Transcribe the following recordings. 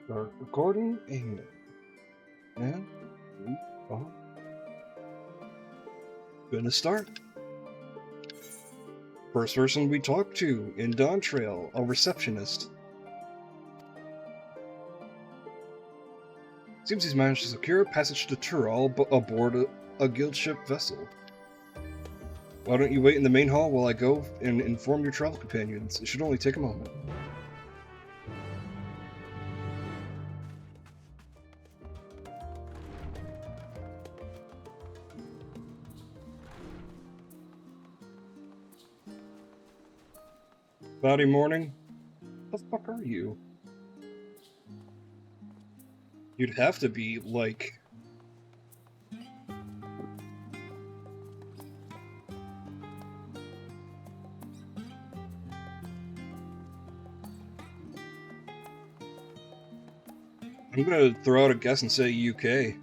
Start recording and we are gonna start. First person we talk to in Dawntrail, a receptionist. Seems he's managed to secure a passage to Tural aboard a guild ship vessel. Why don't you wait in the main hall while I go and inform your travel companions? It should only take a moment. Cloudy morning? What the fuck are you? You'd have to be, like... I'm gonna throw out a guess and say UK.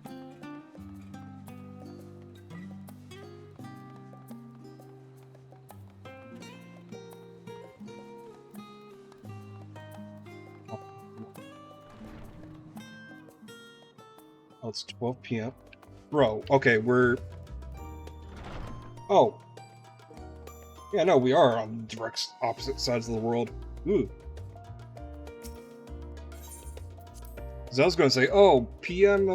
Oh, it's 12 p.m. Bro, okay, we're... Oh. Yeah, no, we are on direct opposite sides of the world. Ooh. Because I was going to say, oh, PM,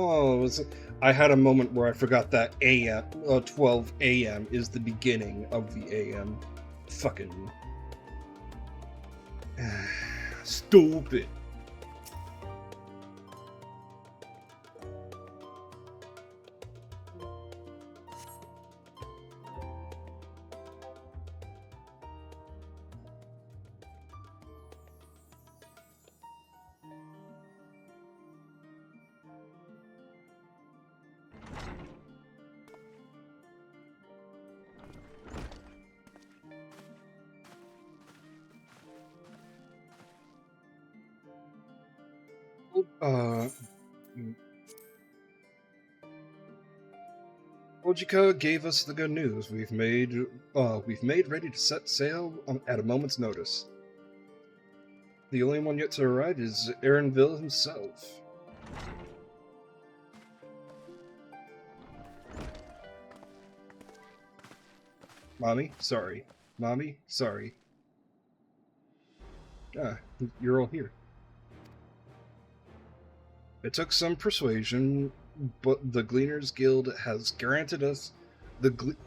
I had a moment where I forgot that AM, 12 AM is the beginning of the AM. Fucking... Stupid. Ojika gave us the good news. We've made ready to set sail at a moment's notice. The only one yet to arrive is Aaronville himself. Mommy, sorry. Mommy, sorry. Ah, you're all here. It took some persuasion, but the Gleaners Guild has granted us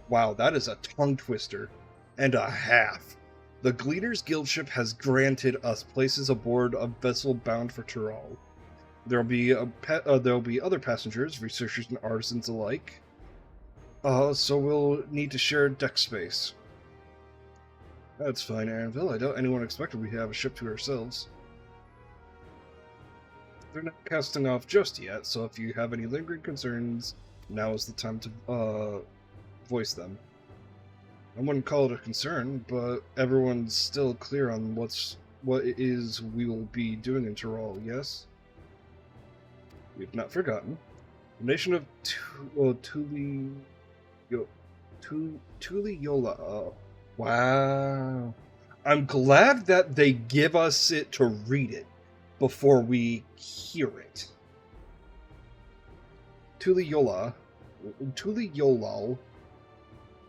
wow, that is a tongue twister and a half. The Gleaners Guild ship has granted us places aboard a vessel bound for Tural. There'll be other passengers, researchers and artisans alike. So we'll need to share deck space. That's fine, Aaronville. I doubt anyone expected we have a ship to ourselves. They're not casting off just yet, so if you have any lingering concerns, now is the time to voice them. I wouldn't call it a concern, but everyone's still clear on what it is we will be doing in Tural, yes? We've not forgotten. The nation of Tuliyola. Wow. I'm glad that they give us it to read it before we hear it. Tuliyola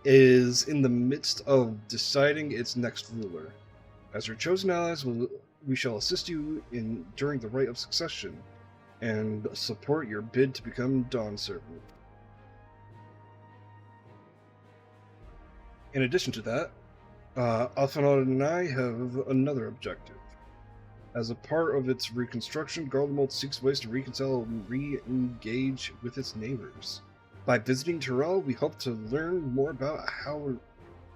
is in the midst of deciding its next ruler. As your chosen allies, we shall assist you during the rite of succession and support your bid to become Dawn Servant. In addition to that, Alphanod and I have another objective. As a part of its reconstruction, Garlemald seeks ways to reconcile and re-engage with its neighbors. By visiting Tural, we hope to learn more about how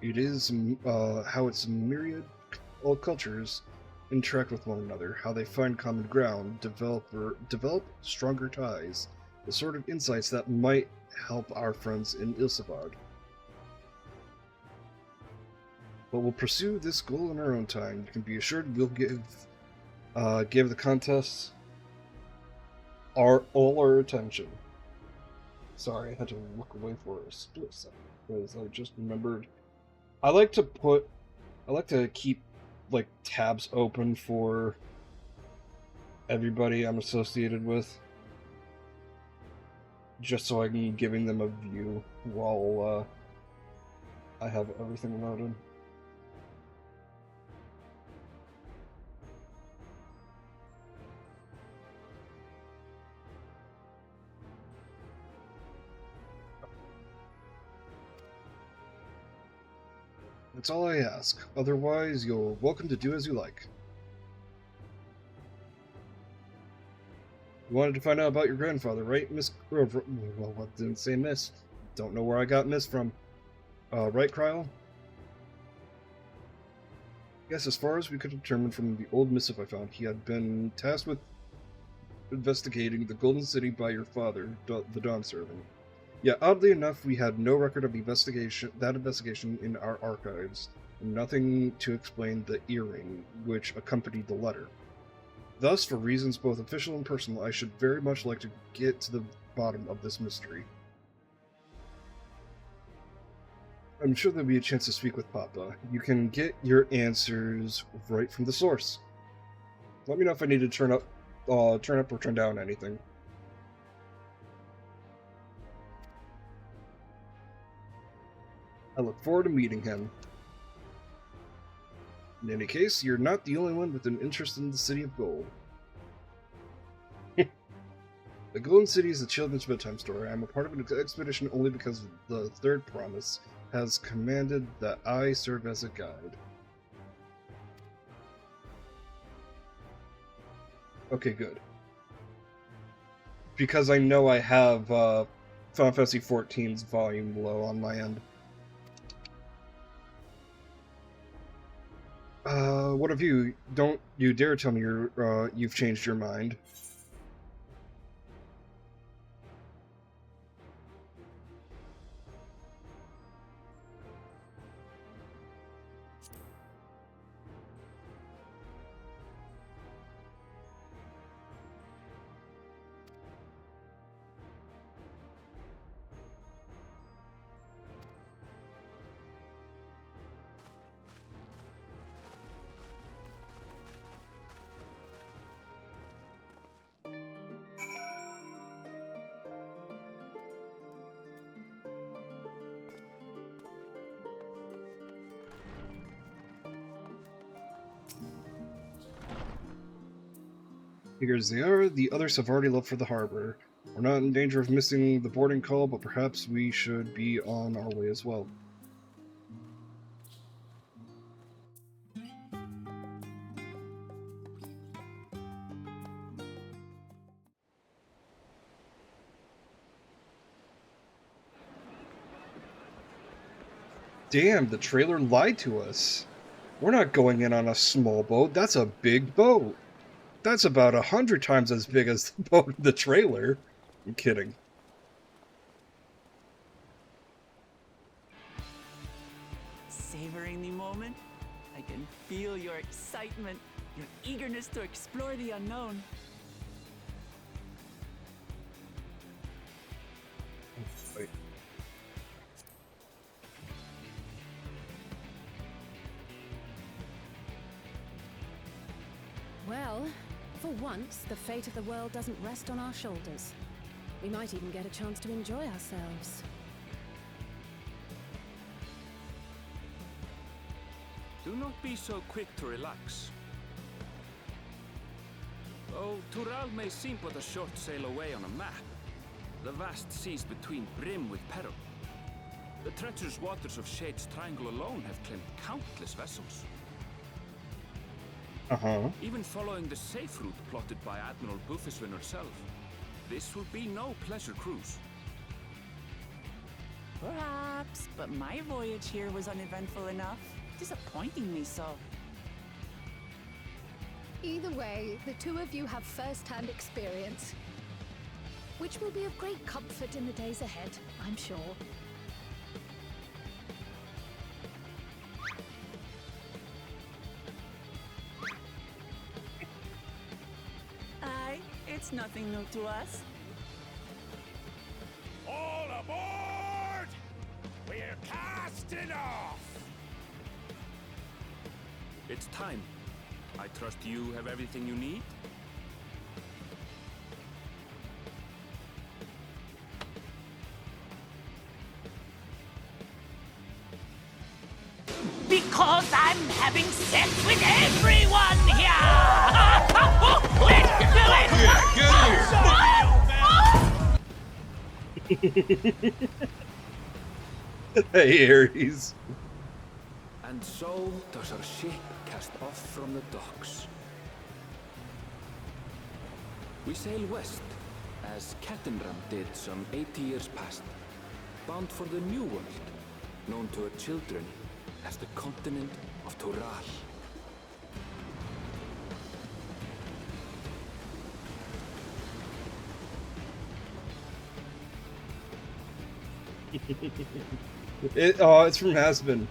its myriad cultures interact with one another, how they find common ground, develop stronger ties, the sort of insights that might help our friends in Ilsabad. But we'll pursue this goal in our own time. You can be assured we'll give the contest all our attention. Sorry, I had to look away for a split second because I just remembered. I like to keep like tabs open for everybody I'm associated with, just so I can be giving them a view while I have everything loaded. That's all I ask. Otherwise, you're welcome to do as you like. You wanted to find out about your grandfather, right, Miss? Well, what didn't say Miss? Don't know where I got Miss from. Right, Kryl? Yes, as far as we could determine from the old missive I found, he had been tasked with investigating the Golden City by your father, the Dawn Servant. Yet, oddly enough, we had no record of that investigation in our archives, and nothing to explain the earring which accompanied the letter. Thus, for reasons both official and personal, I should very much like to get to the bottom of this mystery. I'm sure there'll be a chance to speak with Papa. You can get your answers right from the source. Let me know if I need to turn up or turn down anything. I look forward to meeting him. In any case, you're not the only one with an interest in the City of Gold. The Golden City is a children's bedtime story. I'm a part of an expedition only because the Third Promise has commanded that I serve as a guide. Okay, good. Because I know I have Final Fantasy XIV's volume low on my end. What have you? Don't you dare tell me you've changed your mind. Figures they are. The others have already left for the harbor. We're not in danger of missing the boarding call, but perhaps we should be on our way as well. Damn, the trailer lied to us. We're not going in on a small boat. That's a big boat. That's about 100 times as big as the boat in the trailer. I'm kidding. Savoring the moment? I can feel your excitement, your eagerness to explore the unknown. Wait. Well, for once, the fate of the world doesn't rest on our shoulders. We might even get a chance to enjoy ourselves. Do not be so quick to relax. Though Tural may seem but a short sail away on a map, the vast seas between brim with peril. The treacherous waters of Shade's Triangle alone have claimed countless vessels. Even following the safe route plotted by Admiral Bufiswin herself, this will be no pleasure cruise. Perhaps, but my voyage here was uneventful enough. Disappointingly so. Either way, the two of you have first-hand experience, which will be of great comfort in the days ahead, I'm sure. Aye, it's nothing new to us. All aboard! We're casting off! It's time. I trust you have everything you need? Because I'm having sex with everyone here! Let's do it! Hey, Ares. And so does our ship cast off from the docks. We sail west, as Captain Ram did some 80 years past, bound for the New World, known to her children as the continent of Tural. It's from Hasbin.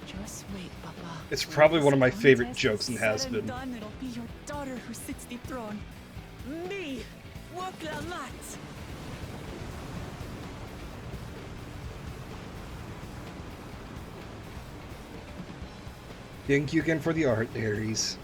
Just wait, Papa. It's probably one of my When this favorite contest jokes in is said Hasbin. and done, it'll be your daughter who sits the throne. Me, Wokla Mat. Thank you again for the art, Ares.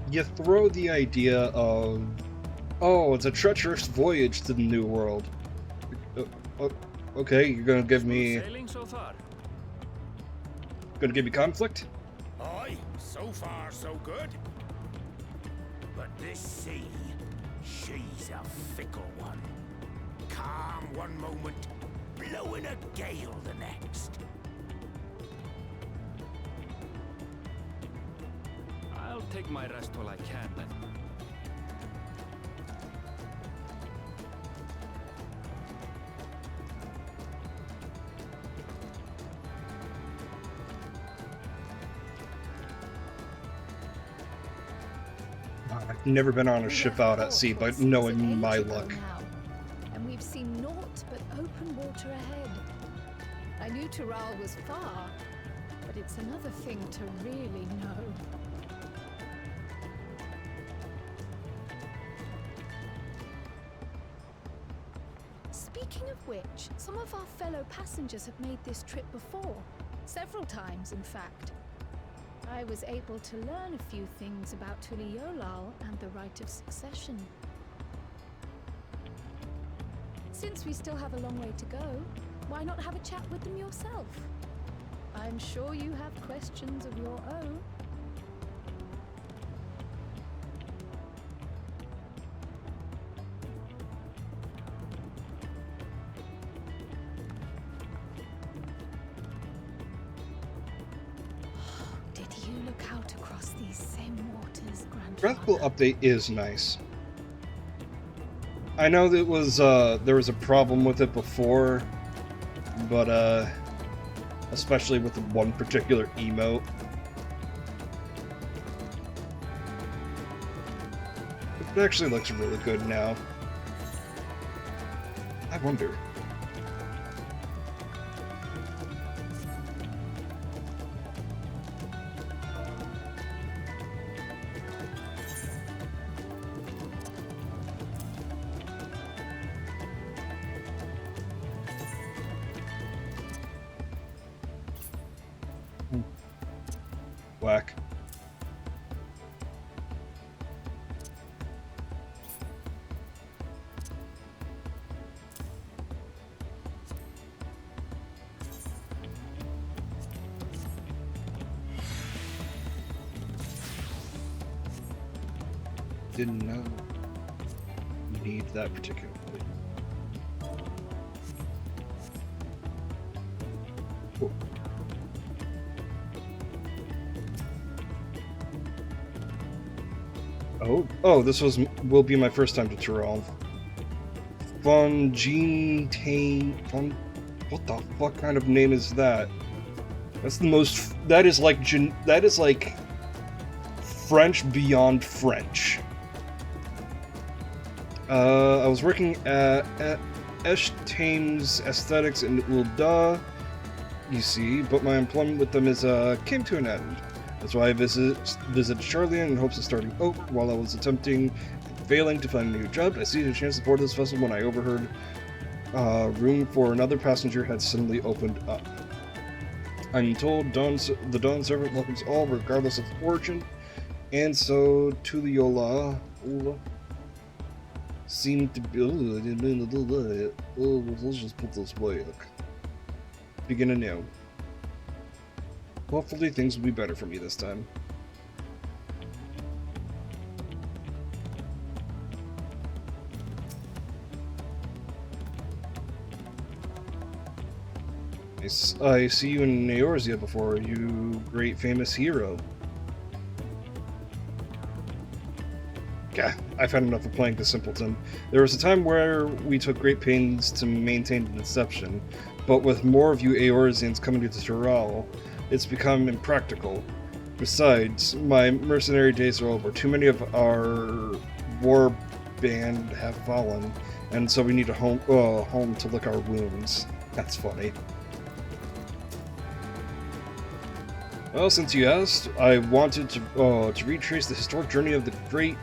You throw the idea of, oh, it's a treacherous voyage to the New World. Okay, you're gonna give me Sailing so far? conflict? Aye, so far so good. But this sea, she's a fickle one. Calm one moment, blowing a gale the next. I'll take my rest while I can then. I've never been on a ship out at sea, but knowing my ago luck. now, and we've seen naught but open water ahead. I knew Tural was far, but it's another thing to really know. Speaking of which, some of our fellow passengers have made this trip before. Several times, in fact. I was able to learn a few things about Tuliolal and the right of succession. Since we still have a long way to go, why not have a chat with them yourself? I'm sure you have questions of your own. Did you look out across these same waters, Breathful grandfather? update is nice. I know that was there was a problem with it before, but especially with the one particular emote. It actually looks really good now. I wonder. Whack. Didn't know you need that particularly. Cool. Oh, this will be my first time to Tyrell. Fun. What the fuck kind of name is that? That's the most. That is like French beyond French. I was working at Thames Aesthetics in Ulda, you see, but my employment with them came to an end. That's why I visited Charlie in hopes of starting over. While I was attempting and failing to find a new job, I seized a chance to board this vessel when I overheard room for another passenger had suddenly opened up. I'm told the Dawn servant welcomes all regardless of origin, and so Tuliola seemed to be. Let's just put this back. Begin anew. Hopefully things will be better for me this time. I see you in Eorzea before, you great famous hero. Yeah, I've had enough of playing the simpleton. There was a time where we took great pains to maintain the deception, but with more of you Eorzeans coming to Tyrell, it's become impractical. Besides, my mercenary days are over. Too many of our war band have fallen, and so we need a home to lick our wounds. That's funny. Well, since you asked, I wanted to retrace the historic journey of the great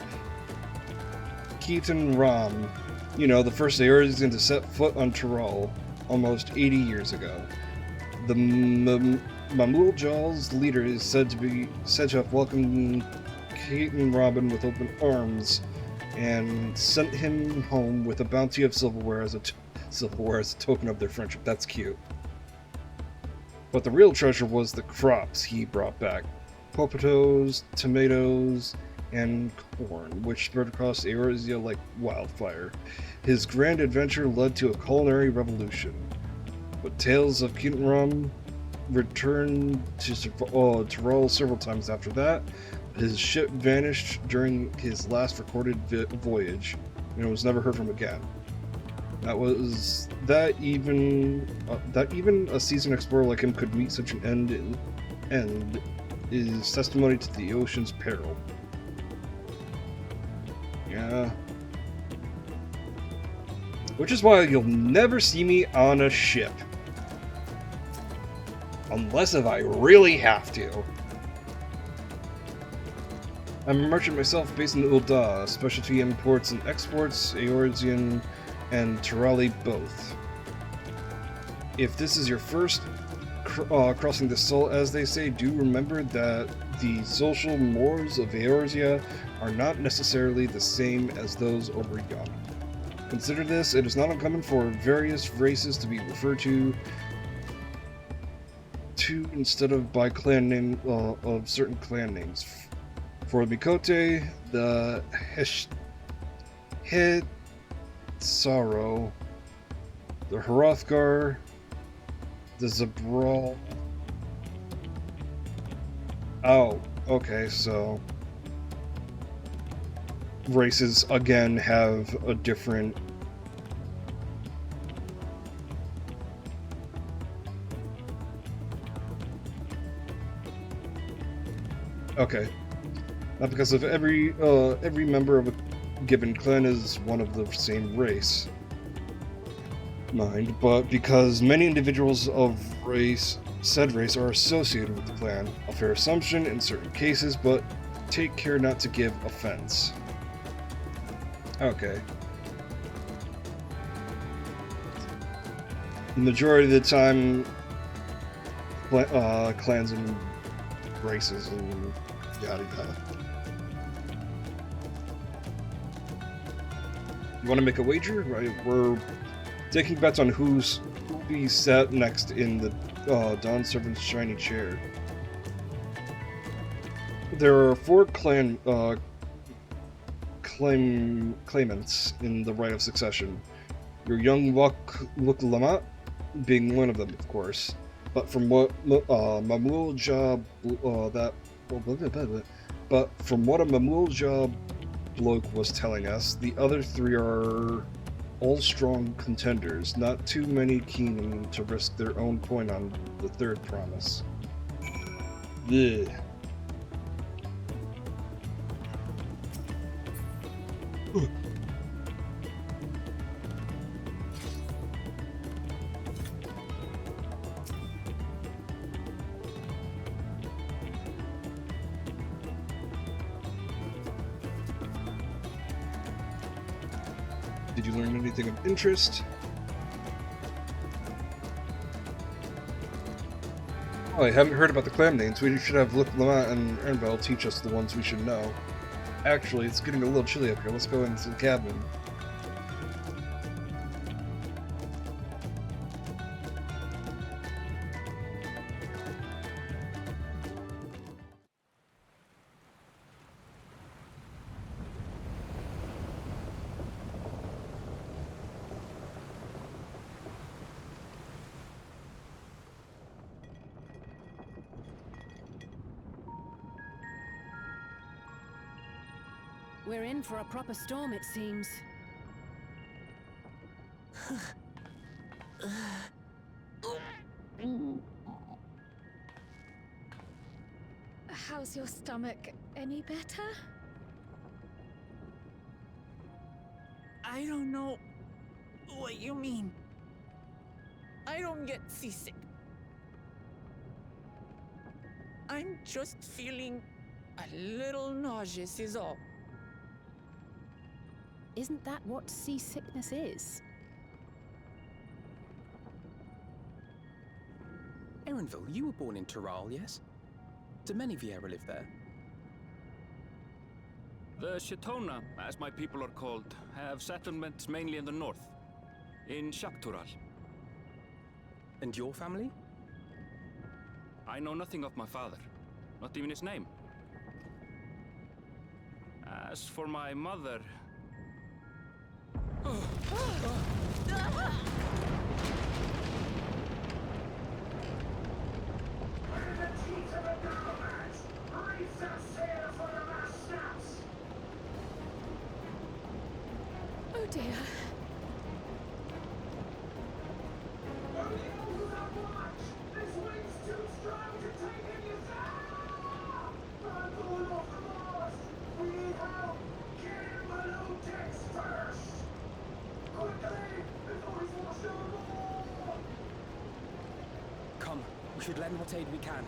Keaton Ram. You know, the first Eorzean to set foot on Tyrell, almost 80 years ago. The Mamul Jaw's leader is said to have welcomed Keaton Robin with open arms and sent him home with a bounty of silverware as a token of their friendship. That's cute. But the real treasure was the crops he brought back. Potatoes, tomatoes, and corn, which spread across Eorzea like wildfire. His grand adventure led to a culinary revolution. But tales of Keaton Ram returned to Tyrell several times after that. His ship vanished during his last recorded voyage, and was never heard from again. That even a seasoned explorer like him could meet such an end is testimony to the ocean's peril. Yeah. Which is why you'll never see me on a ship. Unless if I really have to. I'm a merchant myself based in Ulda, specialty imports and exports, Eorzean and Tyrelli both. If this is your first crossing the Sol, as they say, do remember that the social mores of Eorzea are not necessarily the same as those over yonder. Consider this, it is not uncommon for various races to be referred to instead of by clan name of certain clan names. For the Mikote, the Sorrow, the Hrothgar, the Zabral. Oh, okay, so races again have a different. Okay, not because of every member of a given clan is one of the same race, mind, but because many individuals of said race are associated with the clan. A fair assumption in certain cases, but take care not to give offense. Okay. The majority of the time, clans and races and yada yada. You want to make a wager? Right, we're taking bets on who'll be sat next in the Dawn Servant's shiny chair. There are 4 claimants in the right of succession. Your young Luk Lamat being one of them, of course. But from what Mamul Jab bloke was telling us, the other three are all strong contenders, not too many keen to risk their own point on the third promise. Ugh. Did you learn anything of interest? Oh, I haven't heard about the clan names. We should have Luke, Lamont, and Ernbell teach us the ones we should know. Actually, it's getting a little chilly up here. Let's go into the cabin. We're in for a proper storm, it seems. How's your stomach? Any better? I don't know what you mean. I don't get seasick. I'm just feeling a little nauseous is all. Isn't that what seasickness is? Erenville, you were born in Tyrol, yes? Do many of you ever live there? The Shatona, as my people are called, have settlements mainly in the north, in Shaptural. And your family? I know nothing of my father, not even his name. As for my mother... Oh dear. Come, we should lend what aid we can.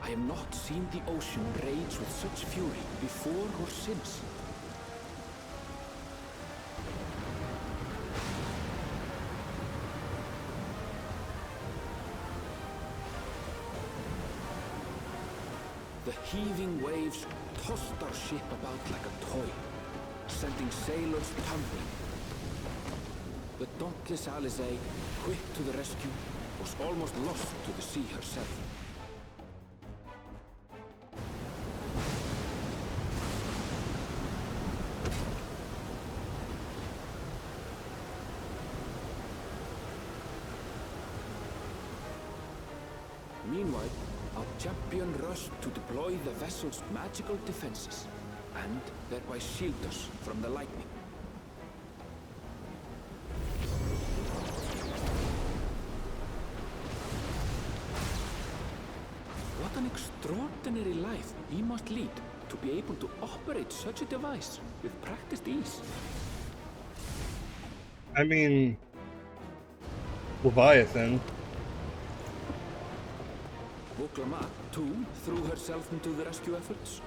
I have not seen the ocean rage with such fury before or since. The heaving waves tossed our ship about like a toy, sending sailors tumbling. The dauntless Alizé, quick to the rescue, was almost lost to the sea herself. Meanwhile, our champion rushed to deploy the vessel's magical defenses, and thereby shield us from the lightning. What an extraordinary life he must lead to be able to operate such a device with practiced ease. I mean, Leviathan. Oklama, too, threw herself into the rescue efforts,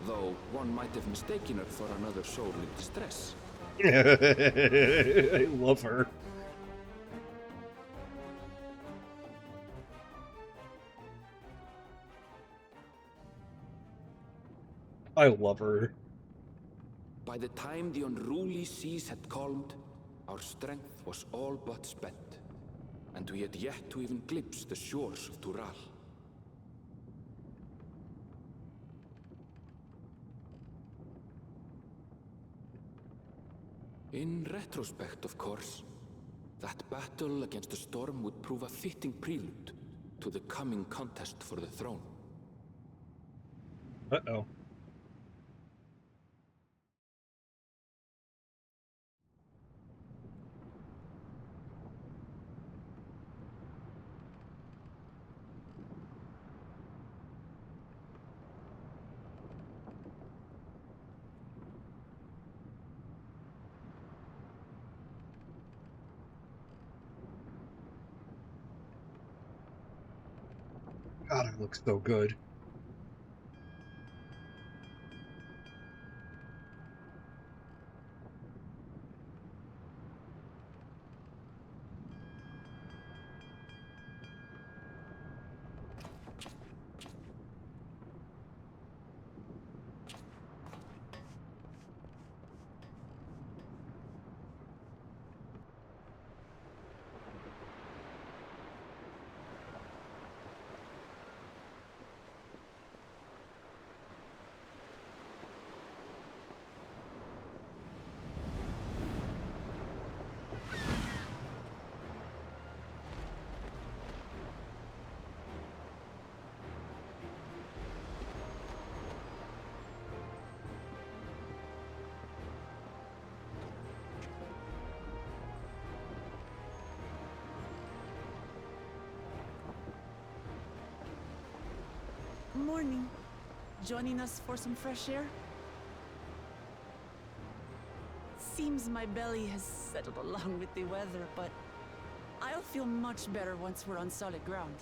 though one might have mistaken her for another soul in distress. I love her. I love her. By the time the unruly seas had calmed, our strength was all but spent, and we had yet to even glimpse the shores of Tural. In retrospect, of course, that battle against the storm would prove a fitting prelude to the coming contest for the throne. Uh-oh. God, it looks so good. Morning. Joining us for some fresh air? Seems my belly has settled along with the weather, but I'll feel much better once we're on solid ground.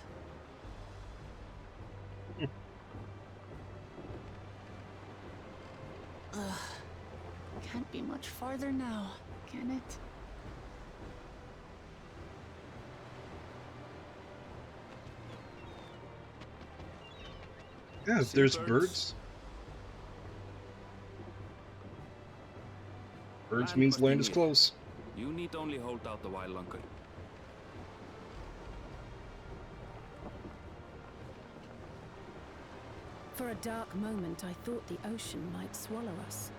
Ugh. Can't be much farther now, can it? Yeah, See there's birds? birds. Birds Land means land is continue. close. You need only hold out a while longer. For a dark moment, I thought the ocean might swallow us.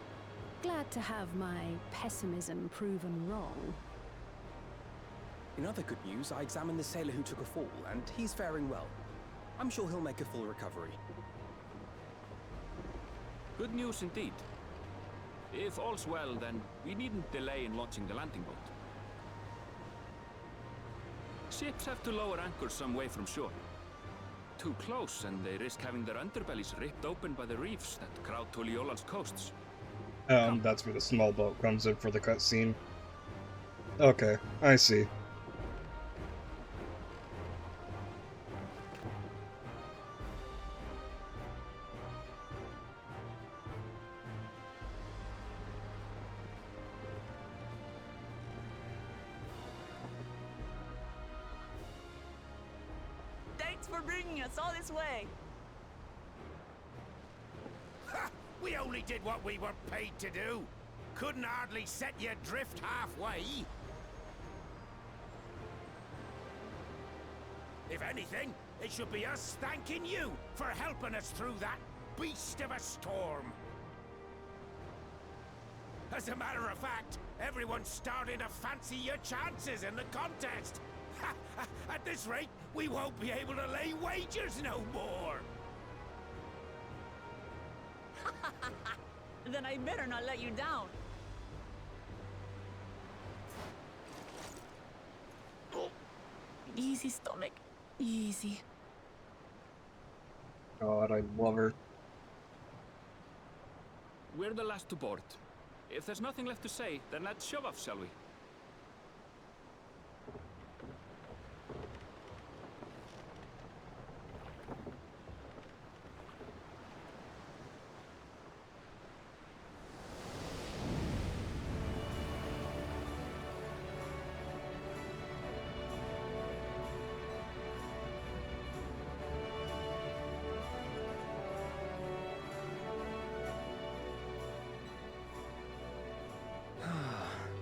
Glad to have my pessimism proven wrong. In other good news, I examined the sailor who took a fall, and he's faring well. I'm sure he'll make a full recovery. Good news indeed. If all's well, then we needn't delay in launching the landing boat. Ships have to lower anchors some way from shore. Too close, and they risk having their underbellies ripped open by the reefs that crowd Tuliola's coasts. That's where the small boat comes in for the cutscene. Okay, I see. Thanks for bringing us all this way. Ha! We only did what we were paid to do. Couldn't hardly set you adrift halfway. If anything, it should be us thanking you for helping us through that beast of a storm. As a matter of fact, everyone's starting to fancy your chances in the contest. At this rate, we won't be able to lay wagers no more. Then I better not let you down. Easy, stomach. Easy. God, I love her. We're the last to board. If there's nothing left to say, then let's shove off, shall we?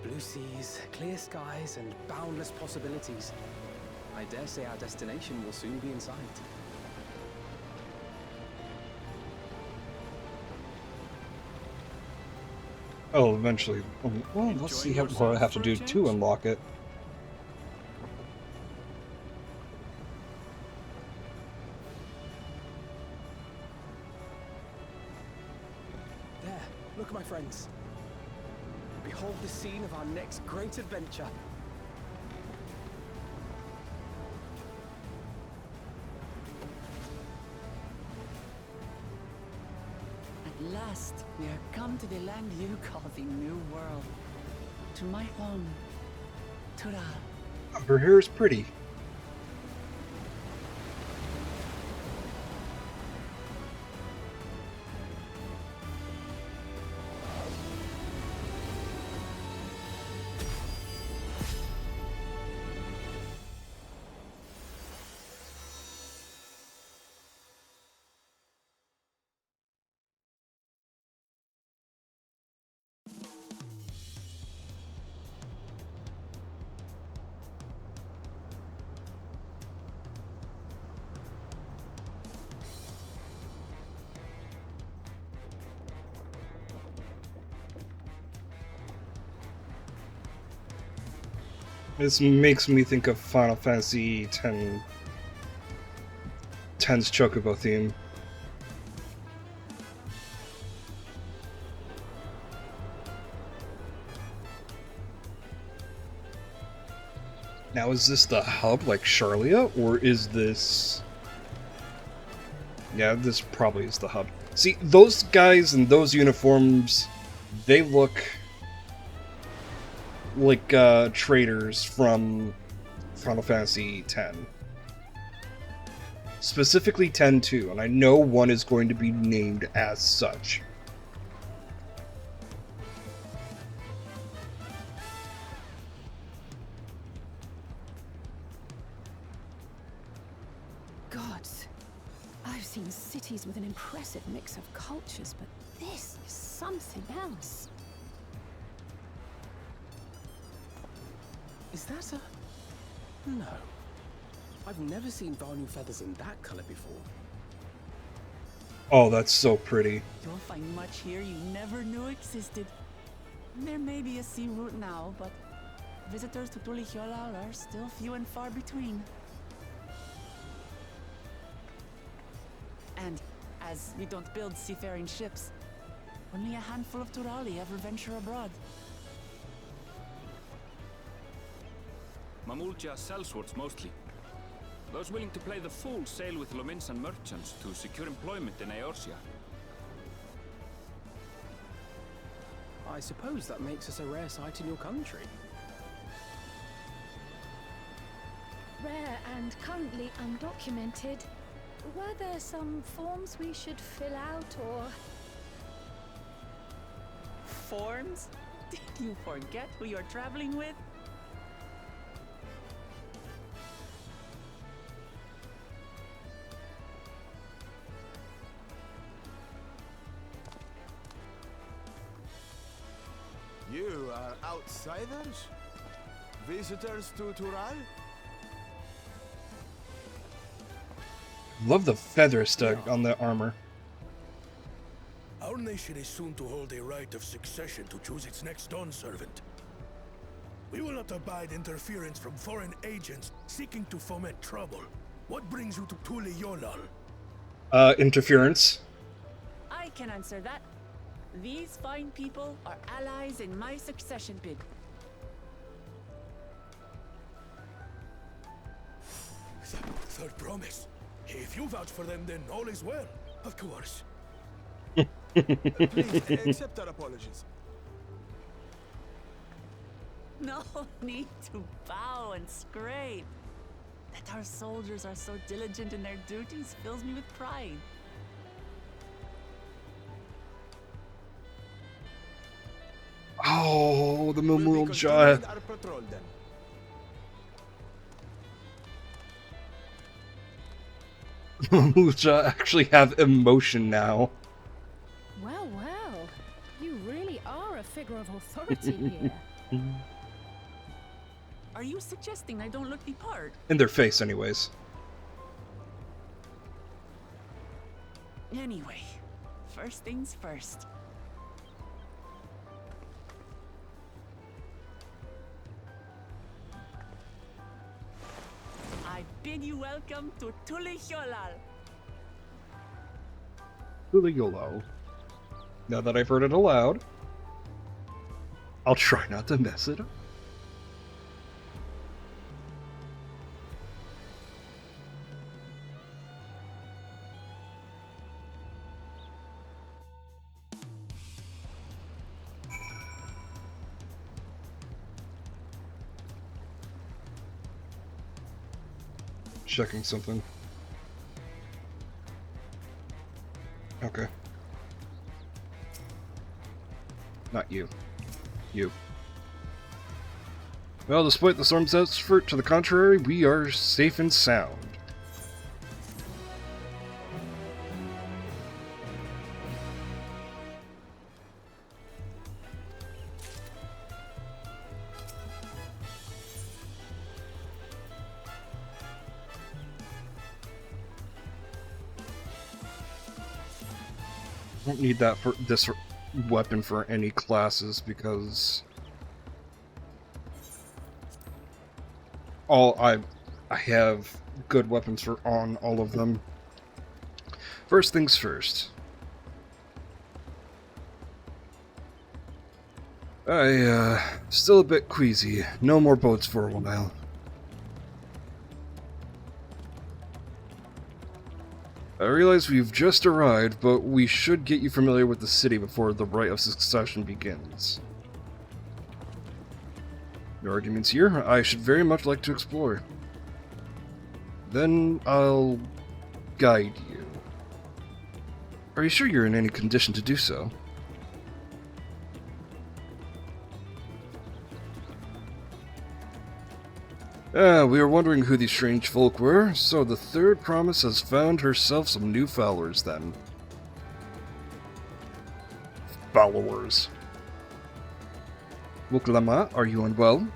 Blue seas, clear skies, and boundless possibilities. I dare say our destination will soon be in sight. Oh, eventually. Well, let's see what I have to do to unlock it. There, look, my friends. Behold the scene of our next great adventure. At last, we are come to the land you call the New World. To my home, Tural. Her hair is pretty. This makes me think of Final Fantasy X's Chocobo theme. Now, is this the hub like Charlia, or is this... Yeah, this probably is the hub. See, those guys in those uniforms, they look like traders from Final Fantasy X. Specifically 10-2, and I know one is going to be named as such. Gods, I've seen cities with an impressive mix of cultures, but this is something else. Is that a... No. I've never seen Varnu feathers in that color before. Oh, that's so pretty. You'll find much here you never knew existed. There may be a sea route now, but visitors to Tulihyolal are still few and far between. And as we don't build seafaring ships, only a handful of Turali ever venture abroad. Mamulja sellswords mostly. Those willing to play the fool sail with Lominsan merchants to secure employment in Eorzea. I suppose that makes us a rare sight in your country. Rare and currently undocumented. Were there some forms we should fill out, or...? Forms? Did you forget who you're traveling with? You are outsiders? Visitors to Tural? Love the feather stuck on the armor. Our nation is soon to hold a right of succession to choose its next dawn servant. We will not abide interference from foreign agents seeking to foment trouble. What brings you to Tulihyolal? Interference. I can answer that. These fine people are allies in my succession bid. Third promise. If you vouch for them, then all is well. Of course. Please, accept our apologies. No need to bow and scrape. That our soldiers are so diligent in their duties fills me with pride. Oh, the We'll be Mamulja. continuing our patrol then. Mamulja actually have emotion now. Well, well, you really are a figure of authority here. Are you suggesting I don't look the part? In their face, anyways. Anyway, first things first. I bid you welcome to Tulihyolal. Tulihyolal. Now that I've heard it aloud, I'll try not to mess it up. Checking something. Okay. Not you. You. Well, despite the storm's effort to the contrary, we are safe and sound. I don't need that for this weapon for any classes because I have good weapons for on all of them. First things first. Still a bit queasy. No more boats for a while. I realize we've just arrived, but we should get you familiar with the city before the rite of succession begins. No arguments here. I should very much like to explore. Then I'll guide you. Are you sure you're in any condition to do so? We were wondering who these strange folk were, so the third promise has found herself some new followers then. Followers. Wuklama, are you unwell?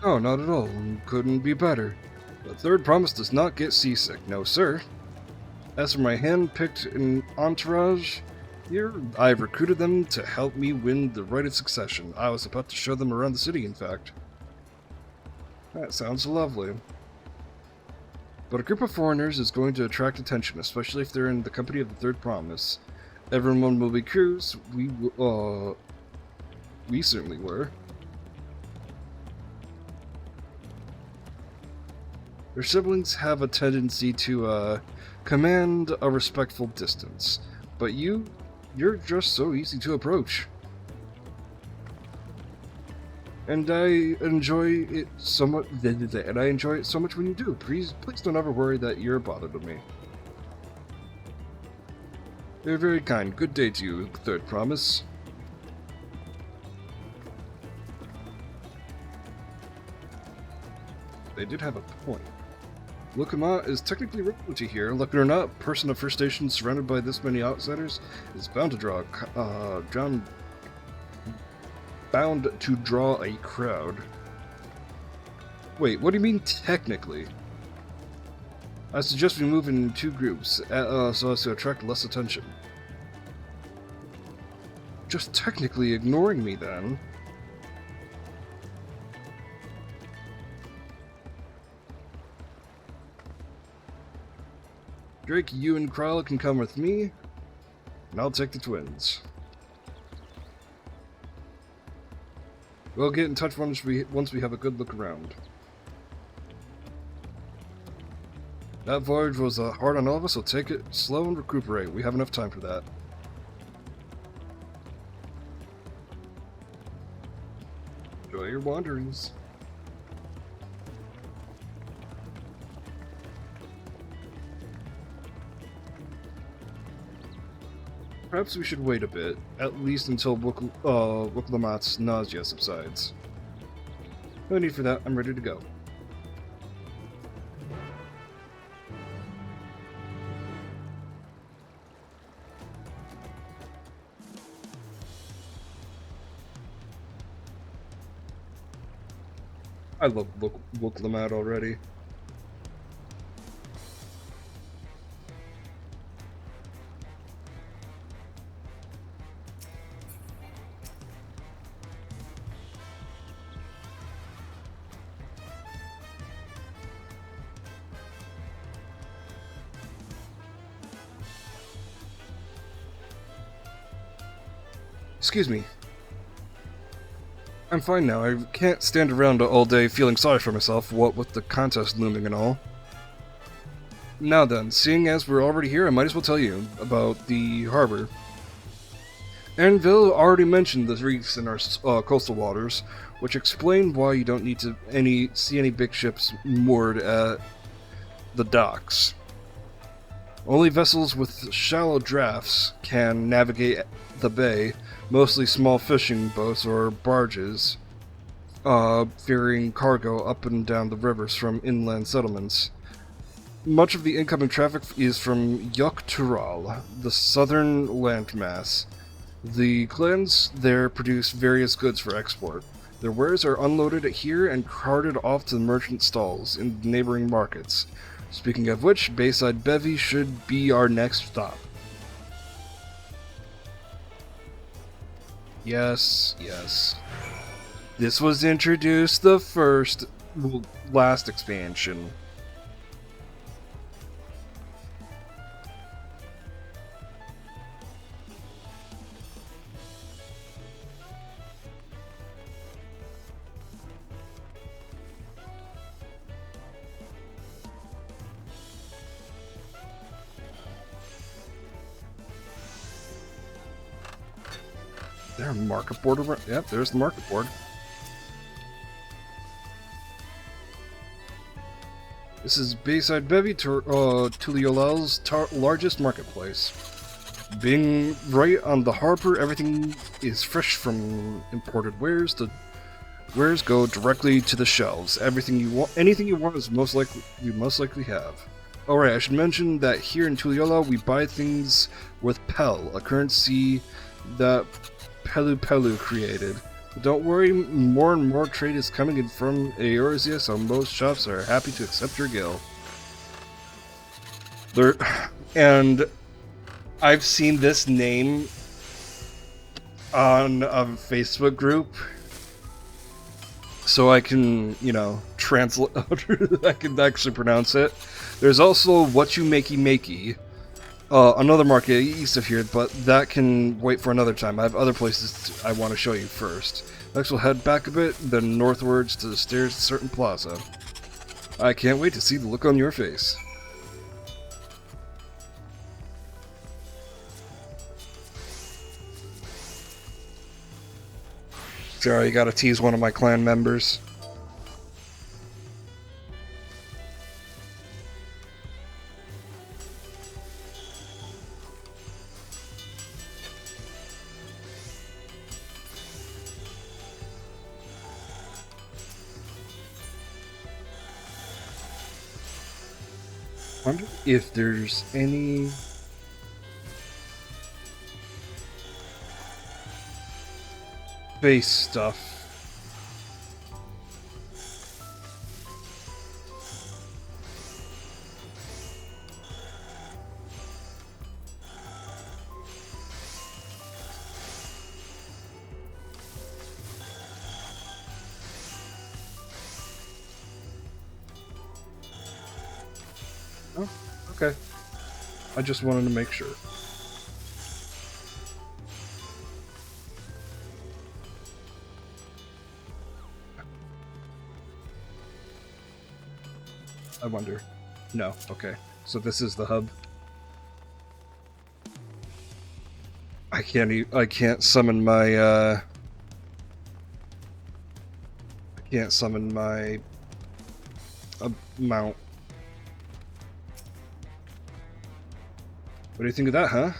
No, not at all. Couldn't be better. The third promise does not get seasick, no sir. As for my hand-picked entourage, here, I've recruited them to help me win the rite of succession. I was about to show them around the city, in fact. That sounds lovely. But a group of foreigners is going to attract attention, especially if they're in the company of the third promise. Everyone will be curious. We certainly were. Their siblings have a tendency to, command a respectful distance. But you're just so easy to approach. And I enjoy it so much, and I enjoy it so much when you do. Please don't ever worry that you're a bother to me. You're very kind. Good day to you, third promise. They did have a point. Lukama is technically royalty here. Luck it or not, person of First Station surrounded by this many outsiders is bound to draw a crowd. Wait, what do you mean technically? I suggest we move in two groups, so as to attract less attention. Just technically ignoring me then. Drake, you and Kryla can come with me, and I'll take the twins. We'll get in touch once we have a good look around. That voyage was hard on all of us, so take it slow and recuperate. We have enough time for that. Enjoy your wanderings. Perhaps we should wait a bit, at least until Wuklamat's nausea subsides. No need for that, I'm ready to go. I love Wuklamat already. Excuse me. I'm fine now. I can't stand around all day feeling sorry for myself, what with the contest looming and all. Now then, seeing as we're already here, I might as well tell you about the harbor. Anvil already mentioned the reefs in our coastal waters, which explain why you don't need to see any big ships moored at the docks. Only vessels with shallow drafts can navigate the bay, mostly small fishing boats or barges, ferrying cargo up and down the rivers from inland settlements. Much of the incoming traffic is from Dawntrail, the southern landmass. The clans there produce various goods for export. Their wares are unloaded here and carted off to the merchant stalls in neighboring markets. Speaking of which, Bayside Bevy should be our next stop. Yes, yes. This was introduced the last expansion. There a market board over? Yep, there's the market board. This is Bayside Bevy, Tuliolal's largest marketplace. Being right on the harbor, everything is fresh from imported wares. The wares go directly to the shelves. Anything you want is most likely have. Alright, I should mention that here in Tuliyola we buy things with Pel, a currency that Pelu created. But don't worry, more and more trade is coming in from Eorzea, so most shops are happy to accept your gil. And I've seen this name on a Facebook group, so I can, translate. I can actually pronounce it. There's also What You Makey, another market east of here, but that can wait for another time. I have other places I want to show you first. Next we'll head back a bit, then northwards to the stairs to Certain Plaza. I can't wait to see the look on your face. Sorry, you gotta tease one of my clan members. I wonder if there's any base stuff. Oh, okay. I just wanted to make sure. I wonder. No, okay. So this is the hub. I can't summon my I can't summon my mount. What do you think of that, huh?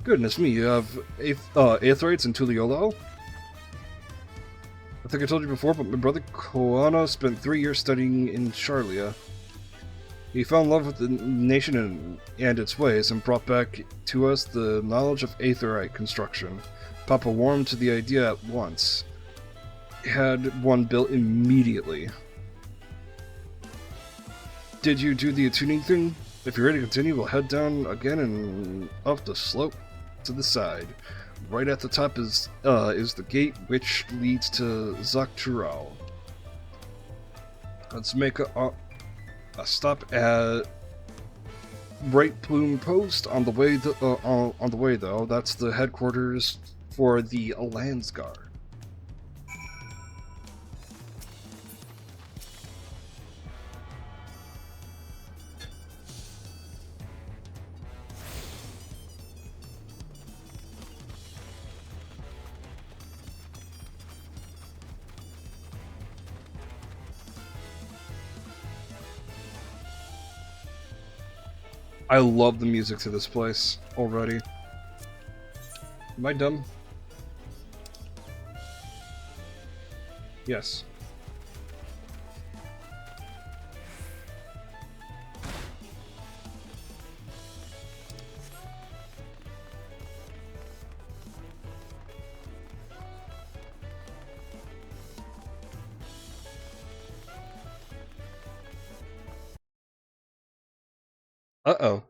Goodness me, you have Aetherites in Tuliolo? I think I told you before, but my brother Koana spent 3 years studying in Charlia. He fell in love with the nation and its ways, and brought back to us the knowledge of Aetherite construction. Papa warmed to the idea at once. He had one built immediately. Did you do the attuning thing? If you're ready to continue, we'll head down again and up the slope to the side. Right at the top is the gate which leads to Zakturao. Let's make a stop at Bright Plume Post on the way. On the way, though. That's the headquarters for the Landsguard. I love the music to this place already. Am I dumb? Yes. Uh-oh.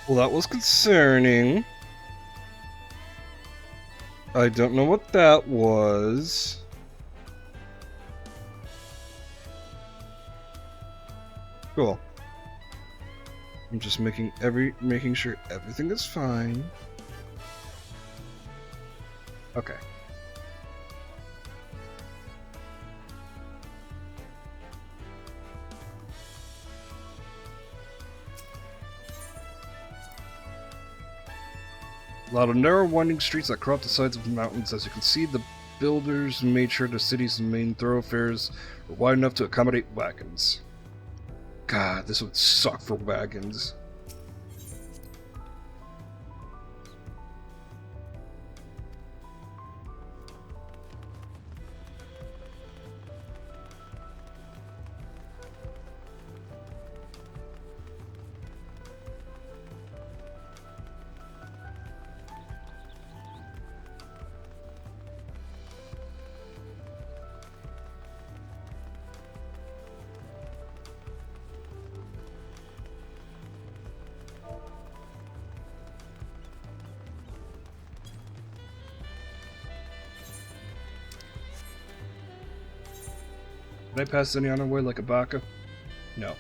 Well, that was concerning. I don't know what that was. Cool. I'm just making sure everything is fine. Okay. A lot of narrow, winding streets that crop the sides of the mountains. As you can see, the builders made sure the city's main thoroughfares were wide enough to accommodate wagons. God, this would suck for wagons. Did I pass any on our way like a baka? No.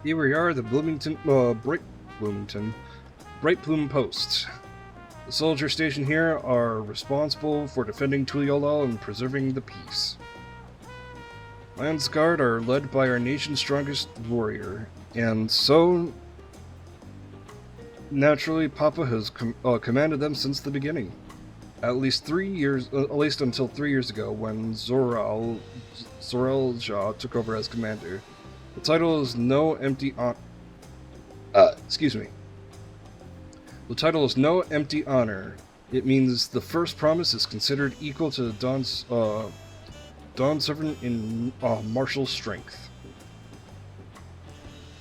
Here we are, the Bright Plume Post. The soldiers stationed here are responsible for defending Tuliyollal and preserving the peace. Landsguard are led by our nation's strongest warrior, and so naturally Papa has commanded them since the beginning. At least until 3 years ago, when Zoral Jah took over as commander. The title is no empty The title is no empty honor. It means the first promise is considered equal to Dawn's servant in martial strength.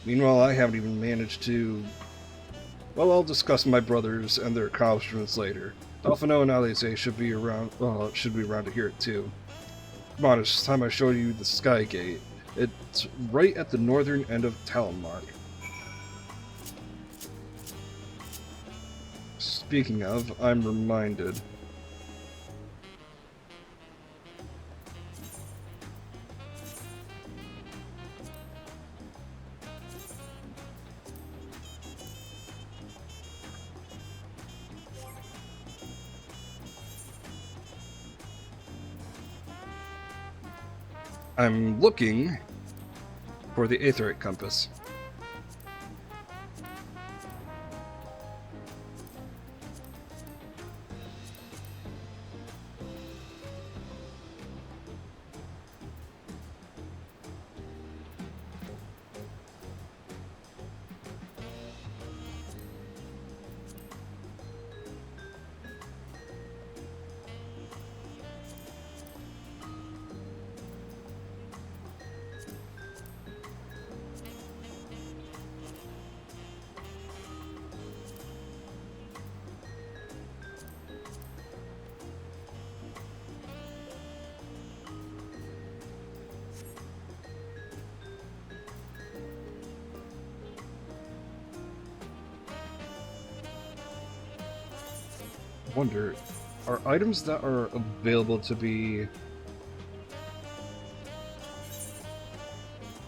Meanwhile, I haven't even managed to. Well, I'll discuss my brothers and their accomplishments later. Alphino and Alize should be around to hear it too. Come on, it's time I show you the Sky Gate. It's right at the northern end of Talonmark. Speaking of, I'm reminded. I'm looking for the Aetherite Compass. wonder, are items that are available to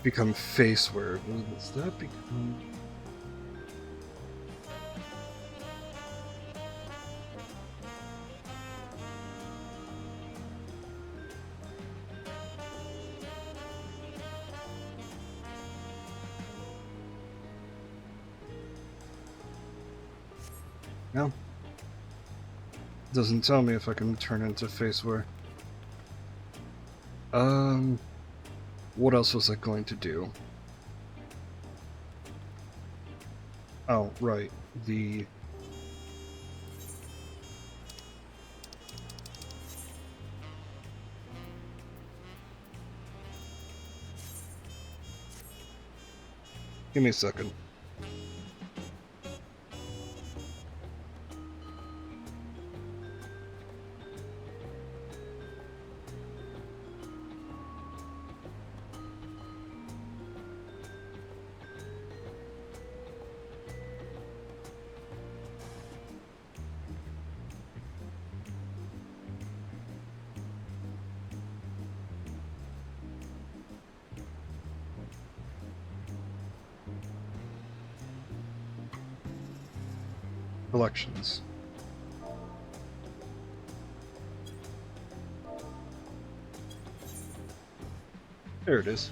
become faceware? Does that become... No. Doesn't tell me if I can turn into faceware. What else was I going to do? Oh, right. Give me a second. Collections. There it is.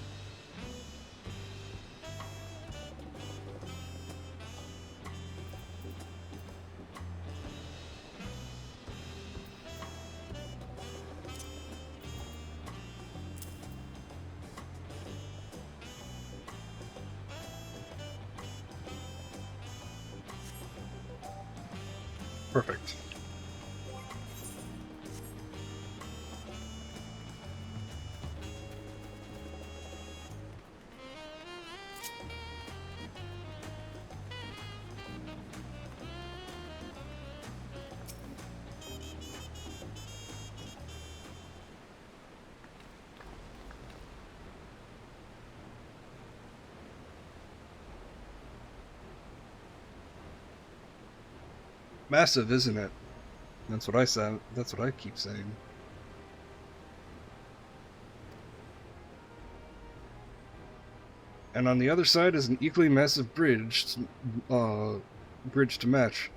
Perfect. Massive, isn't it? That's what I said. That's what I keep saying. And on the other side is an equally massive bridge to match.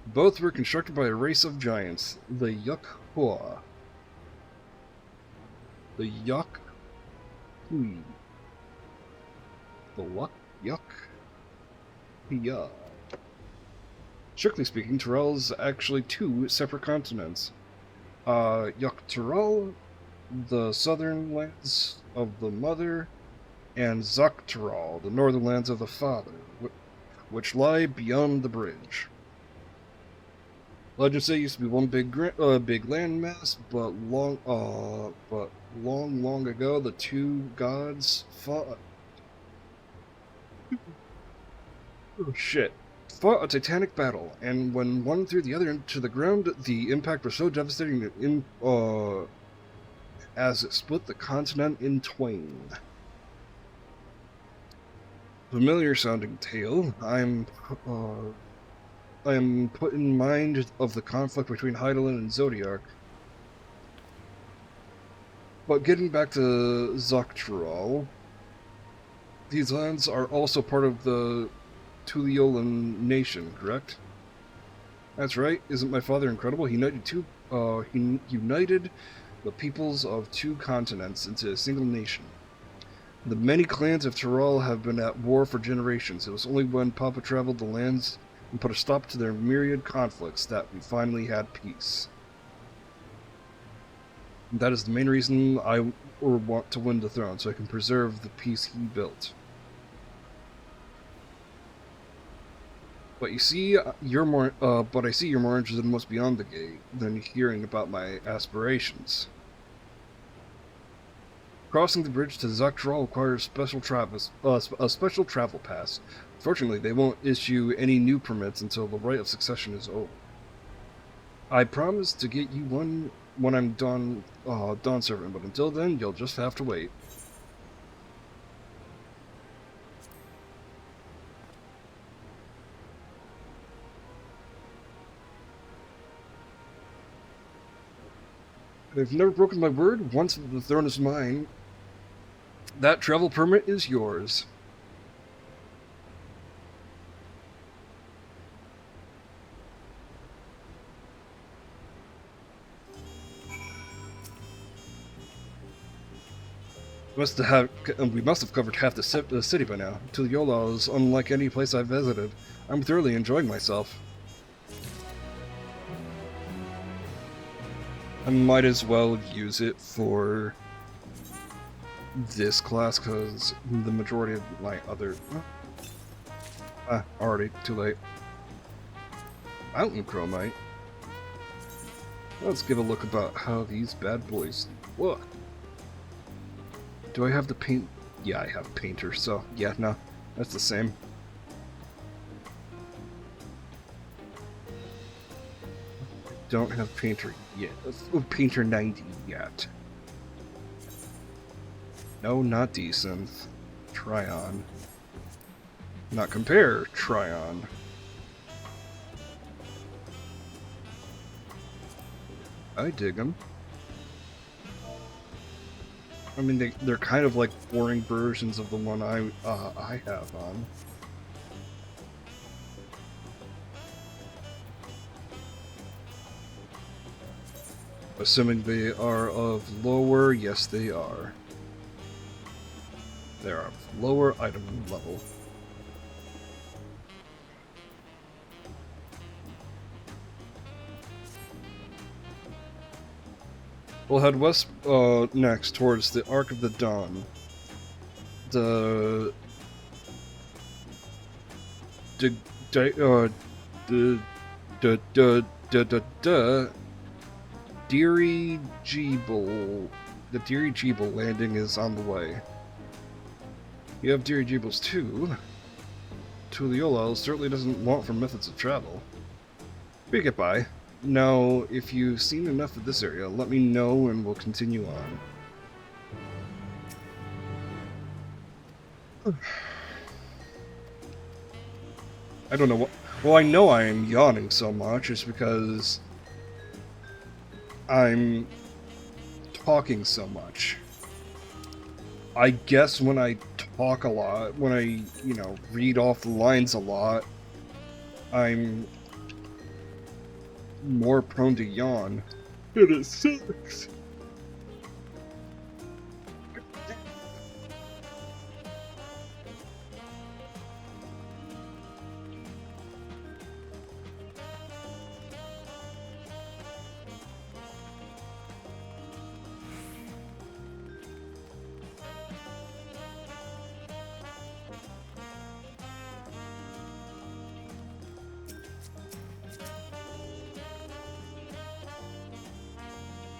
Both were constructed by a race of giants, the Yuck-Hua. The Yuck-Hui. The what? Yuck-Ya. Strictly speaking, Tyrell is actually two separate continents. Yuk-Tyrell, the southern lands of the mother, and Zuk-Tyrell, the northern lands of the father, which lie beyond the bridge. Legends say it used to be one big landmass, but long ago, the two gods fought. Oh shit. Fought a titanic battle, and when one threw the other into the ground, the impact was so devastating that as it split the continent in twain. Familiar sounding tale. I am put in mind of the conflict between Heidelin and Zodiac. But getting back to Zuk-Tyrell, these lands are also part of the Tuliyolan nation, correct? That's right. Isn't my father incredible? He united the peoples of two continents into a single nation. The many clans of Tyrell have been at war for generations. It was only when Papa traveled the lands and put a stop to their myriad conflicts that we finally had peace. And that is the main reason I want to win the throne, so I can preserve the peace he built. But you see, you're more. But I see you're more interested in what's beyond the gate than hearing about my aspirations. Crossing the bridge to Zuk-Tyrell requires a special travel pass. Fortunately, they won't issue any new permits until the right of succession is over. I promise to get you one when I'm Dawn Servant, but until then, you'll just have to wait. I've never broken my word. Once the throne is mine, that travel permit is yours. We must have covered half the city by now. Tuliyola is unlike any place I've visited. I'm thoroughly enjoying myself. I might as well use it for this class, because the majority of my other... already too late. Mountain Chromite. Let's give a look about how these bad boys look. Do I have the paint? Yeah, I have painter, so yeah, no, that's the same. Don't have painter yet. Painter 90 yet. No, not decent. Tryon. Not compare. Tryon. I dig them. I mean, they're kind of like boring versions of the one I have on. Assuming they are of lower, yes they are. They are of lower item level. We'll head west next towards the Arc of the Dawn. The dirigible landing is on the way. You have dirigibles too. Tuliyola certainly doesn't want for methods of travel. We get by. Now, if you've seen enough of this area, let me know and we'll continue on. I don't know what... Well, I know I am yawning so much is because I'm talking so much. I guess when I talk a lot, when I, read off the lines a lot, I'm more prone to yawn. And it sucks.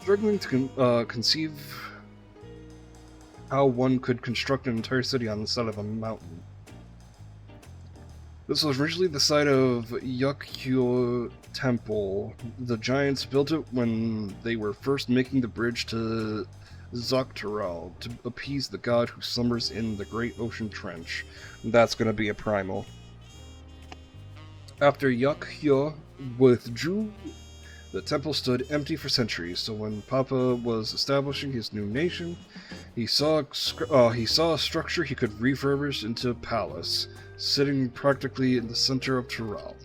Struggling to conceive how one could construct an entire city on the side of a mountain. This was originally the site of Yukkyo Temple. The giants built it when they were first making the bridge to Dawntrail to appease the god who slumbers in the Great Ocean Trench. That's going to be a primal. After Yukkyo withdrew, the temple stood empty for centuries, so when Papa was establishing his new nation, he saw a structure he could refurbish into a palace, sitting practically in the center of Tural.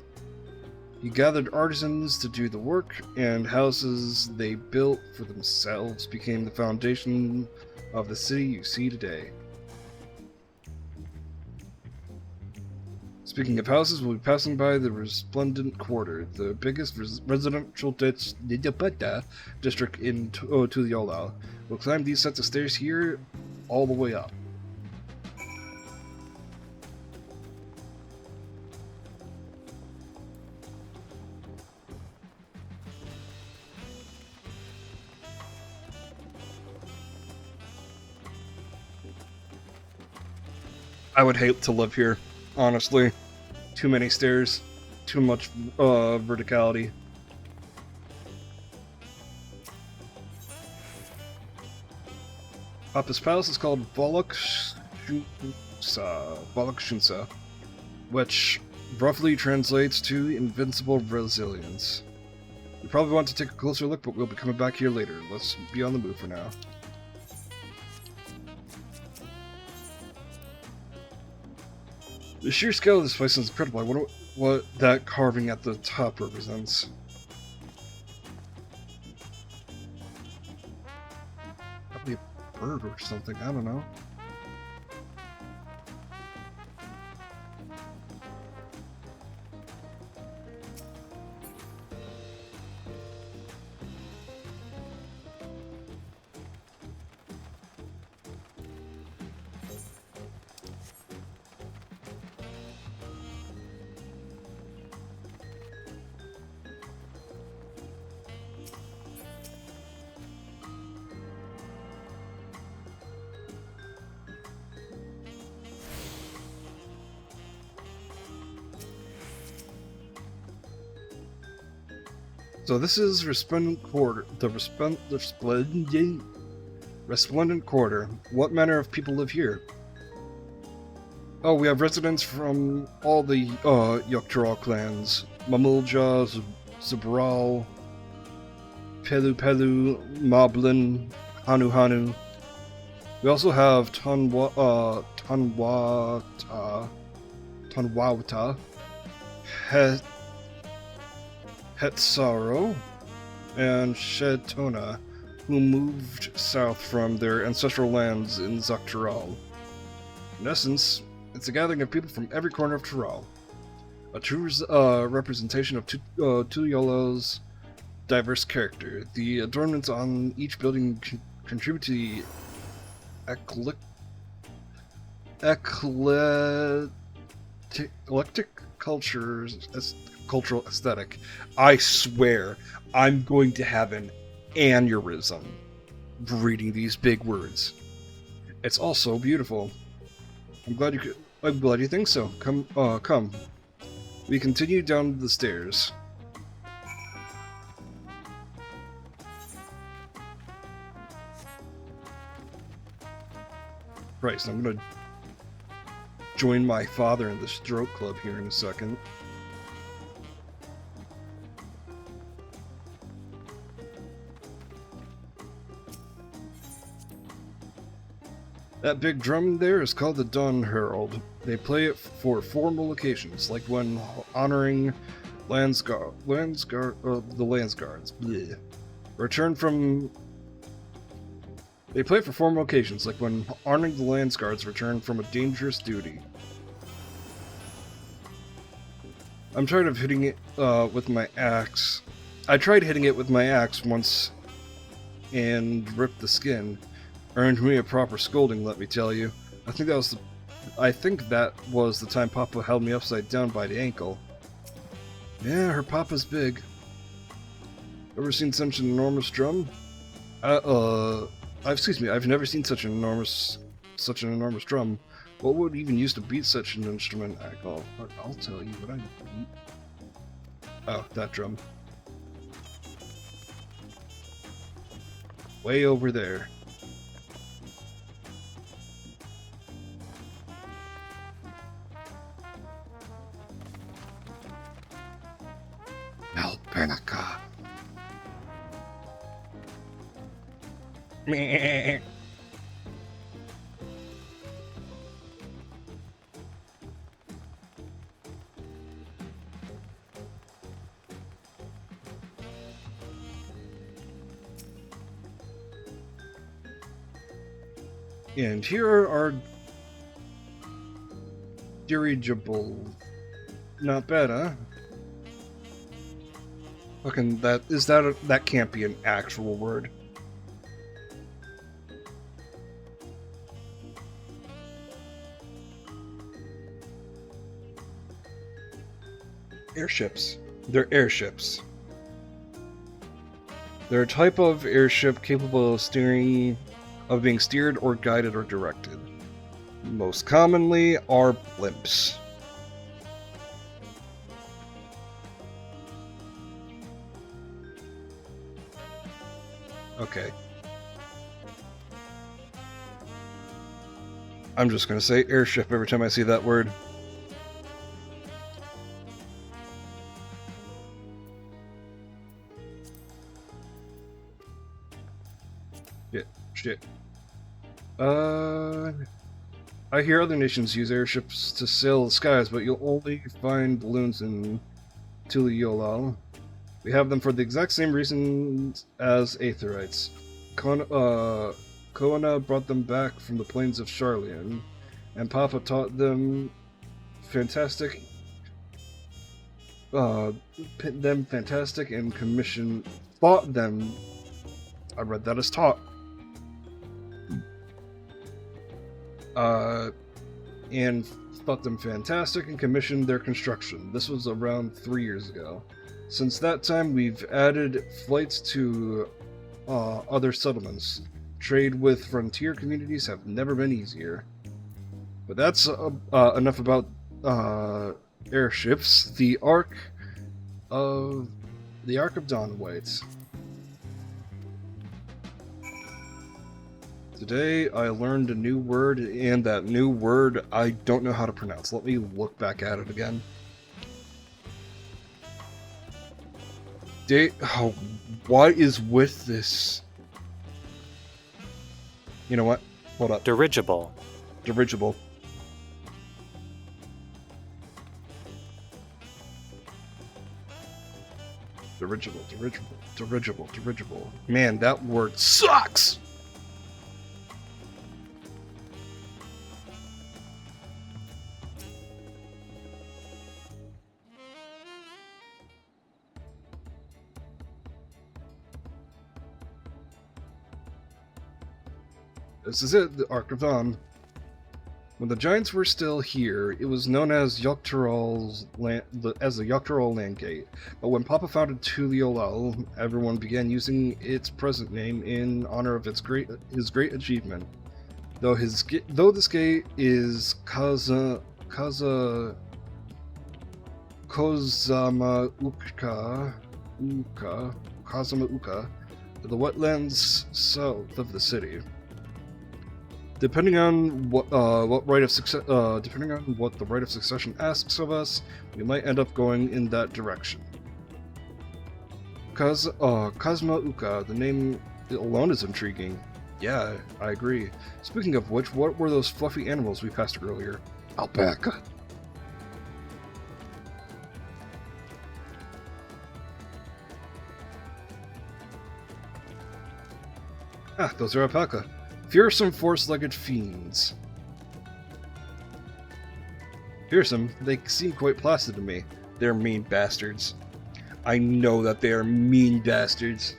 He gathered artisans to do the work, and houses they built for themselves became the foundation of the city you see today. Speaking of houses, we'll be passing by the Resplendent Quarter, the biggest residential district in Tuliyola. We'll climb these sets of stairs here, all the way up. I would hate to live here, honestly. Too many stairs, too much verticality. Papa's palace is called We probably want to take a closer look, but we'll be coming back here later. Let's be on the move for now. The sheer scale of this place is incredible. I wonder what that carving at the top represents. Probably a bird or something, I don't know. So this is Resplendent Quarter. The Resplendent Quarter. What manner of people live here? Oh, we have residents from all the Yuktaral clans. Mamulja, Zabral, Pelu Pelu, Moblin, Hanu Hanu. We also have Tanwata, Hetsaro, and Shetona, who moved south from their ancestral lands in Zaktaral. In essence, it's a gathering of people from every corner of Taral. A true representation of Tuliyolo's diverse character. The adornments on each building contribute to the eclectic cultural aesthetic. I swear, I'm going to have an aneurysm reading these big words. It's all so beautiful. I'm glad you think so. Come. We continue down the stairs. Christ, I'm gonna join my father in the stroke club here in a second. That big drum there is called the Dawn Herald. They play it for formal occasions, like when honoring the Landsguards. Bleh. They play it for formal occasions, like when honoring the Landsguards return from a dangerous duty. I'm tired of hitting it with my axe. I tried hitting it with my axe once and ripped the skin. Earned me a proper scolding, let me tell you. I think that was the time Papa held me upside down by the ankle. Yeah, her Papa's big. Ever seen such an enormous drum? Excuse me, I've never seen such an enormous drum. What would even use to beat such an instrument? I'll tell you what I beat. Oh, that drum. Way over there. Alpernica. Meh. And here are our dirigible. Not bad, huh? Fucking that can't be an actual word. Airships. They're airships. They're a type of airship capable of being steered or guided or directed. Most commonly are blimps. Okay. I'm just gonna say airship every time I see that word. Shit. I hear other nations use airships to sail the skies, but you'll only find balloons in Tuliyollal. We have them for the exact same reasons as Aetherites. Koana brought them back from the plains of Sharlayan, and Papa taught them fantastic and commissioned fought them. I read that as taught. And thought them fantastic and commissioned their construction. This was around 3 years ago. Since that time, we've added flights to other settlements. Trade with frontier communities have never been easier. But that's enough about airships. The Ark of Dawntrail. Today I learned a new word, and that new word I don't know how to pronounce. Let me look back at it again. What is with this? You know what? Hold up. Dirigible. Dirigible. Dirigible. Man, that word sucks! This is it, the Ark of Dawn. When the Giants were still here, it was known as Yogg-Toroll's as the Yogg-Toroll Land Gate. But when Papa founded Tuliyollal, everyone began using its present name in honor of his great achievement. Though this gate is Kozama Uka, the wetlands south of the city. Depending on what the rite of succession asks of us, we might end up going in that direction. Kozma Uka, the name alone is intriguing. Yeah, I agree. Speaking of which, what were those fluffy animals we passed earlier? Alpaca. Ah, those are alpaca. Fearsome force-legged fiends. Fearsome? They seem quite placid to me. They're mean bastards. I know that they are mean bastards.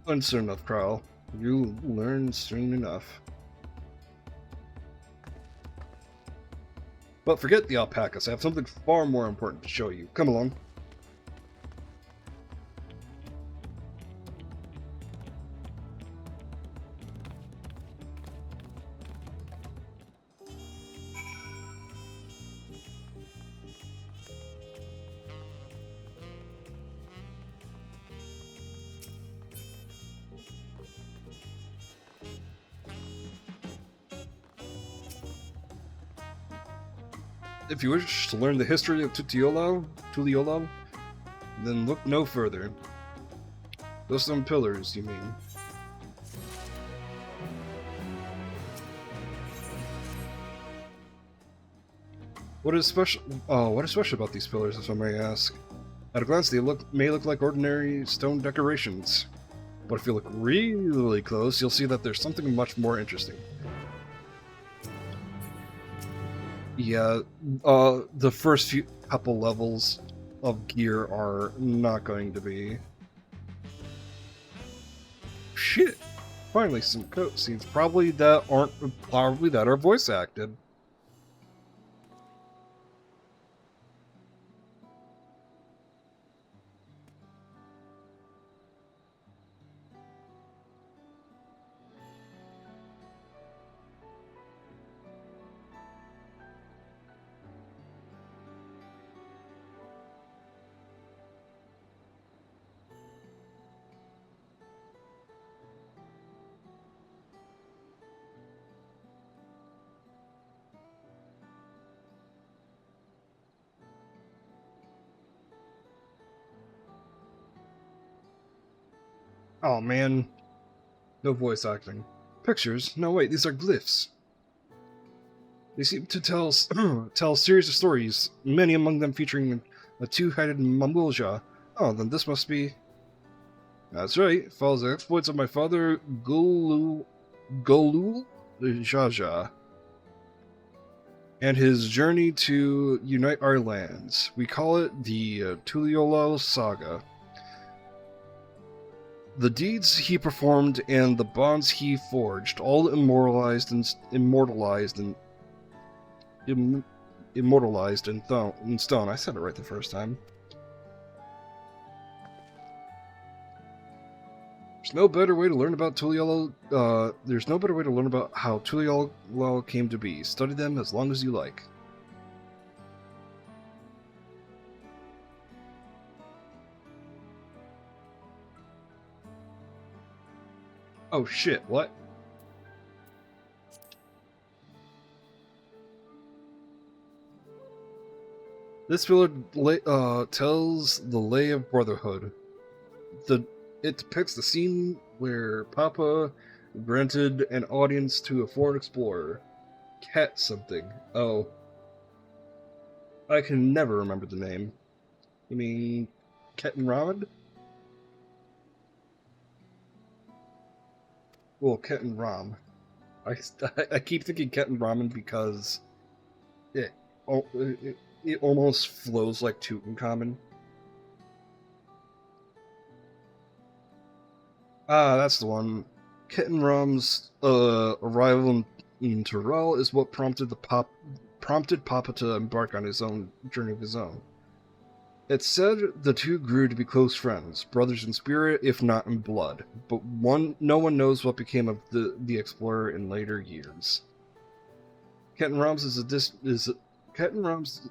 Learn soon enough, Carl. You learn soon enough. But forget the alpacas. I have something far more important to show you. Come along. If you wish to learn the history of Tuliyollal, then look no further. Those stone pillars, you mean? What is special about these pillars, if I may ask? At a glance, they may look like ordinary stone decorations. But if you look really close, you'll see that there's something much more interesting. Yeah, the first couple levels of gear are not going to be... Shit! Finally, some cutscenes, probably that are voice acted. Oh man, no voice acting. Pictures? No wait, these are glyphs. They seem to tell tell a series of stories, many among them featuring a two-headed Mamulja. Oh, then this must be... That's right, it follows the exploits of my father, Golul Jaja, and his journey to unite our lands. We call it the Tuliolal Saga. The deeds he performed and the bonds he forged, all immortalized in stone. I said it right the first time. There's no better way to learn about there's no better way to learn about how Tuliolal came to be. Study them as long as you like. Oh shit, what? This pillar tells the lay of brotherhood. It depicts the scene where Papa granted an audience to a foreign explorer. Cat something. Oh. I can never remember the name. You mean Ketan Ramen? Well, Ketan Ram. I keep thinking Ketan Ramen because it almost flows like Tutankhamun. Ah, that's the one. Ketan Ram's arrival in Tural is what prompted Papa to embark on his own journey of his own. It's said the two grew to be close friends, brothers in spirit, if not in blood. But no one knows what became of the explorer in later years. Ketan Ram's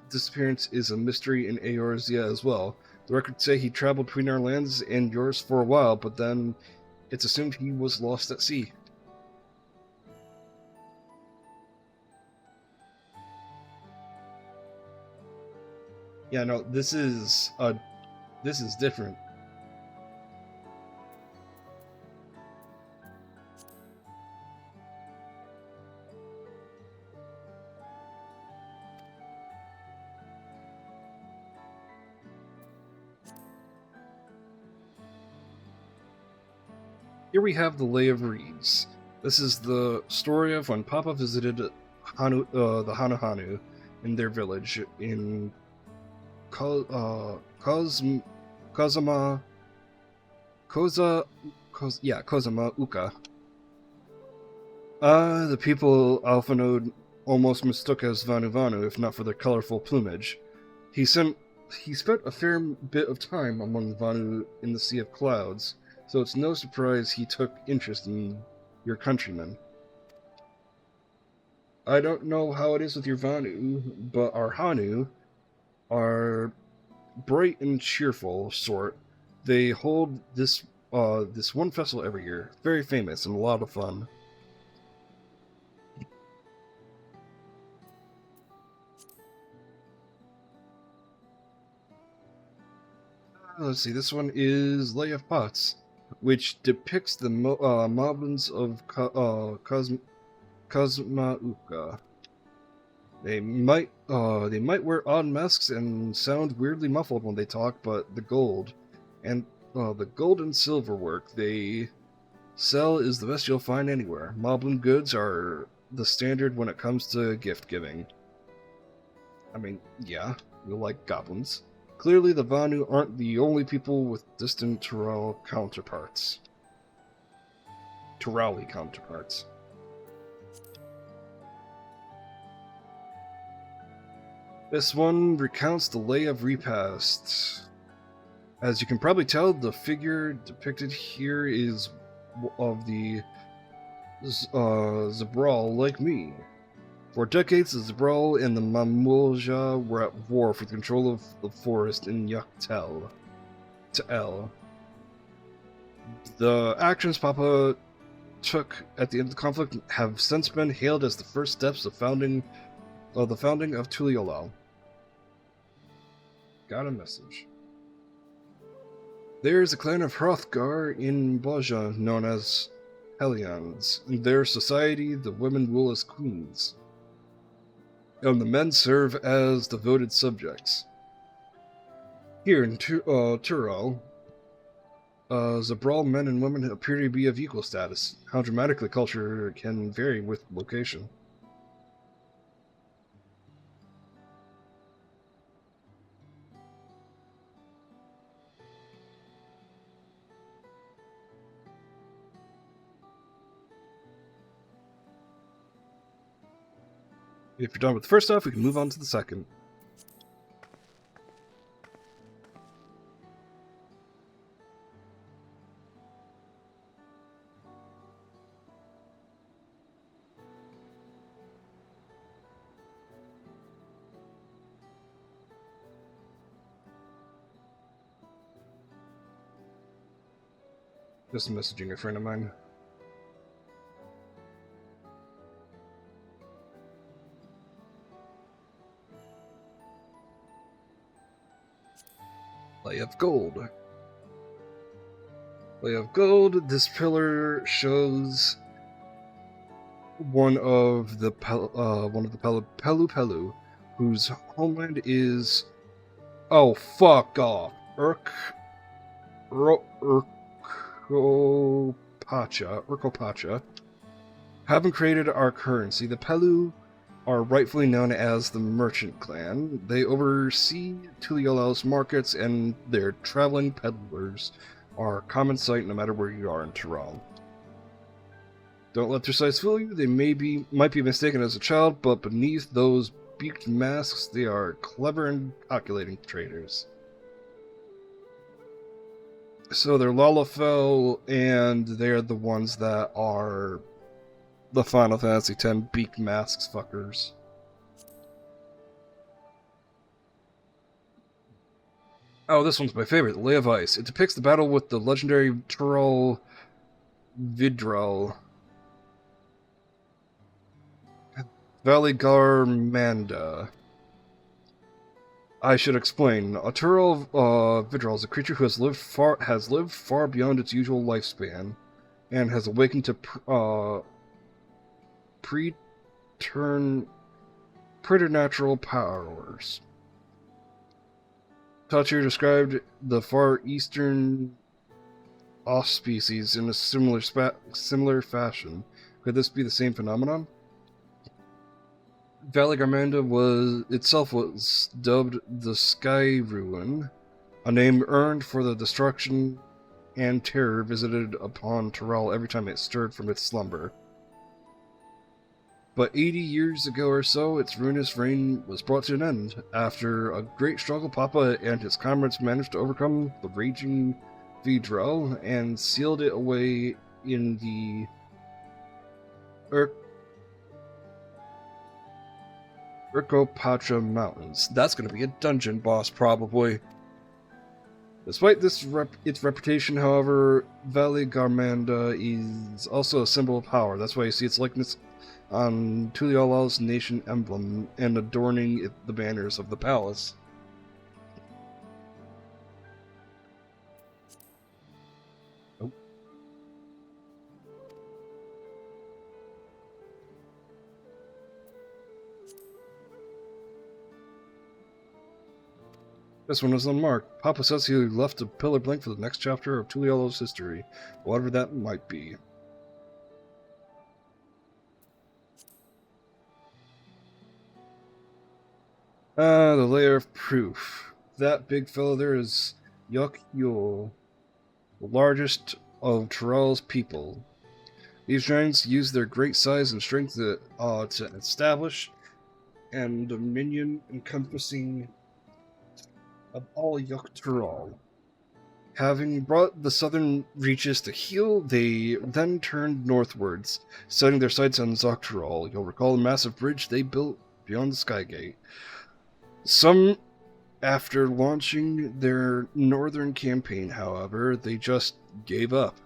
disappearance is a mystery in Eorzea as well. The records say he traveled between our lands and yours for a while, but then it's assumed he was lost at sea. Yeah, no, this is different. Here we have the Lay of Reeds. This is the story of when Papa visited the Hanu in their village in Kozama Uka. The people Alphanode almost mistook as Vanu, if not for their colorful plumage. He spent a fair bit of time among Vanu in the Sea of Clouds, so it's no surprise he took interest in your countrymen. I don't know how it is with your Vanu, but our Hanu are bright and cheerful sort. They hold this one festival every year. Very famous and a lot of fun. Let's see, this one is Lay of Pots, which depicts the moblins of Kozmauka. They might wear odd masks and sound weirdly muffled when they talk, but the gold and silver work they sell is the best you'll find anywhere. Moblin goods are the standard when it comes to gift giving. I mean, yeah, we like goblins. Clearly, the Vanu aren't the only people with distant Turali counterparts. This one recounts the Lay of Repast. As you can probably tell, the figure depicted here is of the Zabral like me. For decades, the Zabral and the Mamulja were at war for the control of the forest in Yaktel. The actions Papa took at the end of the conflict have since been hailed as the first steps of the founding of Tuliolal. Got a message. There is a clan of Hrothgar in Boja known as Hellions. In their society, the women rule as queens, and the men serve as devoted subjects. Here in Tyrol, Zabral men and women appear to be of equal status. How dramatically culture can vary with location. If you're done with the first stuff, we can move on to the second. Just messaging a friend of mine. Lay of Gold. Lay of Gold. This pillar shows one of the Pelu Pelu, whose homeland is. Oh, fuck off. Urkopacha, having created our currency. The Pelu are rightfully known as the Merchant Clan. They oversee Tuliola's markets, and their traveling peddlers are a common sight no matter where you are in Tyrol. Don't let their size fool you. They might be mistaken as a child, but beneath those beaked masks, they are clever and calculating traders. So they're Lalafell, and they're the ones that are the Final Fantasy X beaked masks fuckers. Oh, this one's my favorite, the Lay of Ice. It depicts the battle with the legendary Tyrol Vidral. Valigarmanda. I should explain. A Tyrol Vidral is a creature who has lived far beyond its usual lifespan, and has awakened to preternatural powers. Toucher described the Far Eastern off-species in a similar fashion. Could this be the same phenomenon? Valigarmanda was dubbed the Sky Ruin, a name earned for the destruction and terror visited upon Tyrol every time it stirred from its slumber. But 80 years ago or so, its ruinous reign was brought to an end. After a great struggle, Papa and his comrades managed to overcome the raging Vidral and sealed it away in the Urkopacha Mountains. That's going to be a dungeon boss, probably. Despite its reputation, however, Valigarmanda is also a symbol of power. That's why you see its likeness on Tuliola's nation emblem and adorning the banners of the palace. Oh. This one is unmarked. Papa says he left a pillar blank for the next chapter of Tuliola's history, whatever that might be. The layer of proof. That big fellow there is Yok Yul, the largest of Tyrol's people. These giants use their great size and strength to establish a dominion encompassing of all Yok Tyrol. Having brought the southern reaches to heel, they then turned northwards, setting their sights on Zoctyrol. You'll recall the massive bridge they built beyond the Skygate. Some after launching their northern campaign, however, they just gave up.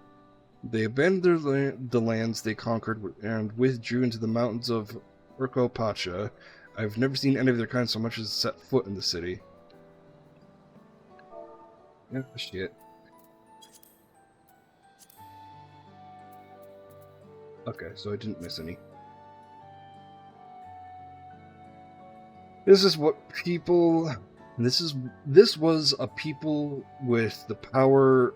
They abandoned the lands they conquered and withdrew into the mountains of Urkopacha. I've never seen any of their kind so much as set foot in the city. Yeah, shit. Okay, so I didn't miss any. This is what people... This was a people with the power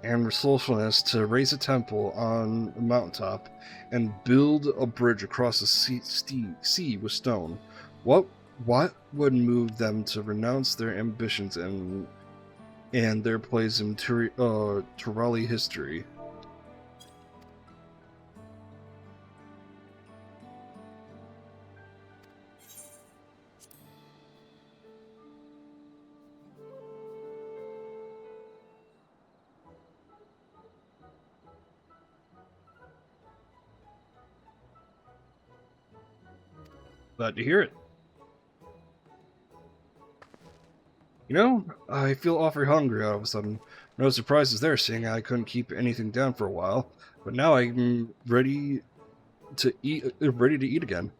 and resourcefulness to raise a temple on a mountaintop and build a bridge across the sea with stone. What would move them to renounce their ambitions and their place in Turali history? Glad to hear it. You know, I feel awfully hungry all of a sudden. No surprises there, seeing I couldn't keep anything down for a while. But now I'm ready to eat again.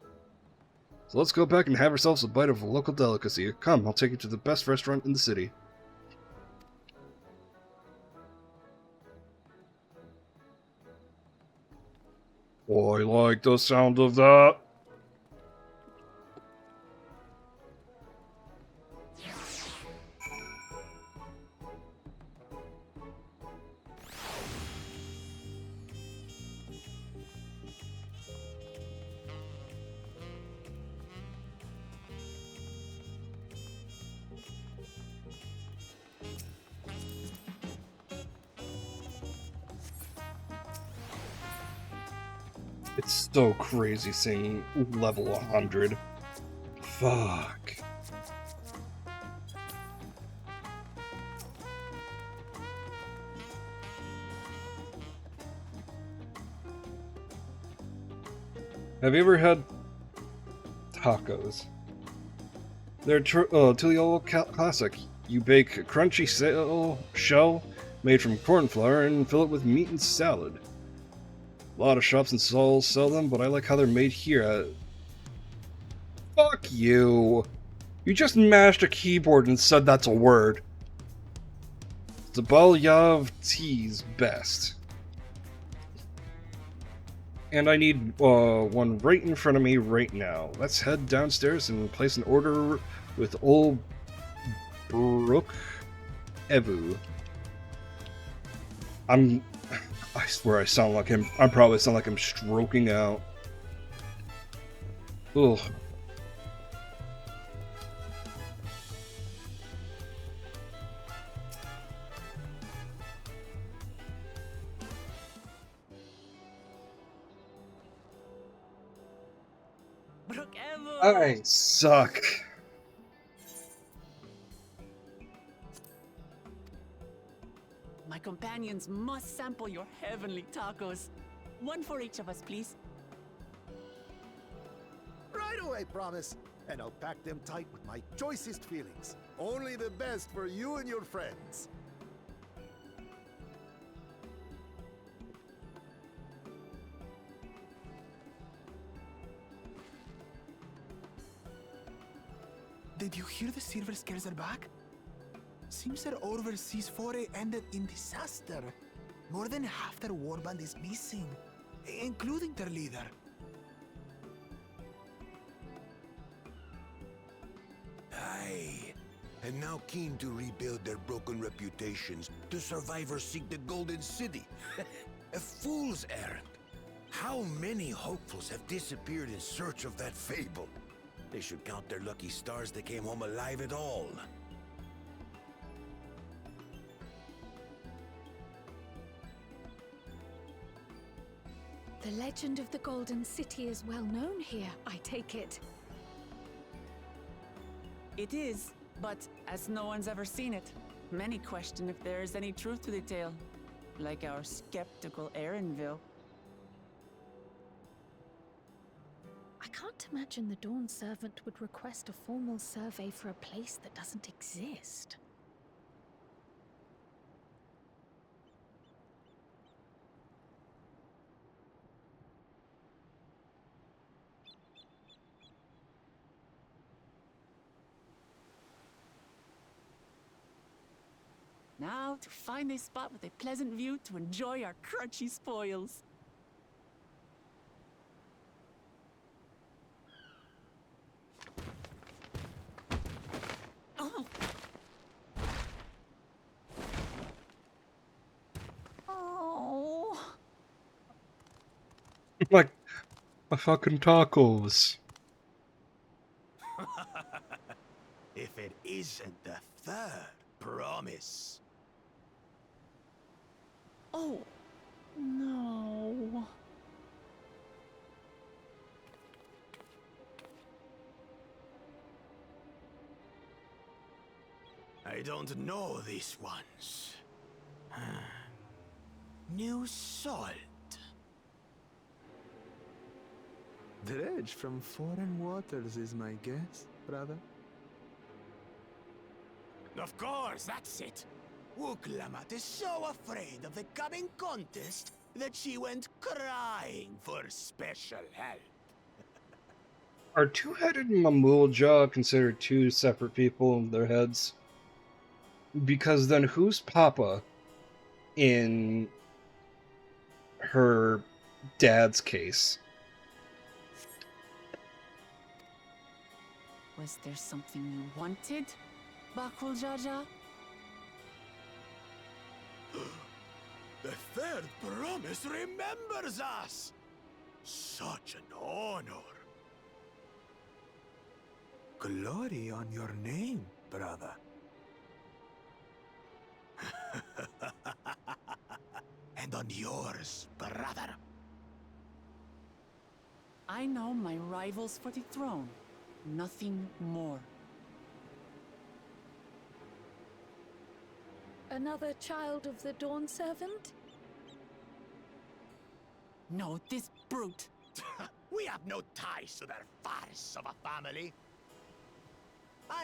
So let's go back and have ourselves a bite of a local delicacy. Come, I'll take you to the best restaurant in the city. Oh, I like the sound of that. It's so crazy seeing level 100. Fuck. Have you ever had tacos? They're Tuliolo classic. You bake a crunchy shell made from corn flour and fill it with meat and salad. A lot of shops and stalls sell them, but I like how they're made here. Fuck you! You just mashed a keyboard and said that's a word. Zabalyav tea's best. And I need one right in front of me right now. Let's head downstairs and place an order with old Brooke Evu. I swear I sound like him. I probably sound like I'm stroking out. Ugh. I suck. My companions must sample your heavenly tacos. One for each of us, please. Right away, promise. And I'll pack them tight with my choicest feelings. Only the best for you and your friends. Did you hear the silver scares are back? Seems their overseas foray ended in disaster. More than half their warband is missing, including their leader. Aye. And now keen to rebuild their broken reputations, the survivors seek the Golden City. A fool's errand. How many hopefuls have disappeared in search of that fable? They should count their lucky stars they came home alive at all. The legend of the Golden City is well known here, I take it. It is, but as no one's ever seen it, many question if there is any truth to the tale. Like our skeptical Erinville. I can't imagine the Dawn Servant would request a formal survey for a place that doesn't exist. Now to find a spot with a pleasant view to enjoy our crunchy spoils. Like, my fucking tacos. If it isn't the third promise. Oh, no. I don't know these ones. New salt. Dredge from foreign waters is my guess, brother. Of course, that's it. Wuklamat is so afraid of the coming contest that she went crying for special help. Are two-headed Mamulja considered two separate people in their heads? Because then who's Papa in her dad's case? Was there something you wanted, Bakul Jaja? The third promise remembers us! Such an honor! Glory on your name, brother. And on yours, brother. I know my rivals for the throne. Nothing more. Another child of the Dawn Servant? No, this brute. We have no ties to their farce of a family.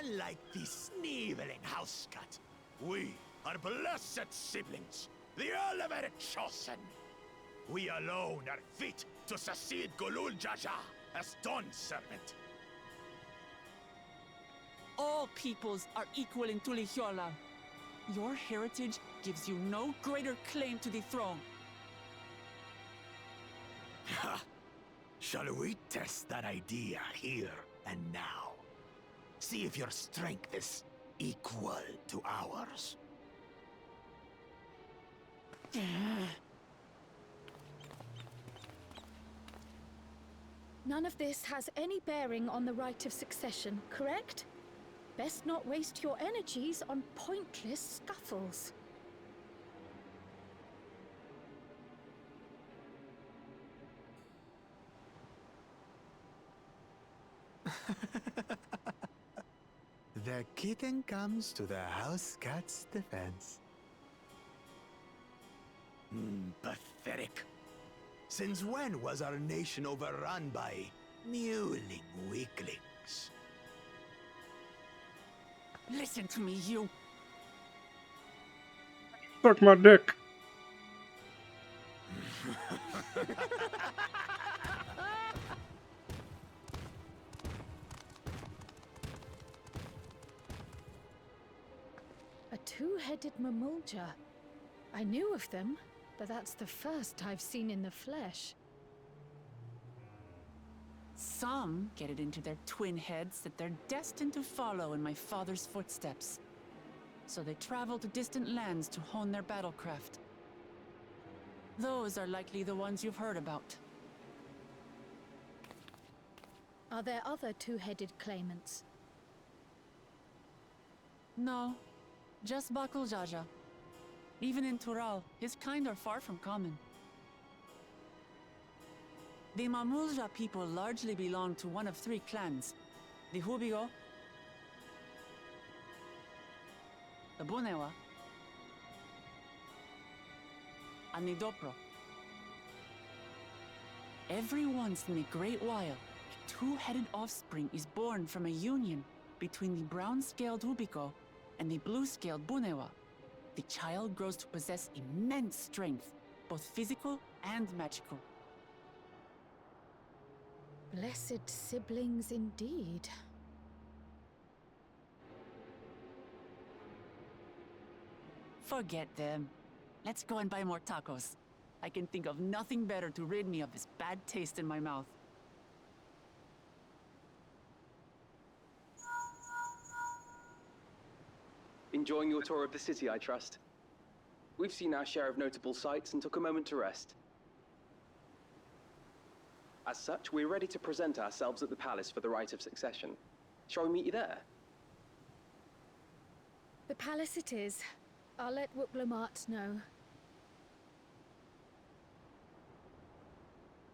Unlike the sneevling house cat, we are blessed siblings, the elevated chosen. We alone are fit to succeed Golul Jaja as Dawn Servant. All peoples are equal in Tulihiola. Your heritage gives you no greater claim to the throne. Shall we test that idea here and now? See if your strength is equal to ours. None of this has any bearing on the right of succession, correct? Best not waste your energies on pointless scuffles. The kitten comes to the house cat's defense. Pathetic. Since when was our nation overrun by mewling weaklings? Listen to me, you. Suck my dick. A two-headed Mamulja. I knew of them, but that's the first I've seen in the flesh. Some get it into their twin heads that they're destined to follow in my father's footsteps. So they travel to distant lands to hone their battlecraft. Those are likely the ones you've heard about. Are there other two-headed claimants? No, just Bakul Jaja. Even in Tural, his kind are far from common. The Mamulja people largely belong to one of three clans. The Hubigo, the Bunewa, and the Dopro. Every once in a great while, a two-headed offspring is born from a union between the brown-scaled Hubigo and the blue-scaled Bunewa. The child grows to possess immense strength, both physical and magical. Blessed siblings indeed. Forget them. Let's go and buy more tacos. I can think of nothing better to rid me of this bad taste in my mouth. Enjoying your tour of the city, I trust. We've seen our share of notable sights and took a moment to rest. As such, we're ready to present ourselves at the palace for the rite of succession. Shall we meet you there? The palace it is. I'll let Wooklamart know.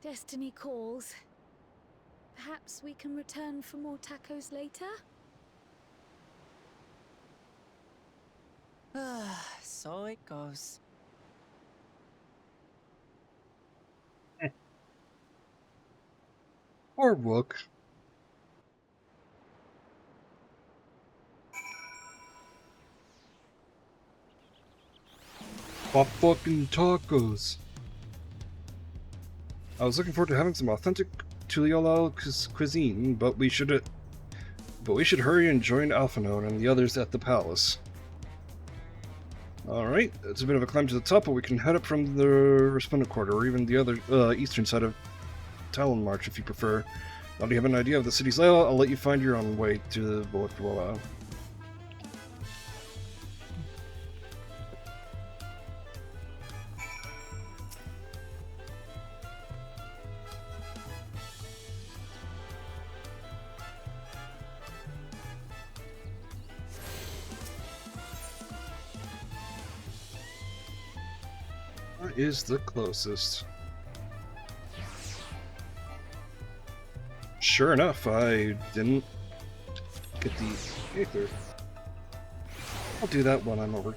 Destiny calls. Perhaps we can return for more tacos later? So it goes. Or Wook. My fucking tacos. I was looking forward to having some authentic Tuliolal cuisine, but we should hurry and join Alphinaud and the others at the palace. Alright, it's a bit of a climb to the top, but we can head up from the Resplendent Quarter, or even the other eastern side of Talon March if you prefer. Now do you have an idea of the city's layout? I'll let you find your own way to Boakboa. What is the closest? Sure enough, I didn't get the Aether. I'll do that when I'm over.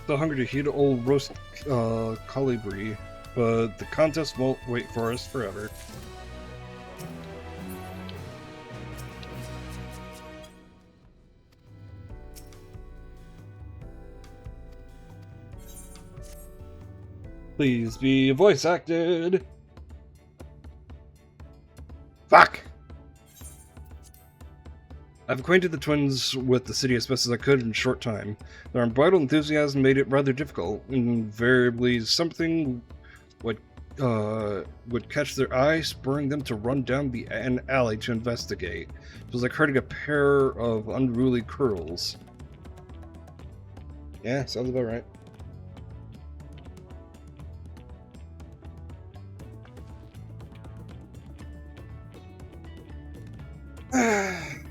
So hungry to heat old roast colibri, but the contest won't wait for us forever. Please be voice acted. Fuck! I've acquainted the twins with the city as best as I could in a short time. Their unbridled enthusiasm made it rather difficult. Invariably, something would catch their eye, spurring them to run down an alley to investigate. It was like herding a pair of unruly curls. Yeah, sounds about right.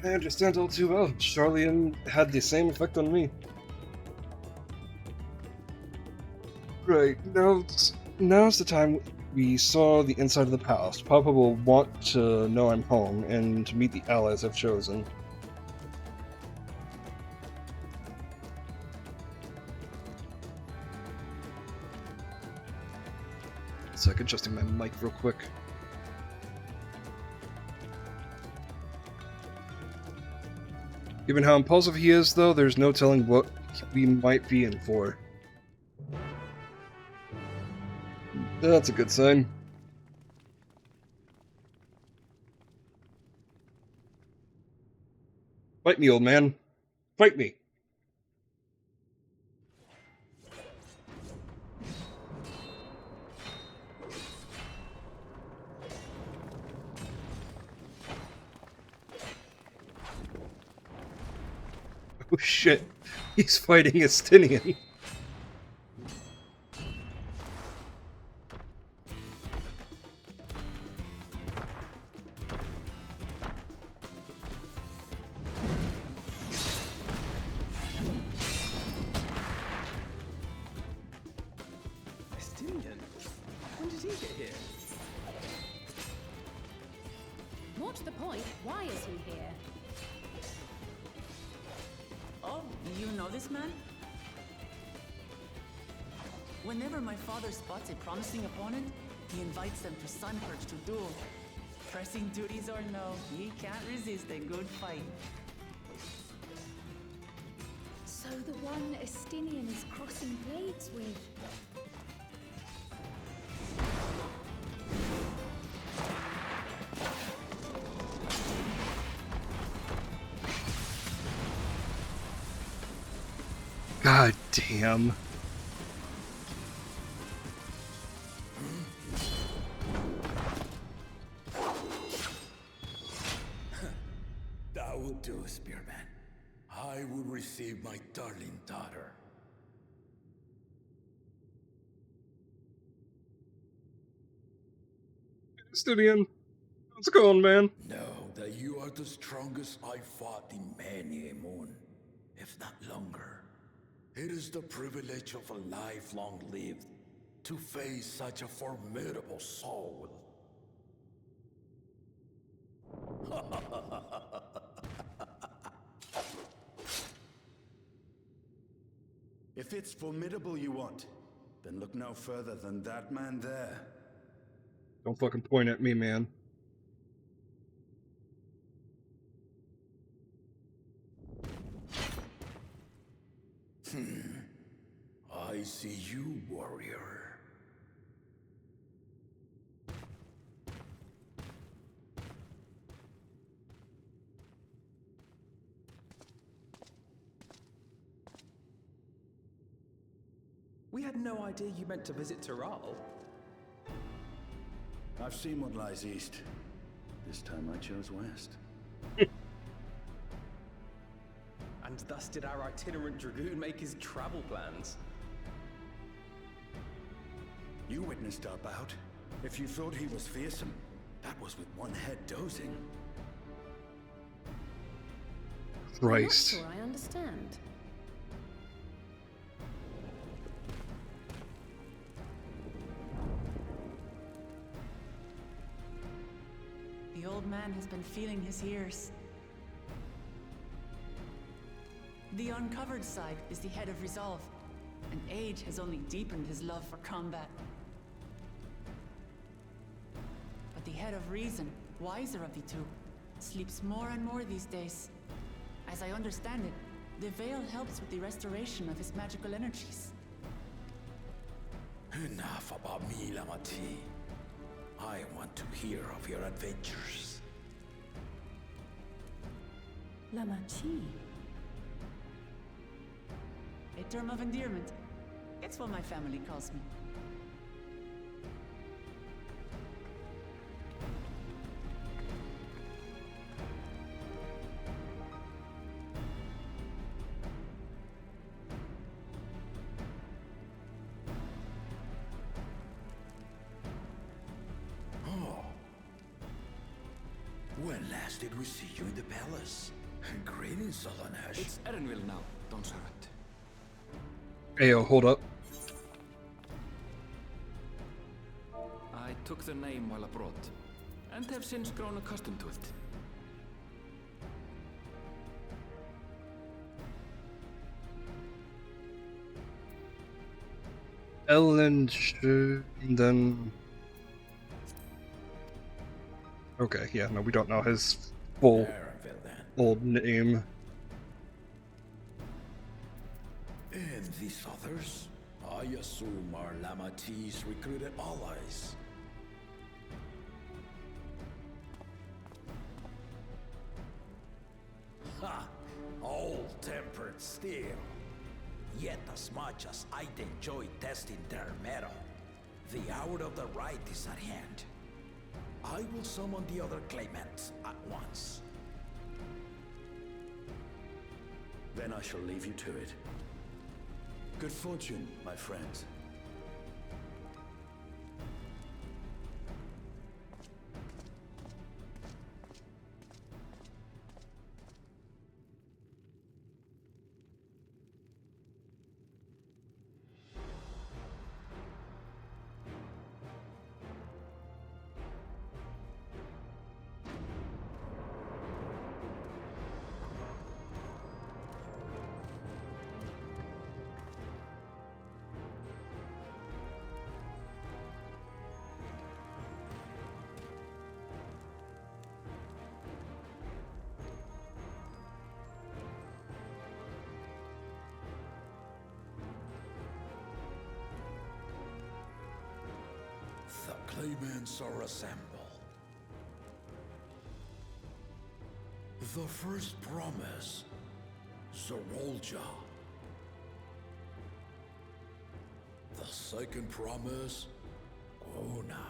I understand all too well. Charlian had the same effect on me. Right, now's the time we saw the inside of the palace. Papa will want to know I'm home and to meet the allies I've chosen. It's like adjusting my mic real quick. Given how impulsive he is, though, there's no telling what we might be in for. That's a good sign. Fight me, old man. Fight me. Oh shit, he's fighting Estinian. Estinian? When did he get here? More to the point, why is he here? Oh, you know this man? Whenever my father spots a promising opponent, he invites them to Sunperch to duel. Pressing duties or no, he can't resist a good fight. So the one Estinian is crossing blades with. God damn. That will do, Spearman. I will receive my darling daughter. Estinian, how's it going, man? Know that you are the strongest I fought in many a moon, if not longer. It is the privilege of a life long lived to face such a formidable soul. If it's formidable you want, then look no further than that man there. Don't fucking point at me, man. I see you, warrior. We had no idea you meant to visit Taral. I've seen what lies east. This time I chose west. And thus did our itinerant dragoon make his travel plans. You witnessed our bout. If you thought he was fearsome, that was with one head dozing. Christ. I'm not sure I understand. The old man has been feeling his ears. The uncovered side is the head of resolve, and age has only deepened his love for combat. But the head of reason, wiser of the two, sleeps more and more these days. As I understand it, the veil helps with the restoration of his magical energies. Enough about me, Lamati. I want to hear of your adventures. Lamachi. A term of endearment. It's what my family calls me. When last did we see you in the palace? Greetings, Solonesh. It's Erenville now, Dawntrail. Ayo, hold up. I took the name while abroad, and have since grown accustomed to it. Ellen then. Okay, yeah, no, we don't know his full old name. And these others, I assume are Lamati's recruited allies. Ha! Old-tempered steel. Yet as much as I'd enjoy testing their metal, the hour of the right is at hand. I will summon the other claimants at once. Then I shall leave you to it. Good fortune, my friends. The claimants are assembled. The first promise, Zerolja. The second promise, Ona.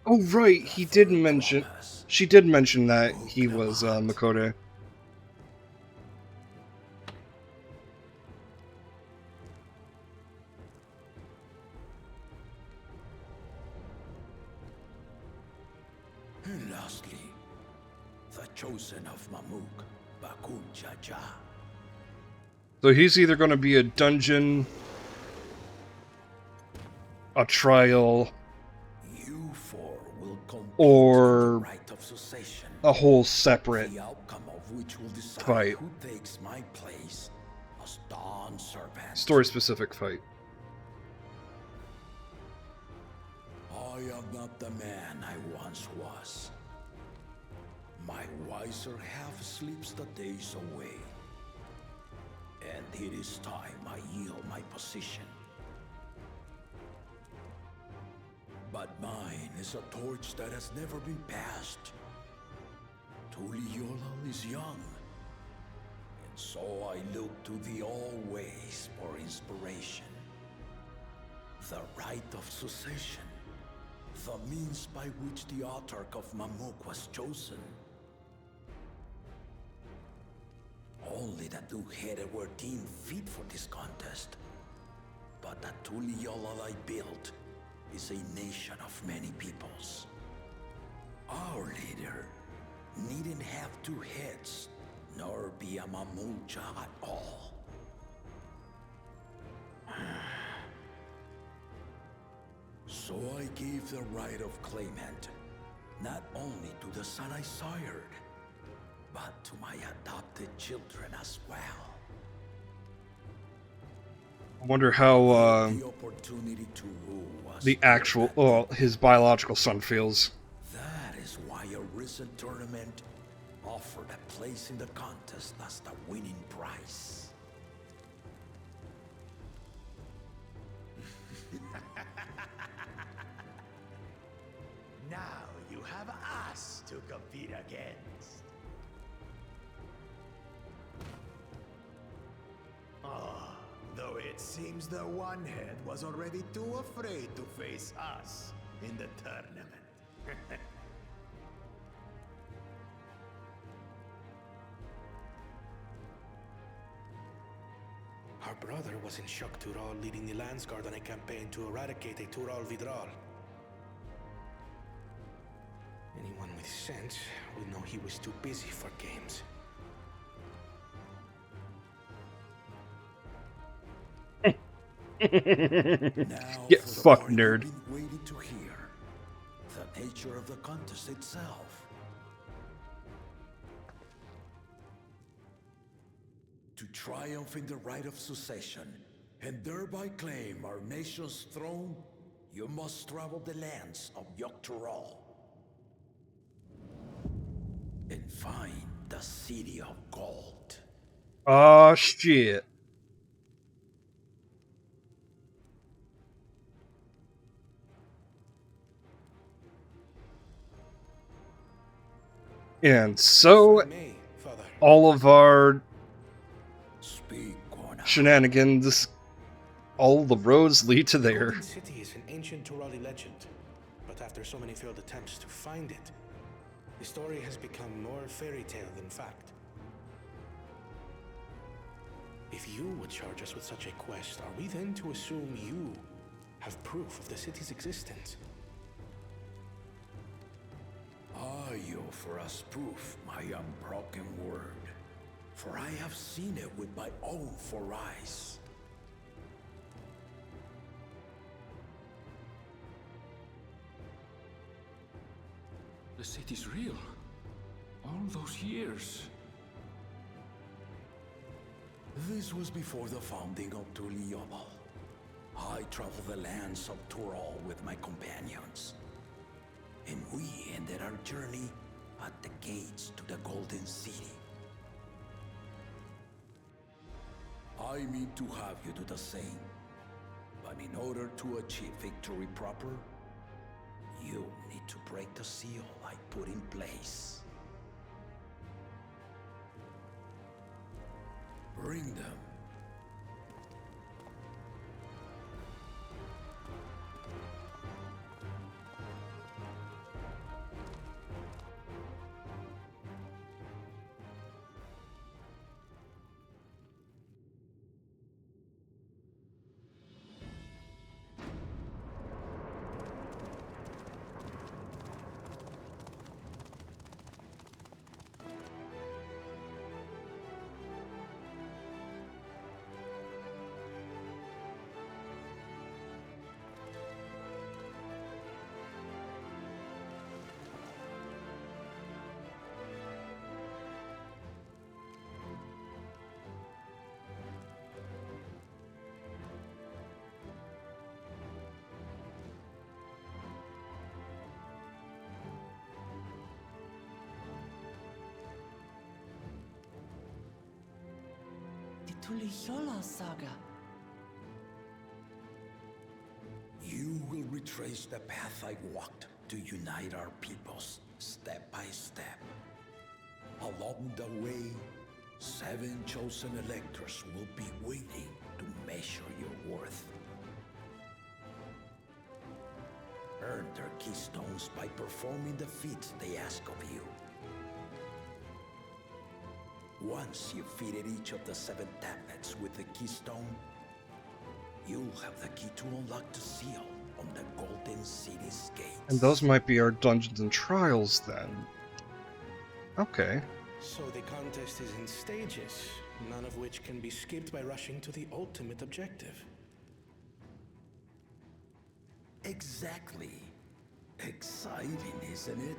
Oh right, he did mention. She did mention that he was Makoto. And lastly, the chosen of Mamuk, Bakun Jaja. So he's either going to be a dungeon, a trial, or a whole separate fight. Who takes my place as Dawn Servant? Story-specific fight. I am not the man I once was. My wiser half sleeps the days away. And it is time I yield my position. But mine is a torch that has never been passed. Tuliyola is young. And so I look to the always for inspiration. The rite of succession. The means by which the autarch of Mamuk was chosen. Only the two-headed were deemed fit for this contest. But the Tuliyola I built is a nation of many peoples. Our leader needn't have two heads, nor be a Mamulja at all. So I gave the right of claimant, not only to the son I sired, but to my adopted children as well. I wonder how the actual, his biological son feels. That is why a recent tournament offered a place in the contest as the winning prize. Now you have us to compete against. Though it seems the one-head was already too afraid to face us in the tournament. Our brother was in Shock Tural leading the Landsguard on a campaign to eradicate a Tural Vidral. Anyone with sense would know he was too busy for games. Get fucked, nerd. Waiting to hear the nature of the contest itself. To triumph in the right of succession and thereby claim our nation's throne, you must travel the lands of Yogg-Tural and find the City of Gold. Oh shit. And so, all of our shenanigans, all the roads lead to there. The city is an ancient Turali legend, but after so many failed attempts to find it, The story has become more fairy tale than fact. If you would charge us with such a quest, are we then to assume you have proof of the city's existence? Are you for us proof, my unbroken word? For I have seen it with my own 4 eyes. The city's real. All those years. This was before the founding of Tuliyoba. I traveled the lands of Tural with my companions. And we ended our journey at the gates to the Golden City. I mean to have you do the same. But in order to achieve victory proper, you need to break the seal I put in place. Bring them. Tuliyola saga. You will retrace the path I walked to unite our peoples, step by step. Along the way, 7 chosen electors will be waiting to measure your worth. Earn their keystones by performing the feats they ask of you. Once you've fitted each of the 7 tablets with the keystone, you'll have the key to unlock the seal on the Golden City's gates. And those might be our dungeons and trials then. Okay. So the contest is in stages, none of which can be skipped by rushing to the ultimate objective. Exactly. Exciting, isn't it?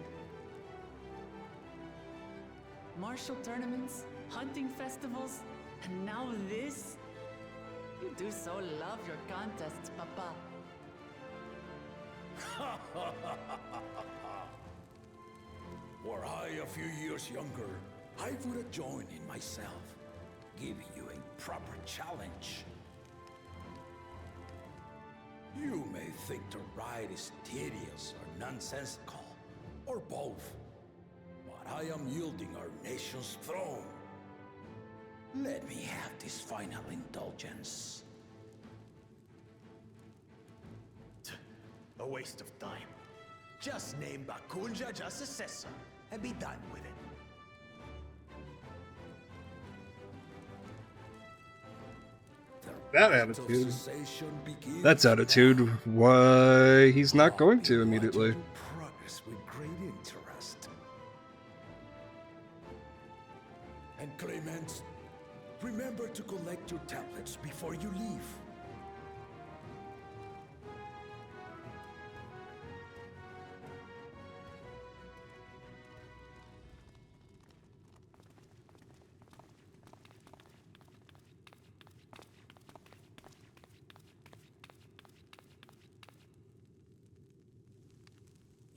Martial tournaments, hunting festivals, and now this? You do so love your contests, Papa. Were I a few years younger, I would have joined in myself, giving you a proper challenge. You may think the ride is tedious or nonsensical, or both. But I am yielding our nation's throne. Let me have this final indulgence. A waste of time. Just name Bakunja just successor and be done with it. That attitude. That's attitude. Why he's not going to immediately. Progress with great interest. And Clemens, remember to collect your tablets before you leave.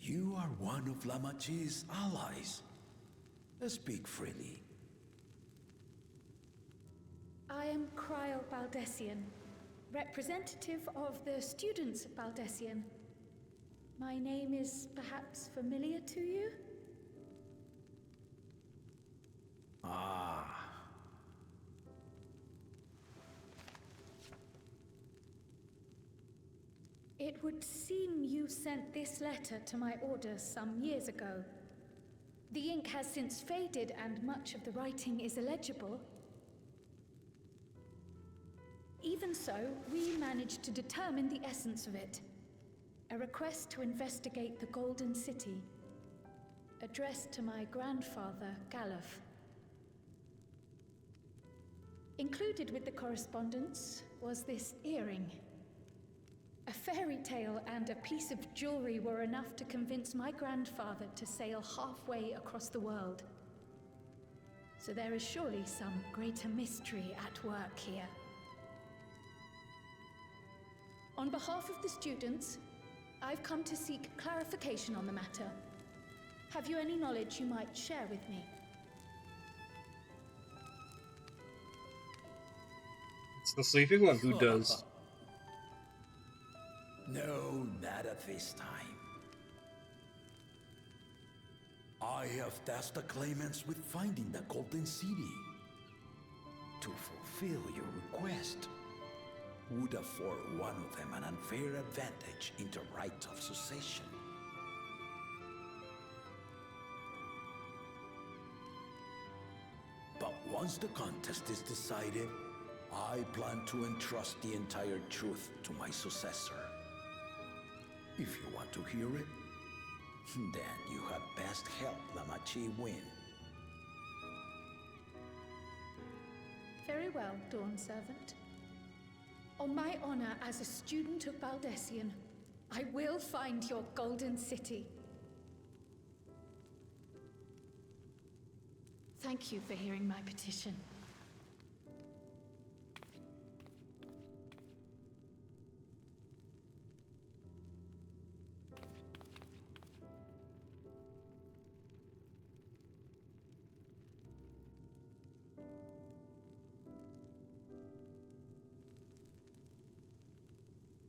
You are one of Lamachi's allies. Speak freely. I am Cryle Baldessian, representative of the students of Baldessian. My name is perhaps familiar to you? Ah. It would seem you sent this letter to my orders some years ago. The ink has since faded and much of the writing is illegible. Even so, we managed to determine the essence of it. A request to investigate the Golden City, addressed to my grandfather, Galuf. Included with the correspondence was this earring. A fairy tale and a piece of jewelry were enough to convince my grandfather to sail halfway across the world. So there is surely some greater mystery at work here. On behalf of the students, I've come to seek clarification on the matter. Have you any knowledge you might share with me? It's the sleeping one who does. No, not at this time. I have tasked the claimants with finding the Golden City. To fulfill your request would afford one of them an unfair advantage in the right of succession. But once the contest is decided, I plan to entrust the entire truth to my successor. If you want to hear it, then you had best help Lamachi win. Very well, Dawn Servant. On my honor as a student of Baldessian, I will find your Golden City. Thank you for hearing my petition.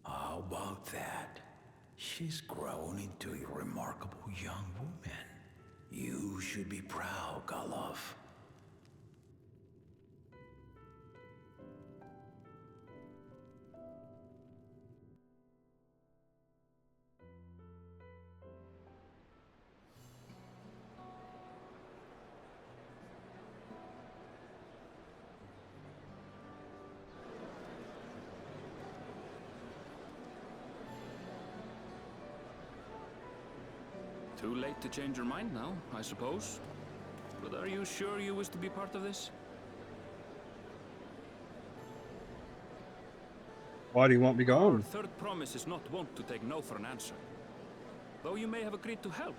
How about that? She's grown into a remarkable young woman. You should be proud, Galuf. Too late to change your mind now, I suppose. But are you sure you wish to be part of this? Why do you want me Our gone? third promise is not wont to take no for an answer. Though you may have agreed to help,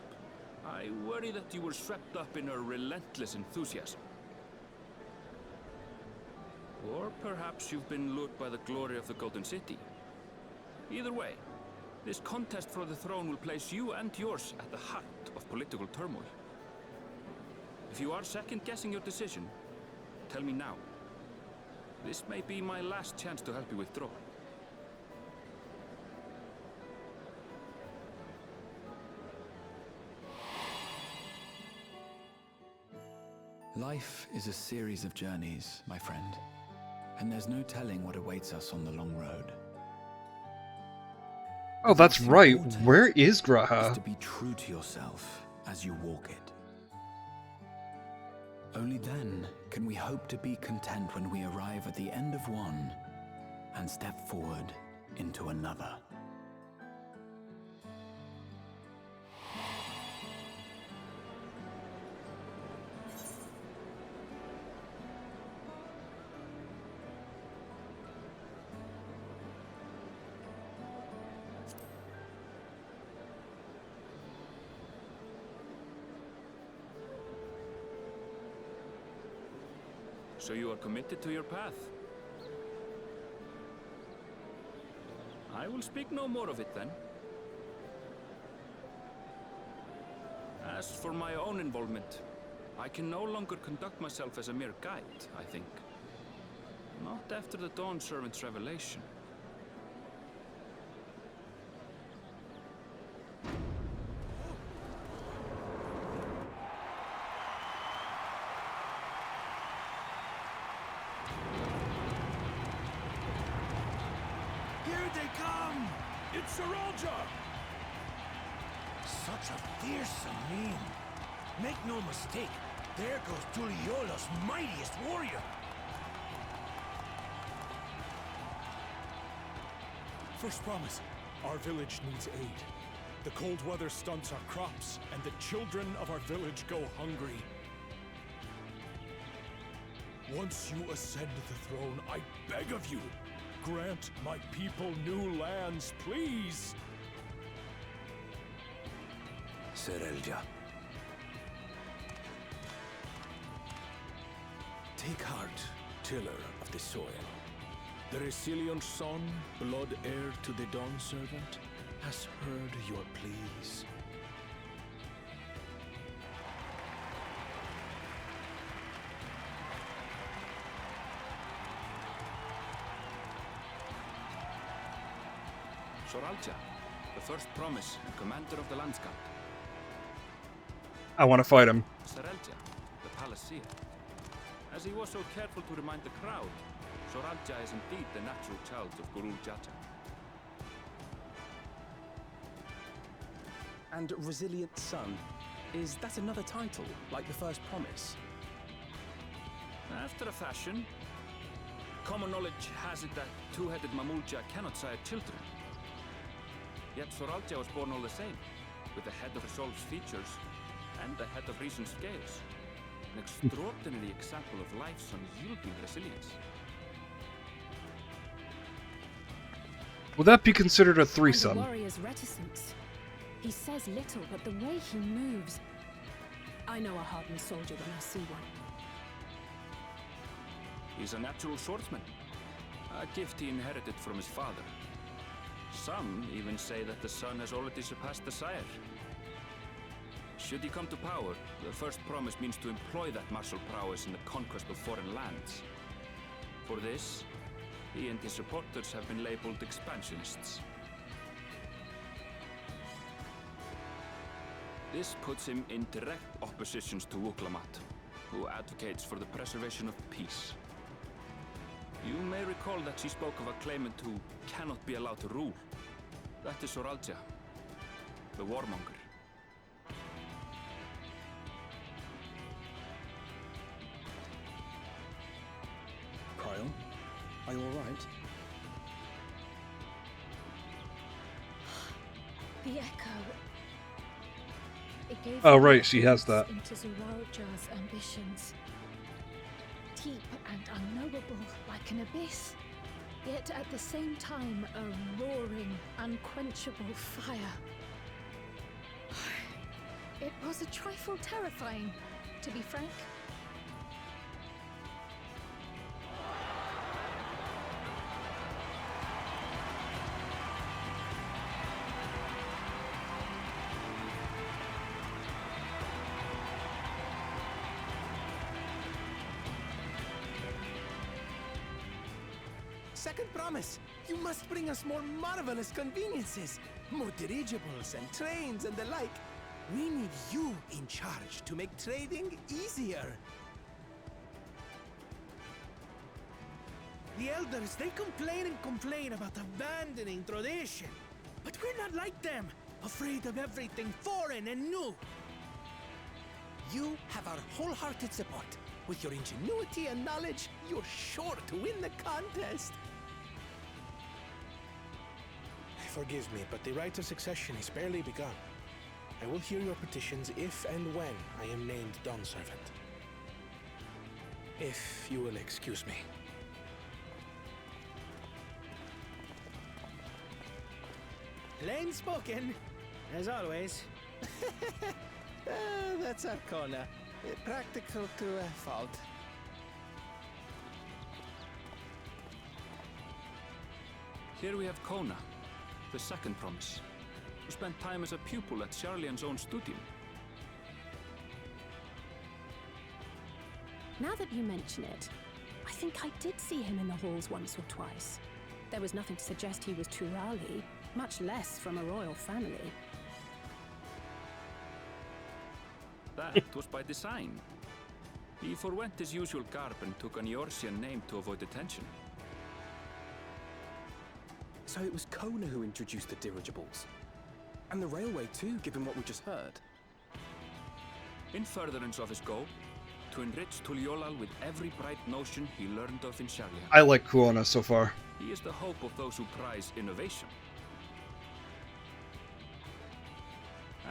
I worry that you were swept up in her relentless enthusiasm. Or perhaps you've been lured by the glory of the Golden City. Either way, this contest for the throne will place you and yours at the heart of political turmoil. If you are second-guessing your decision, tell me now. This may be my last chance to help you withdraw. Life is a series of journeys, my friend, and there's no telling what awaits us on the long road. Oh, that's right. Where is Graha? Is to be true to yourself as you walk it. Only then can we hope to be content when we arrive at the end of one and step forward into another. So you are committed to your path? I will speak no more of it then. As for my own involvement, I can no longer conduct myself as a mere guide, I think. Not after the Dawn Servant's revelation. Here they come! It's Sir Roger! Such a fearsome mien. Make no mistake, there goes Tuliola's mightiest warrior. First promise, our village needs aid. The cold weather stunts our crops, and the children of our village go hungry. Once you ascend the throne, I beg of you, grant my people new lands, please! Serelja. Take heart, tiller of the soil. The resilient son, blood heir to the Dawn Servant, has heard your pleas. Soralja, the first promise and commander of the Landscape. I want to fight him. Serelja, the Palaceer. As he was so careful to remind the crowd, Soralja is indeed the natural child of Gurul Jaja. And Resilient Son, is that another title, like the first promise? After a fashion, common knowledge has it that two-headed Mamulja cannot sire children. Yet Soralja was born all the same, with a head of resolved features and a head of reasoned scales. An extraordinary example of life's unyielding resilience. Will that be considered a And the threesome? warrior's reticence. He says little, but the way he moves... I know a hardened soldier when I see one. He's a natural swordsman, a gift he inherited from his father. Some even say that the son has already surpassed the sire. Should he come to power, the first promise means to employ that martial prowess in the conquest of foreign lands. For this, he and his supporters have been labeled expansionists. This puts him in direct opposition to Wuklamat, who advocates for the preservation of peace. You may recall that she spoke of a claimant who cannot be allowed to rule. That is Soralja, the warmonger. Cryle, are you alright? The echo. It gave Oh, me right, she has that. into Zoralja's ambitions. Deep and unknowable, like an abyss. Yet at the same time, a roaring, unquenchable fire. It was a trifle terrifying, to be frank. Second promise, you must bring us more marvelous conveniences. More dirigibles and trains and the like. We need you in charge to make trading easier. The elders, they complain about abandoning tradition. But we're not like them, afraid of everything foreign and new. You have our wholehearted support. With your ingenuity and knowledge, you're sure to win the contest. Forgive me, but the right of succession is barely begun. I will hear your petitions if and when I am named Dawn Servant. If you will excuse me. Plain spoken, as always. That's Arcona. Practical to a fault. Here we have Kona, the second promise, who spent time as a pupil at Charlian's own studio. Now that you mention it, I think I did see him in the halls once or twice. There was nothing to suggest he was Turali, much less from a royal family. That was by design. He forwent his usual garb and took an Eorzean name to avoid attention. So it was Kona who introduced the dirigibles. And the railway too, given what we just heard. in furtherance of his goal, to enrich Tuliolal with every bright notion he learned of in Sharlia. I like Kuona so far. He is the hope of those who prize innovation.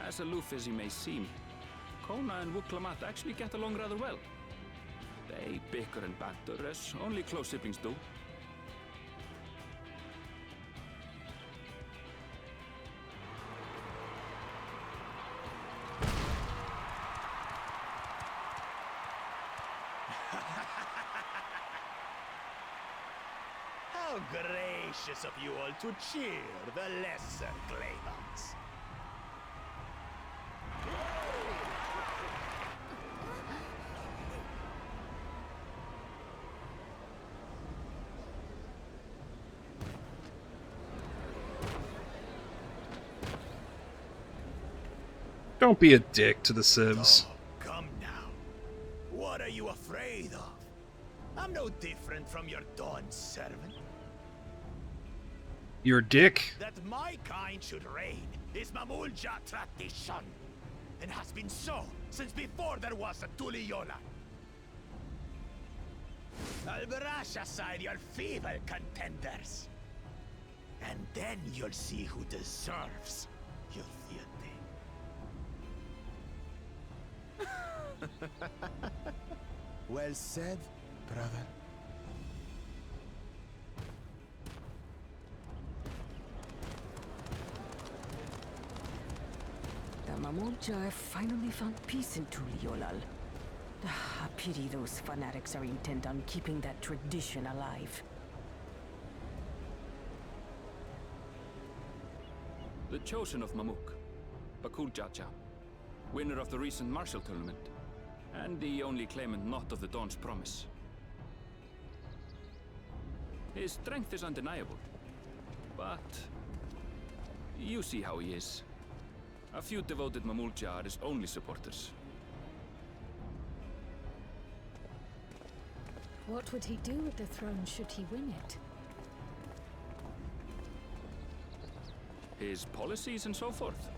As aloof as he may seem, Kona and Wuklamat actually get along rather well. They bicker and banter as only close siblings do. How gracious of you all to cheer the lesser claimants. Don't be a dick to the civs. Oh, come now. What are you afraid of? I'm no different from your Dawn servant. Your dick? That my kind should reign is Mamulja tradition, and has been so since before there was a Tuliyola. I'll brush aside your feeble contenders, and then you'll see who deserves your deity. Well said, brother. The Mamulja have finally found peace in Tuliolal. I pity those fanatics are intent on keeping that tradition alive. The chosen of Mamuk, Bakul Jaja, winner of the recent martial tournament, and the only claimant not of the Dawn's promise. His strength is undeniable, but you see how he is. A few devoted Mamulja are his only supporters. What would he do with the throne should he win it? His policies and so forth.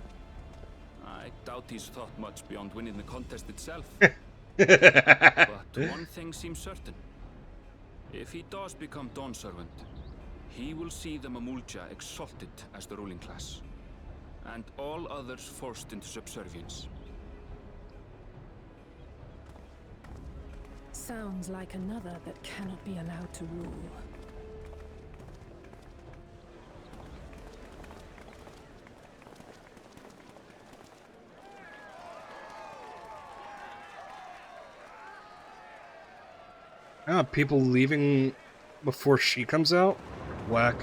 I doubt he's thought much beyond winning the contest itself. But one thing seems certain. If he does become Dawn Servant, he will see the Mamulja exalted as the ruling class, and all others forced into subservience. Sounds like another that cannot be allowed to rule. Ah, people leaving before she comes out? Whack.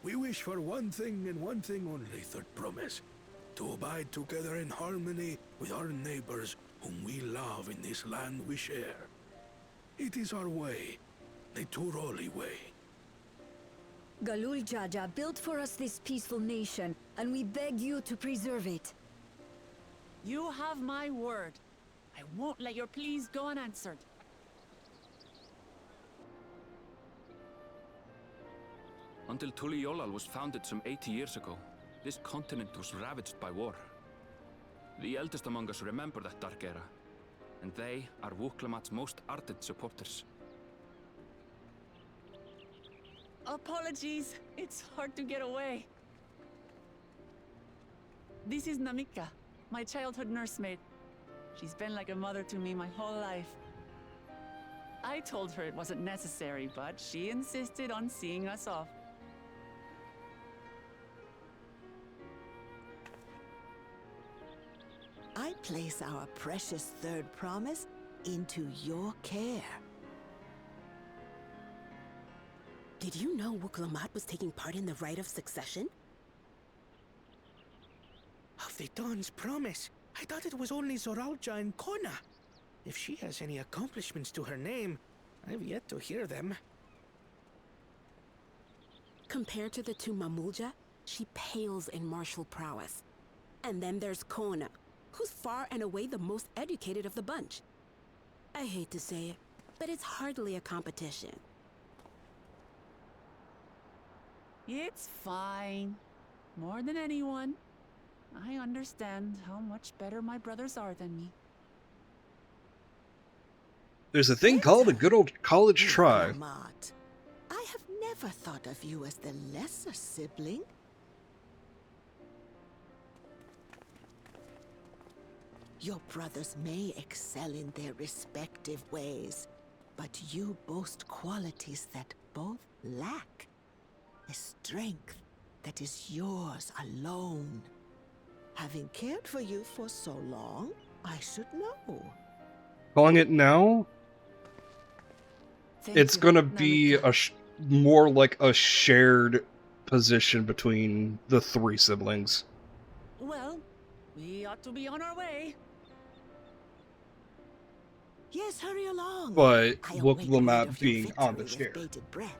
We wish for one thing and one thing only, Third Promise. To abide together in harmony with our neighbors whom we love in this land we share. It is our way, the Turoli way. Galul Jaja built for us this peaceful nation, and we beg you to preserve it. You have my word. I won't let your pleas go unanswered. Until Tuliolal was founded some 80 years ago, this continent was ravaged by war. The eldest among us remember that dark era, and they are Wuklamat's most ardent supporters. Apologies, it's hard to get away. This is Namika, my childhood nursemaid. She's been like a mother to me my whole life. I told her it wasn't necessary, but she insisted on seeing us off. I place our precious Third Promise into your care. Did you know Wuklamat was taking part in the rite of succession? Of the Dawn's promise? I thought it was only Zoralja and Kona. If she has any accomplishments to her name, I've yet to hear them. Compared to the two Mamulja, she pales in martial prowess. And then there's Kona, who's far and away the most educated of the bunch. I hate to say it, but it's hardly a competition. It's fine. More than anyone, I understand how much better my brothers are than me. There's a thing called a good old college try. Lamont, I have never thought of you as the lesser sibling. Your brothers may excel in their respective ways, but you boast qualities that both lack. A strength that is yours alone. Having cared for you for so long, I should know. Calling it now? It's gonna be a more like a shared position between the three siblings. Well, we ought to be on our way. Yes, hurry along. But I with await Lamont word of your being on the victory chair. with bated breath.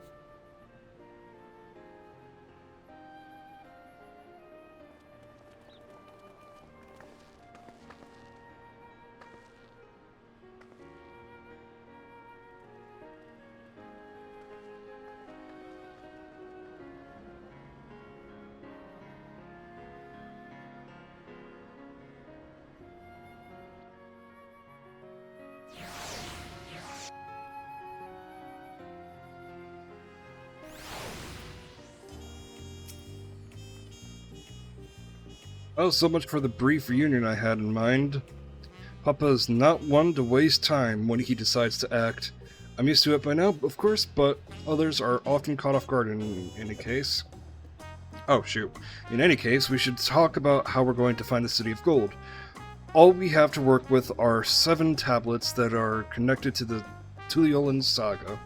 Oh, so much for the brief reunion I had in mind. Papa is not one to waste time when he decides to act. I'm used to it by now, of course, but others are often caught off guard in any case. Oh, shoot. In any case, we should talk about how we're going to find the City of Gold. All we have to work with are 7 tablets that are connected to the Tuliolan saga.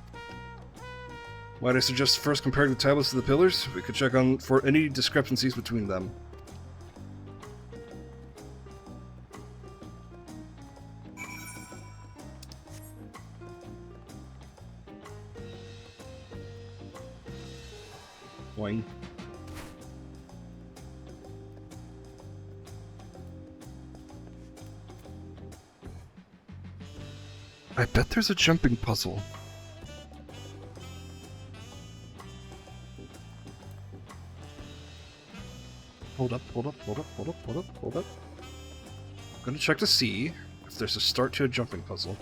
Might I suggest first comparing the tablets to the pillars? We could check on for any discrepancies between them. Boing. I bet there's a jumping puzzle. Hold up, hold up, hold up, hold up, hold up, hold up. I'm gonna check to see if there's a start to a jumping puzzle.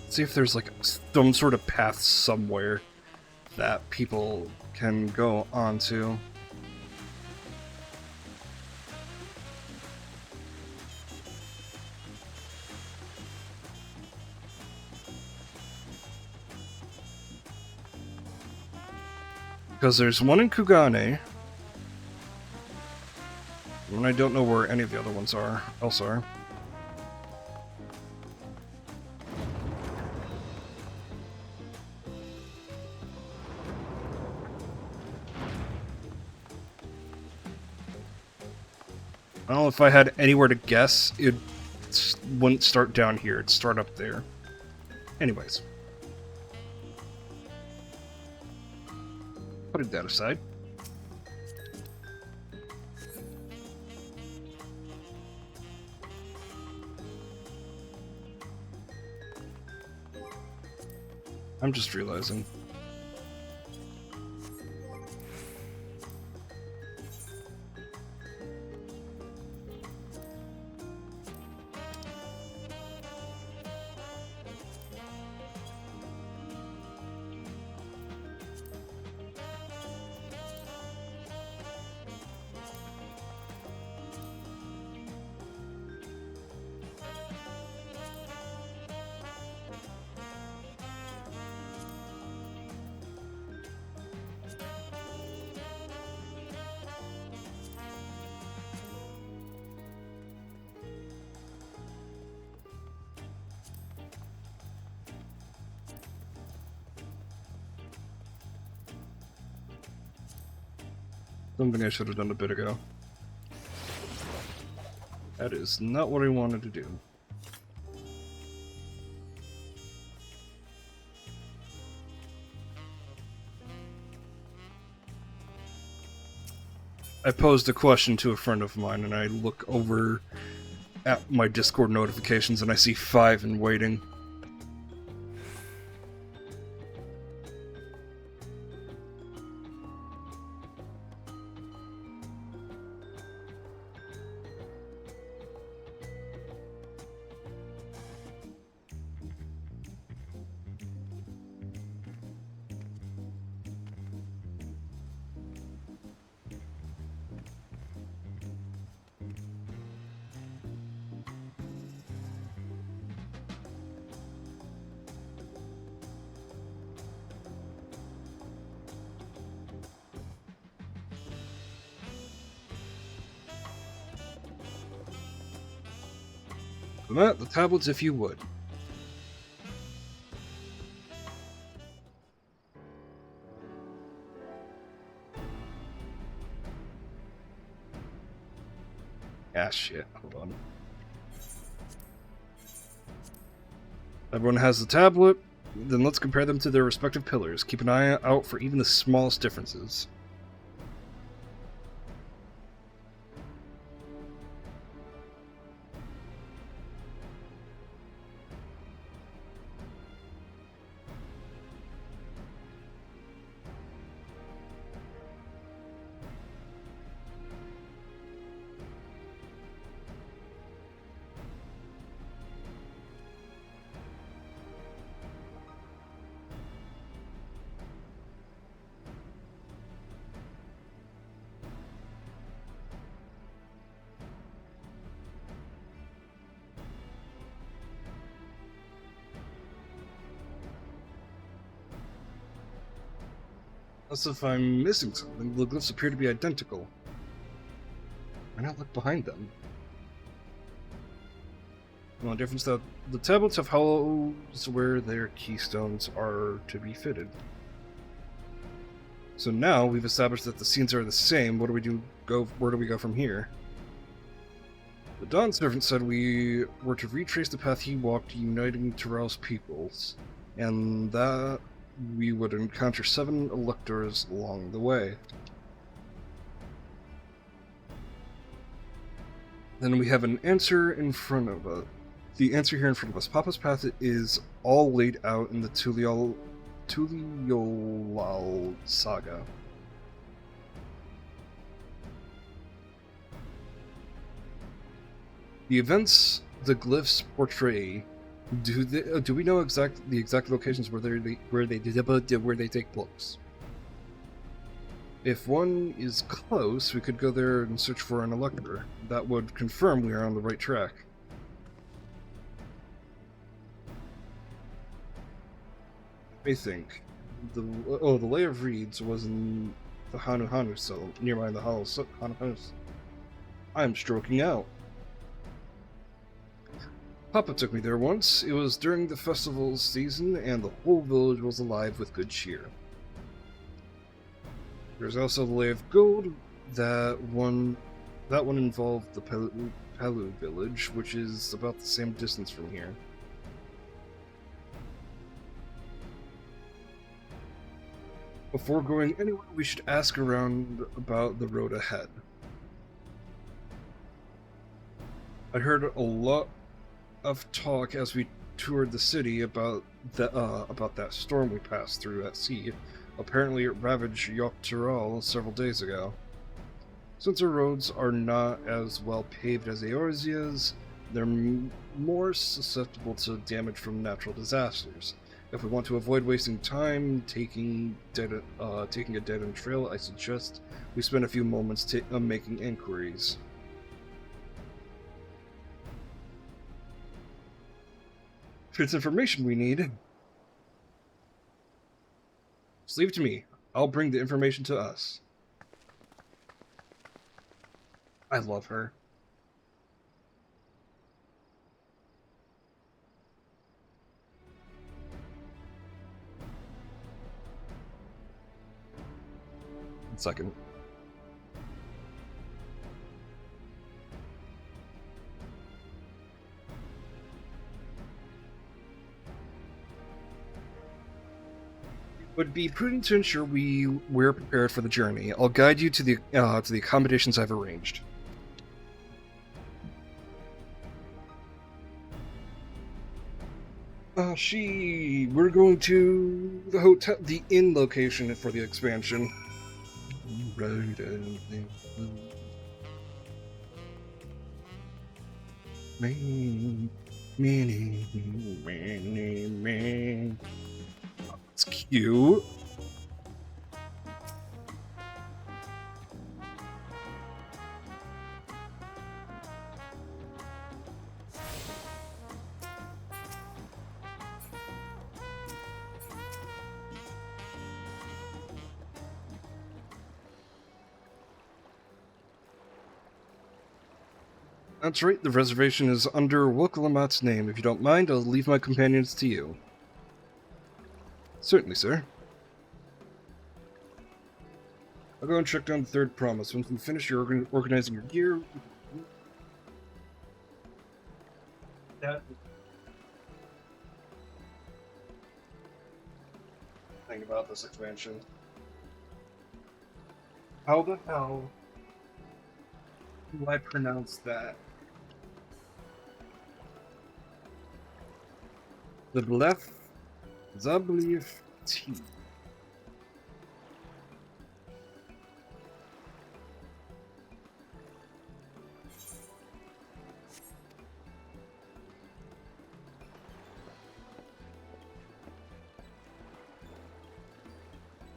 See if there's like some sort of path somewhere that people can go onto. Because there's one in Kugane, and I don't know where any of the other ones else are. I don't know if I had anywhere to guess, it wouldn't start down here, it'd start up there. Anyways. Putting that aside. I'm just realizing. Something I should have done a bit ago. That is not what I wanted to do. I posed a question to a friend of mine, and I look over at my Discord notifications, and I see 5 in waiting. Matt, the tablets if you would. Ah, shit. Hold on. Everyone has the tablet. Then let's compare them to their respective pillars. Keep an eye out for even the smallest differences. As if I'm missing something, the glyphs appear to be identical. Why not look behind them? The only difference is that the tablets have hollows where their keystones are to be fitted. So now we've established that the scenes are the same. Where do we go from here? The Dawn Servant said we were to retrace the path he walked, uniting Tyrell's peoples, and that we would encounter 7 electors along the way. Then we have an answer in front of us. The answer here in front of us. Papa's path is all laid out in the Tuliolal saga. The events the glyphs portray. Do we know the exact locations where they take place? If one is close, we could go there and search for an elector. That would confirm we are on the right track. Let me think. The Lay of Reeds was in the Hanu cell, nearby the Hollow Hanu. I'm stroking out. Papa took me there once. It was during the festival season, and the whole village was alive with good cheer. There's also the Lay of Gold. That one involved the Palu village, which is about the same distance from here. Before going anywhere, we should ask around about the road ahead. I heard a lot of talk as we toured the city about that storm we passed through at sea. Apparently, it ravaged Dawntrail several days ago. Since our roads are not as well paved as Eorzea's, they're more susceptible to damage from natural disasters. If we want to avoid wasting time taking a dead-end trail, I suggest we spend a few moments making inquiries. If it's information we need, just leave it to me. I'll bring the information to us. I love her. One second. Would be prudent to ensure we're prepared for the journey. I'll guide you to the accommodations I've arranged. We're going to the hotel, the inn location for the expansion. It's cute. That's right, the reservation is under Wokalamat's name. If you don't mind, I'll leave my companions to you. Certainly, sir. I'll go and check down the third promise. Once we finish your organizing your gear... Thing about this expansion. How the hell do I pronounce that? The Blef Zablief T.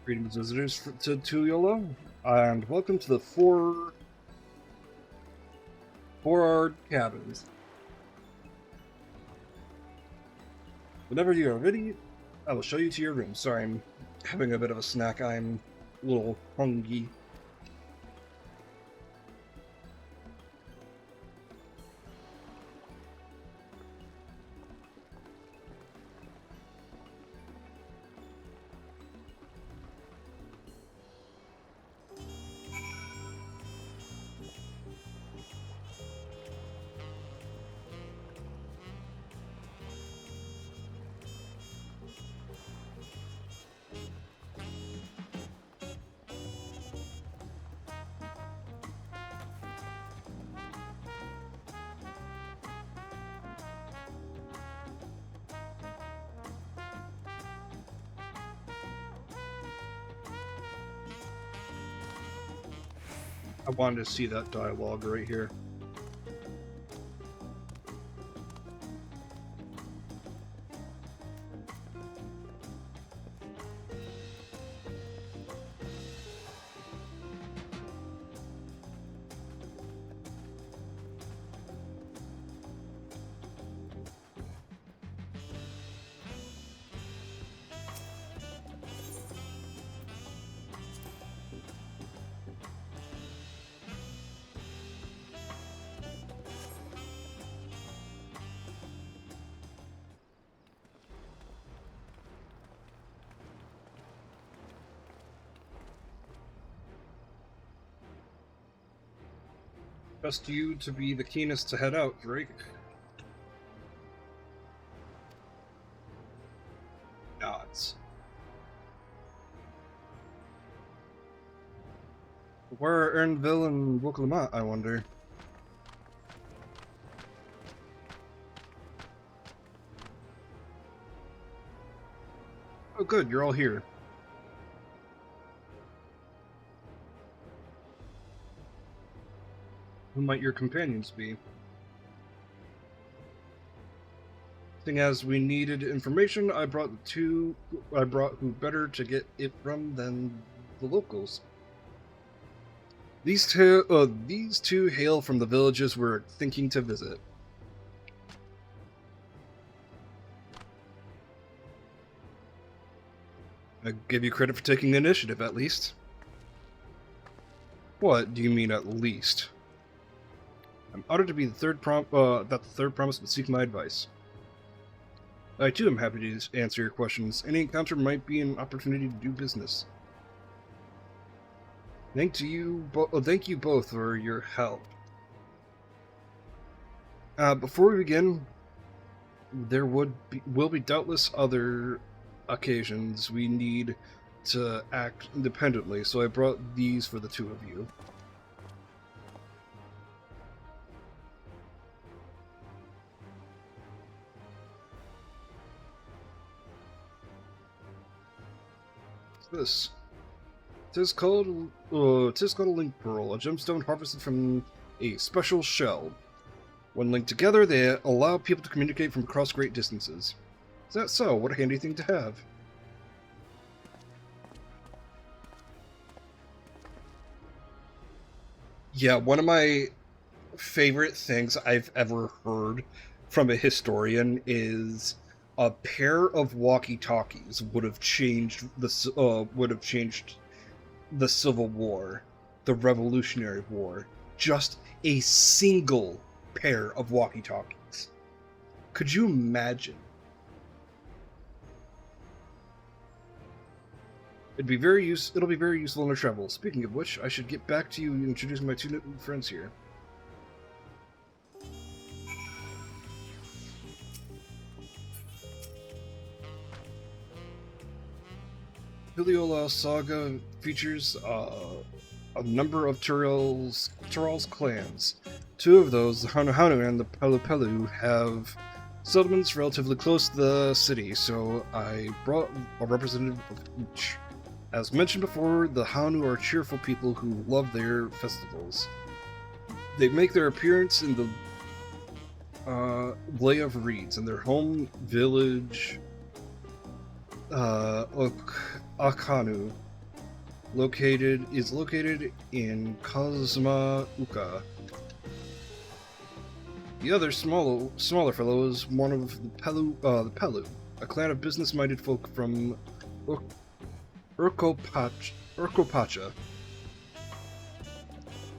Greetings, visitors to Tuliyola, and welcome to the four cabins. Whenever you are ready, I will show you to your room. Sorry, I'm having a bit of a snack. I'm a little hungry. I wanted to see that dialogue right here. Trust you to be the keenest to head out, Drake. Nods. Where are Ernville and Wokalamat, I wonder? Oh good, you're all here. Who might your companions be? Seeing as we needed information, I brought who better to get it from than the locals. These two hail from the villages we're thinking to visit. I give you credit for taking the initiative, at least. What do you mean, at least? I'm honored to be the third promise would seek my advice. I too am happy to answer your questions. Any encounter might be an opportunity to do business. Thank you both for your help. Before we begin, there will be doubtless other occasions we need to act independently, so I brought these for the two of you. This. Tis called a link pearl, a gemstone harvested from a special shell. When linked together, they allow people to communicate from across great distances. Is that so? What a handy thing to have. Yeah, one of my favorite things I've ever heard from a historian is a pair of walkie-talkies would have changed the Civil War, the Revolutionary War. Just a single pair of walkie-talkies. Could you imagine? It'll be very useful in our travel. Speaking of which, I should get back to you and introduce my two new friends here. Tulliola Saga features a number of Tyrell's clans. Two of those, the Hanu and the Pelu, have settlements relatively close to the city, so I brought a representative of each. As mentioned before, the Hanu are cheerful people who love their festivals. They make their appearance in the Lay of Reeds, in their home village, Akanu, located in Kazuma Uka. The other smaller fellow is one of the Pelu, a clan of business-minded folk from Urkopacha.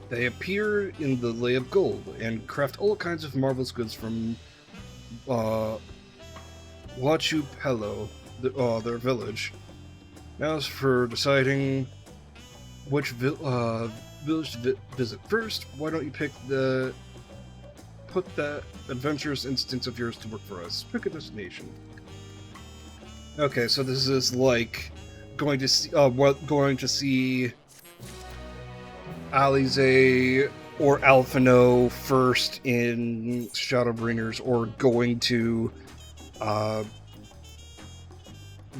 They appear in the Lay of Gold and craft all kinds of marvelous goods from Wachu Pelo, their village. Now as for deciding which village to visit first, why don't you put that adventurous instinct of yours to work for us. Pick a destination. Okay, so this is like going to see Alize or Alphino first in Shadowbringers, or going to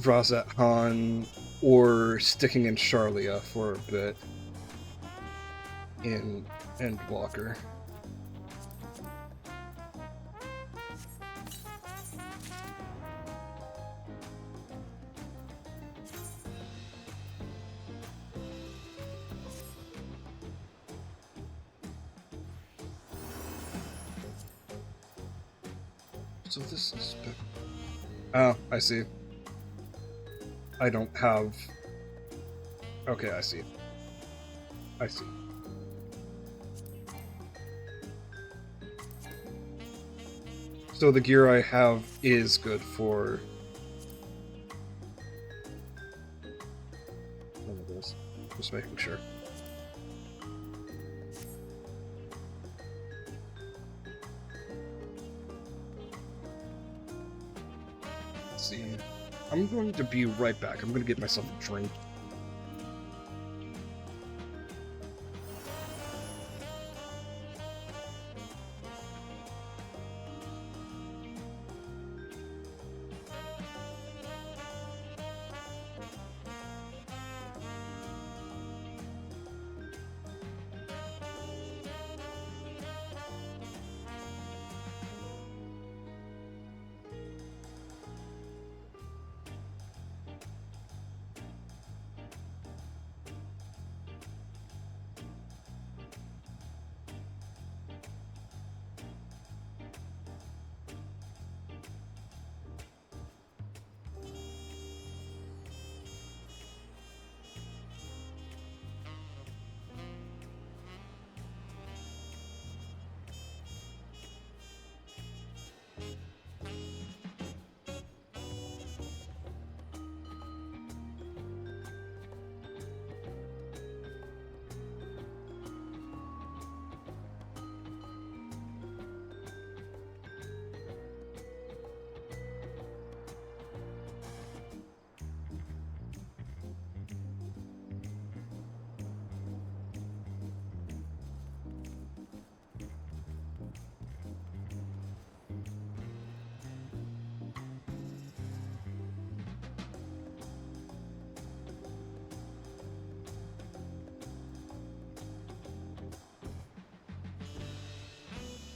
Razat Han, or sticking in Charlia for a bit in Endwalker. So this is... Oh, I see. I don't have... Okay, I see. I see. So the gear I have is good for... one of those. Just making sure. See, I'm going to be right back. I'm going to get myself a drink.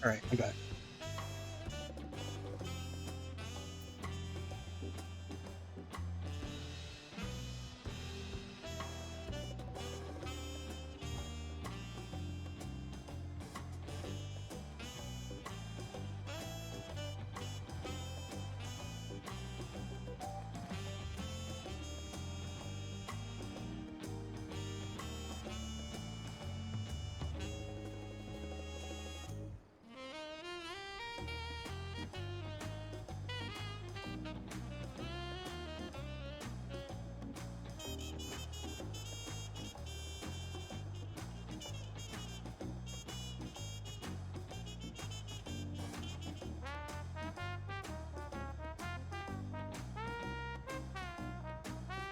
Alright, I'm back.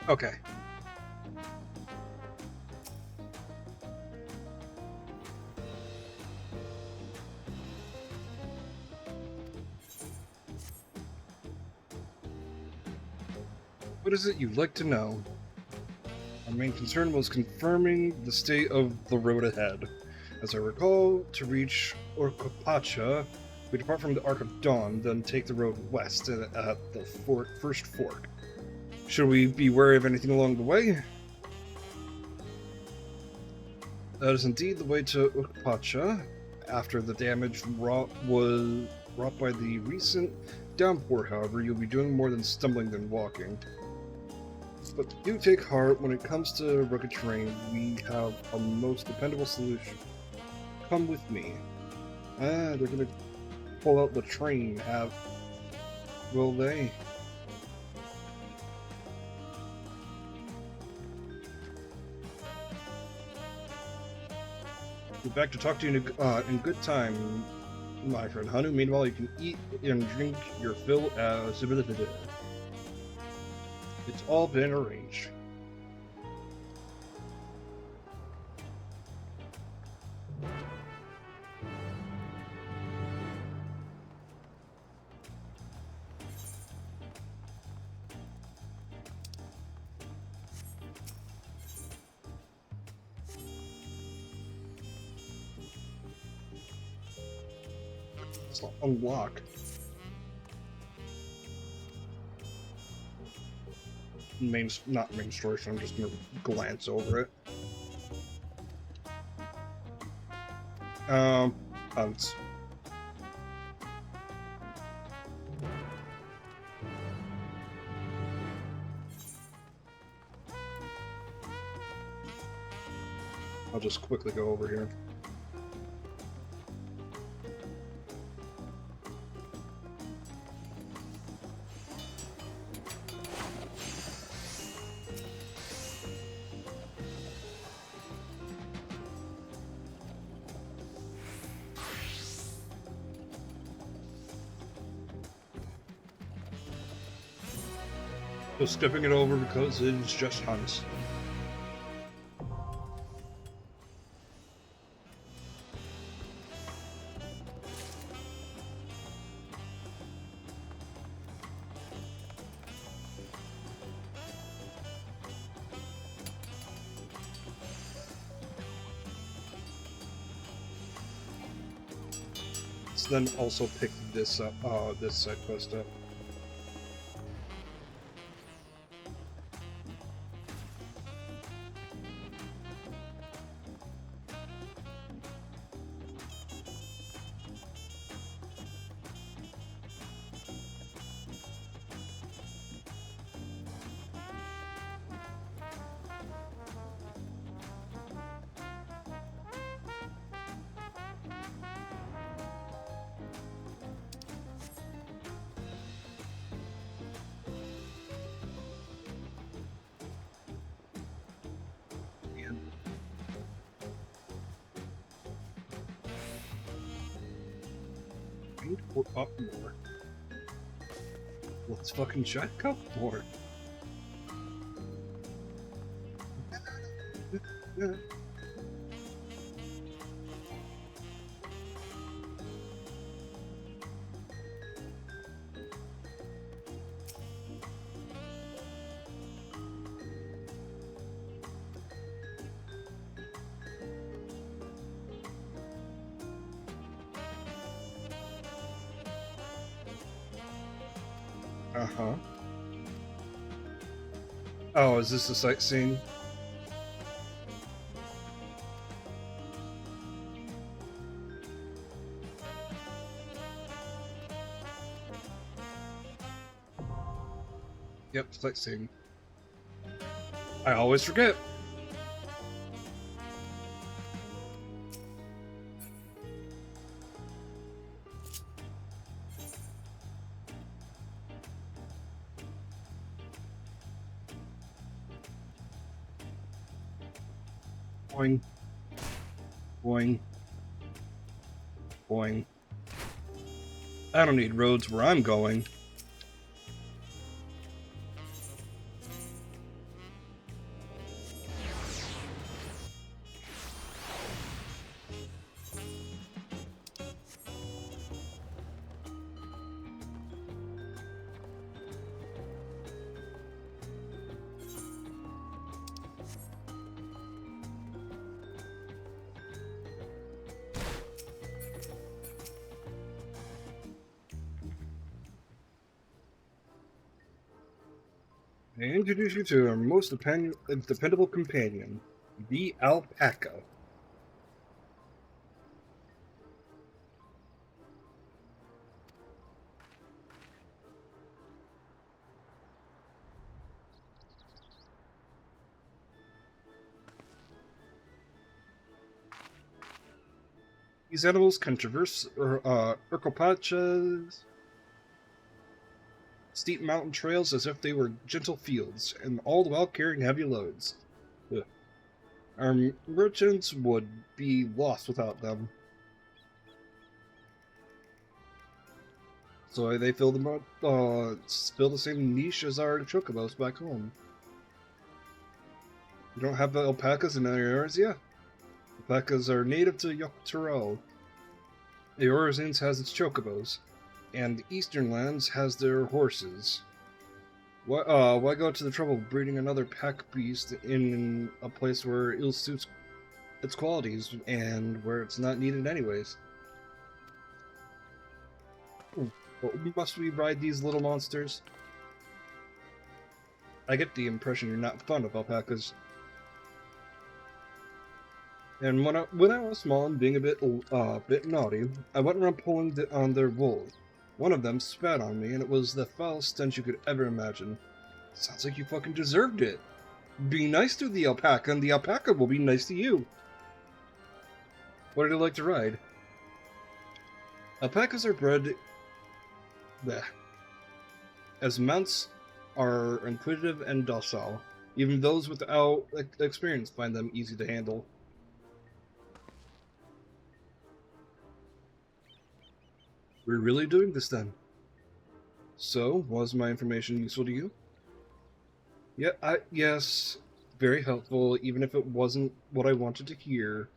Okay. What is it you'd like to know? Our main concern was confirming the state of the road ahead. As I recall, to reach Orcopacha, we depart from the Arc of Dawn, then take the road west at the first fork. Should we be wary of anything along the way? That is indeed the way to Orcopacha. After the damage wrought by the recent downpour, however, you'll be doing more than stumbling than walking. But do take heart, when it comes to rugged terrain, we have a most dependable solution. Come with me. They're gonna pull out the train, will they? Be back to talk to you in good time, my friend Hanu. Meanwhile, you can eat and drink your fill as it's all been arranged. It's not unlock. Not main story, so I'm just gonna glance over it. Hunts. I'll just quickly go over here. Just skipping it over because it's just hunts. Let's then also pick this up, this side quest up. Or up more. Let's fucking check up more. Uh-huh. Oh, is this the sightseeing? Yep, sightseeing. I always forget. Boing. Boing. Boing. I don't need roads where I'm going. I introduce you to our most dependable companion, the alpaca. These animals can traverse Urcopachas, steep mountain trails as if they were gentle fields, and all the while carrying heavy loads. Ugh. Our merchants would be lost without them. So they fill the same niche as our chocobos back home. You don't have the alpacas in other areas, yeah. Alpacas are native to Yoctorel. The Orizines has its chocobos, and the Eastern Lands has their horses. Why go to the trouble of breeding another pack beast in a place where it ill suits its qualities and where it's not needed anyways? But must we ride these little monsters? I get the impression you're not fond of alpacas. And when I was small and being a bit naughty, I went around pulling on their wool. One of them spat on me, and it was the foulest stench you could ever imagine. Sounds like you fucking deserved it. Be nice to the alpaca, and the alpaca will be nice to you. What did you like to ride? Alpacas are bred... Bleh. As mounts are inquisitive and docile. Even those without experience find them easy to handle. We're really doing this then. So, was my information useful to you? Yeah, yes, very helpful, even if it wasn't what I wanted to hear.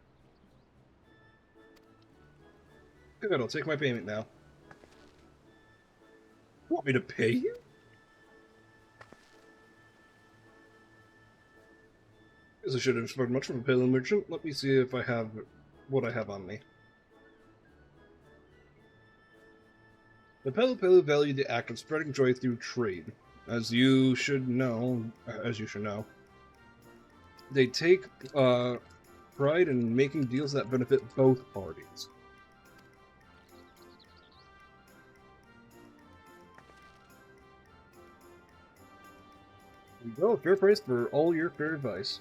Good, I'll take my payment now. Want me to pay you? Guess I should have expected much from a pale merchant. Let me see if I have what I have on me. The Pelu value the act of spreading joy through trade. As you should know, they take pride in making deals that benefit both parties. There you go, a fair price for all your fair advice.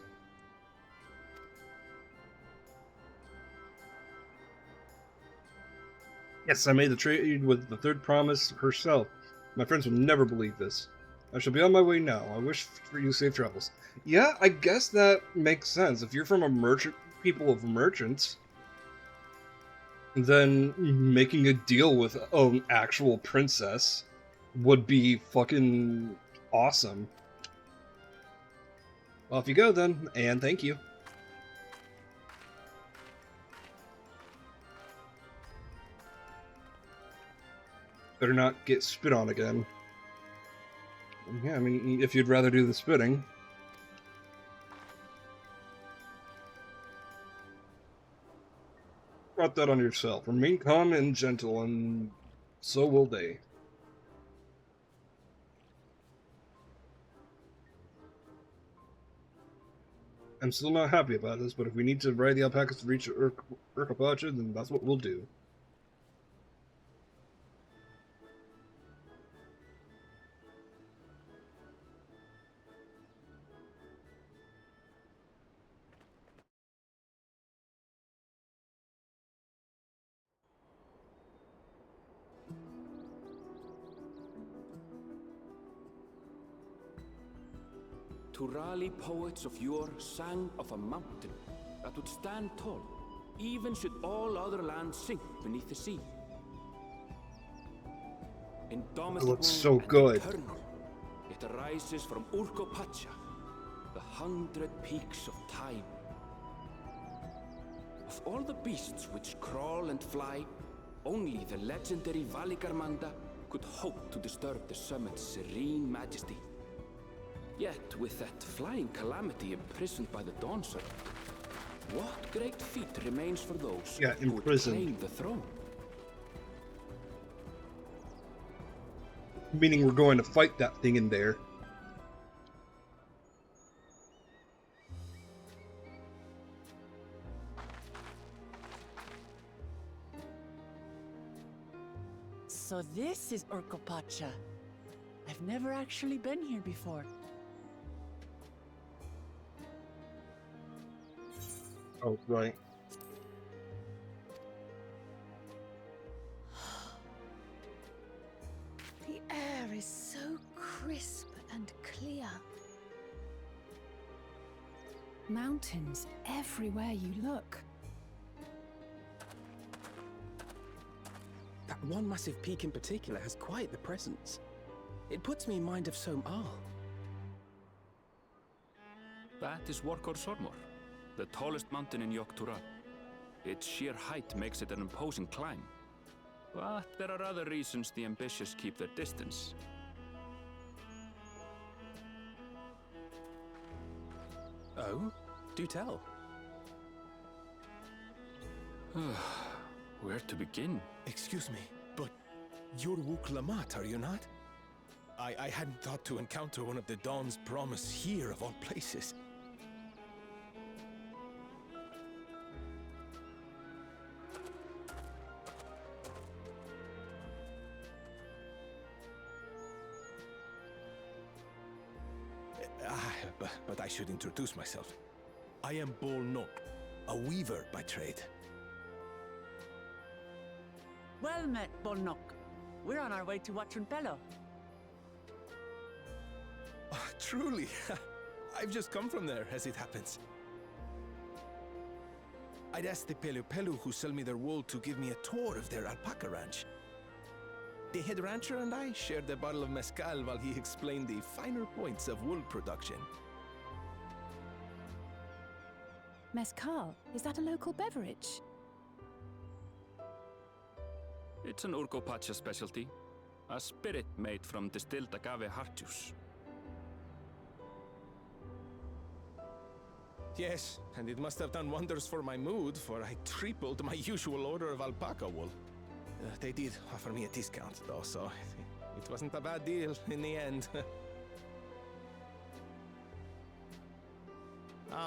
Yes, I made the trade with the third promise herself. My friends will never believe this. I shall be on my way now. I wish for you safe travels. Yeah, I guess that makes sense. If you're from a people of merchants, then making a deal with an actual princess would be fucking awesome. Off you go then, and thank you. Better not get spit on again. Yeah, I mean, if you'd rather do the spitting. Brought that on yourself. Remain calm and gentle, and so will they. I'm still not happy about this, but if we need to ride the alpacas to reach Urkapacha, then that's what we'll do. Turali poets of yore sang of a mountain that would stand tall, even should all other lands sink beneath the sea. Indomitable It looks so and good. eternal, it arises from Urkapacha, the 100 peaks of time. Of all the beasts which crawl and fly, only the legendary Valigarmanda could hope to disturb the summit's serene majesty. Yet, with that flying calamity imprisoned by the Dawntrail, what great feat remains for those who would claim the throne? Meaning we're going to fight that thing in there. So this is Urkapacha. I've never actually been here before. Oh, right. The air is so crisp and clear. Mountains everywhere you look. That one massive peak in particular has quite the presence. It puts me in mind of Som-Al. That is Workor Sormor, the tallest mountain in Yogg-Tural. Its sheer height makes it an imposing climb. But there are other reasons the ambitious keep their distance. Oh? Do tell. Where to begin? Excuse me, but you're Wuk Lamat, are you not? I hadn't thought to encounter one of the Dawn's Promise here, of all places. But I should introduce myself. I am Bol Nok, a weaver by trade. Well met, Bolnok. We're on our way to Watranpelo. Truly, I've just come from there, as it happens. I'd asked the Pelu Pelu who sell me their wool to give me a tour of their alpaca ranch. The head rancher and I shared a bottle of mezcal while he explained the finer points of wool production. Mezcal, is that a local beverage? It's an Urkapacha specialty. A spirit made from distilled agave heart juice. Yes, and it must have done wonders for my mood, for I tripled my usual order of alpaca wool. They did offer me a discount, though, so it wasn't a bad deal in the end.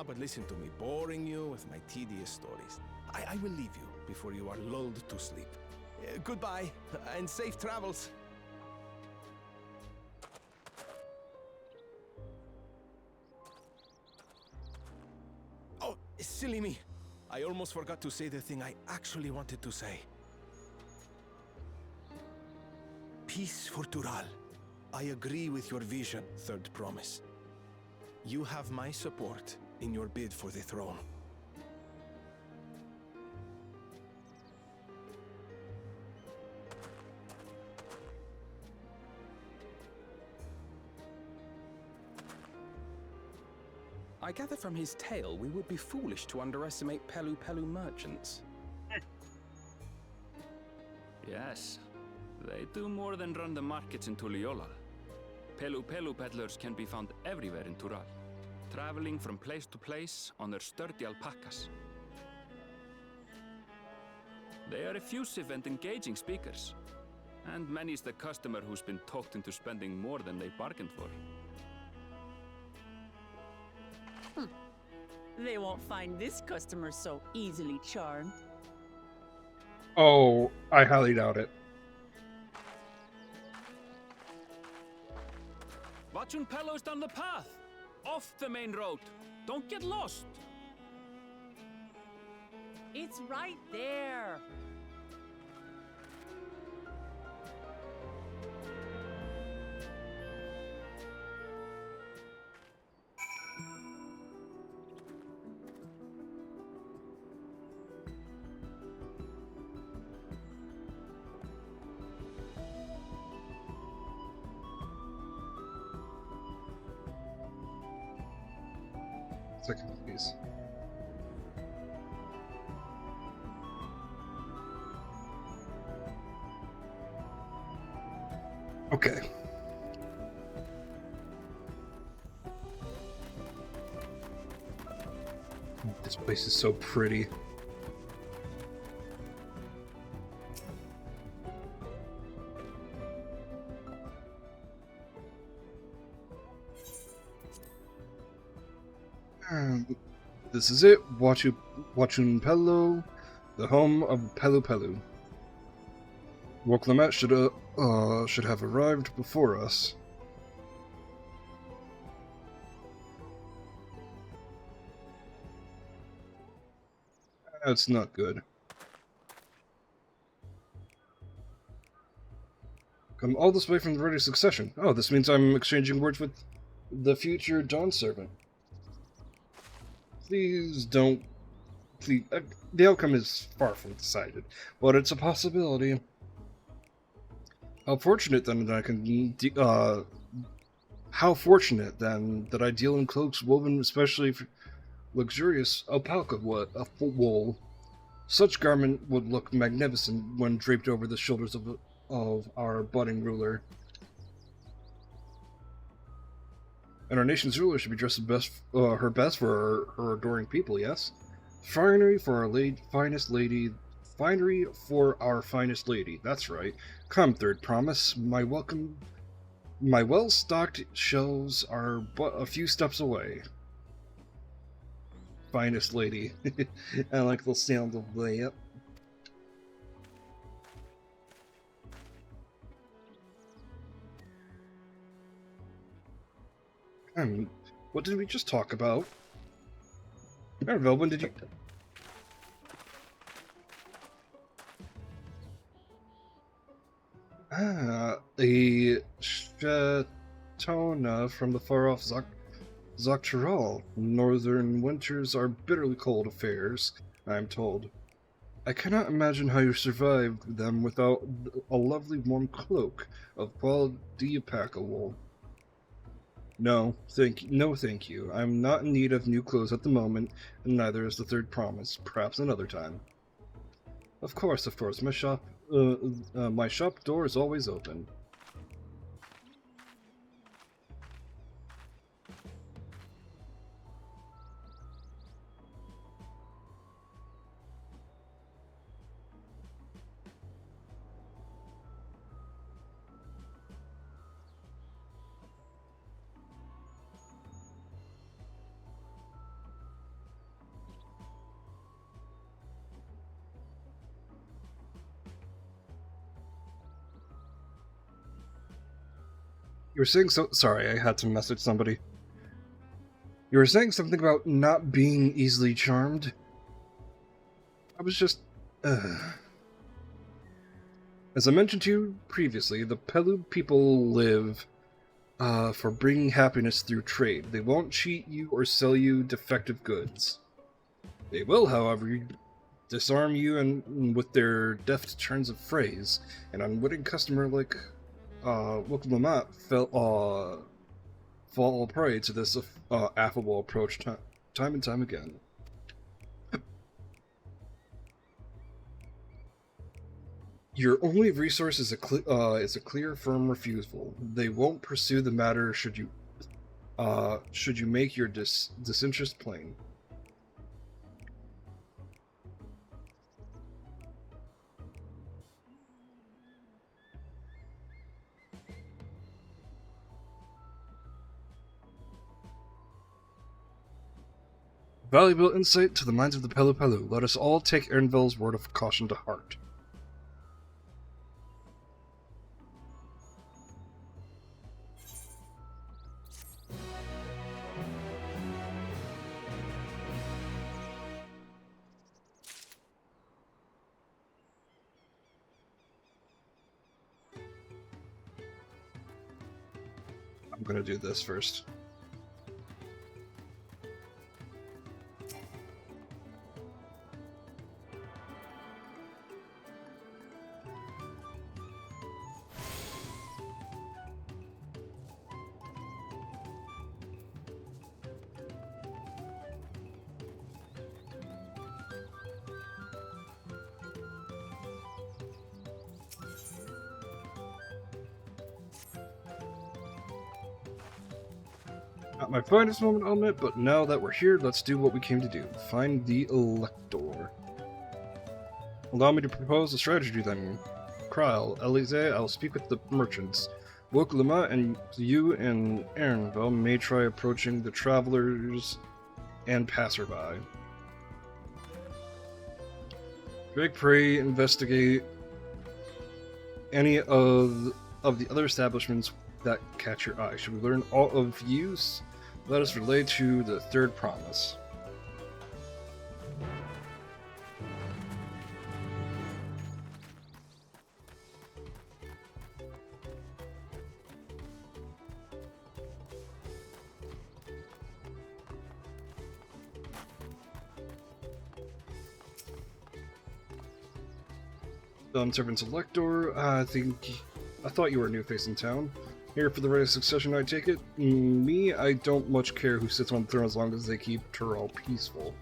But listen to me, boring you with my tedious stories. I will leave you before you are lulled to sleep. Goodbye, and safe travels. Oh, silly me. I almost forgot to say the thing I actually wanted to say. Peace for Tural. I agree with your vision, Third Promise. You have my support in your bid for the throne. I gather from his tale we would be foolish to underestimate Pelu Pelu merchants. Yes, they do more than run the markets in Tuliyollal. Pelu Pelu peddlers can be found everywhere in Tural, traveling from place to place on their sturdy alpacas. They are effusive and engaging speakers, and many's the customer who's been talked into spending more than they bargained for. They won't find this customer so easily charmed. Oh, I highly doubt it. Watchun Pello's down the path. Off the main road. Don't get lost. It's right there. Second, please. Okay. This place is so pretty. This is it, Watchun Pello, the home of Pelu Pelu. Woklemet should have arrived before us. That's not good. Come all this way from the Ready Succession. Oh, this means I'm exchanging words with the future Dawn servant. Please don't. Please, the outcome is far from decided, but it's a possibility. How fortunate then that I can. How fortunate then that I deal in cloaks woven especially for luxurious alpaca wool. Such garment would look magnificent when draped over the shoulders of our budding ruler. And our nation's ruler should be dressed her best for her adoring people, yes? Finery for our finest lady. Finery for our finest lady. That's right. Come, third promise. My well-stocked shelves are but a few steps away. Finest lady. I like the sound of that. What did we just talk about? I don't know, when did you... A Shatona from the far-off Dawntrail. Northern winters are bitterly cold affairs, I am told. I cannot imagine how you survived them without a lovely warm cloak of quality alpaca wool. No, thank you. I'm not in need of new clothes at the moment, and neither is the third promise. Perhaps another time. Of course. My shop door is always open. You were saying sorry, I had to message somebody. You were saying something about not being easily charmed? I was just... As I mentioned to you previously, the Pelu people live for bringing happiness through trade. They won't cheat you or sell you defective goods. They will, however, disarm you and with their deft turns of phrase. An unwitting customer like Woklemet fall prey to this affable approach time and time again. Your only resource is a clear, firm refusal. They won't pursue the matter should you make your disinterest plain. Valuable insight to the minds of the Pelu Pelu. Let us all take Ernvel's word of caution to heart. I'm gonna do this first. Not my finest moment, I'll admit, but now that we're here, let's do what we came to do. Find the Elector. Allow me to propose a strategy then. Kryl, Elise, I'll speak with the merchants. Woklima and you and Ernvel may try approaching the travelers and passerby. Drake Prey, investigate any of the other establishments that catch your eye. Should we learn all of use? Let us relay to the third promise. Servant Elector, I thought you were a new face in town. Here for the right of succession, I take it? Me, I don't much care who sits on the throne as long as they keep Turl peaceful.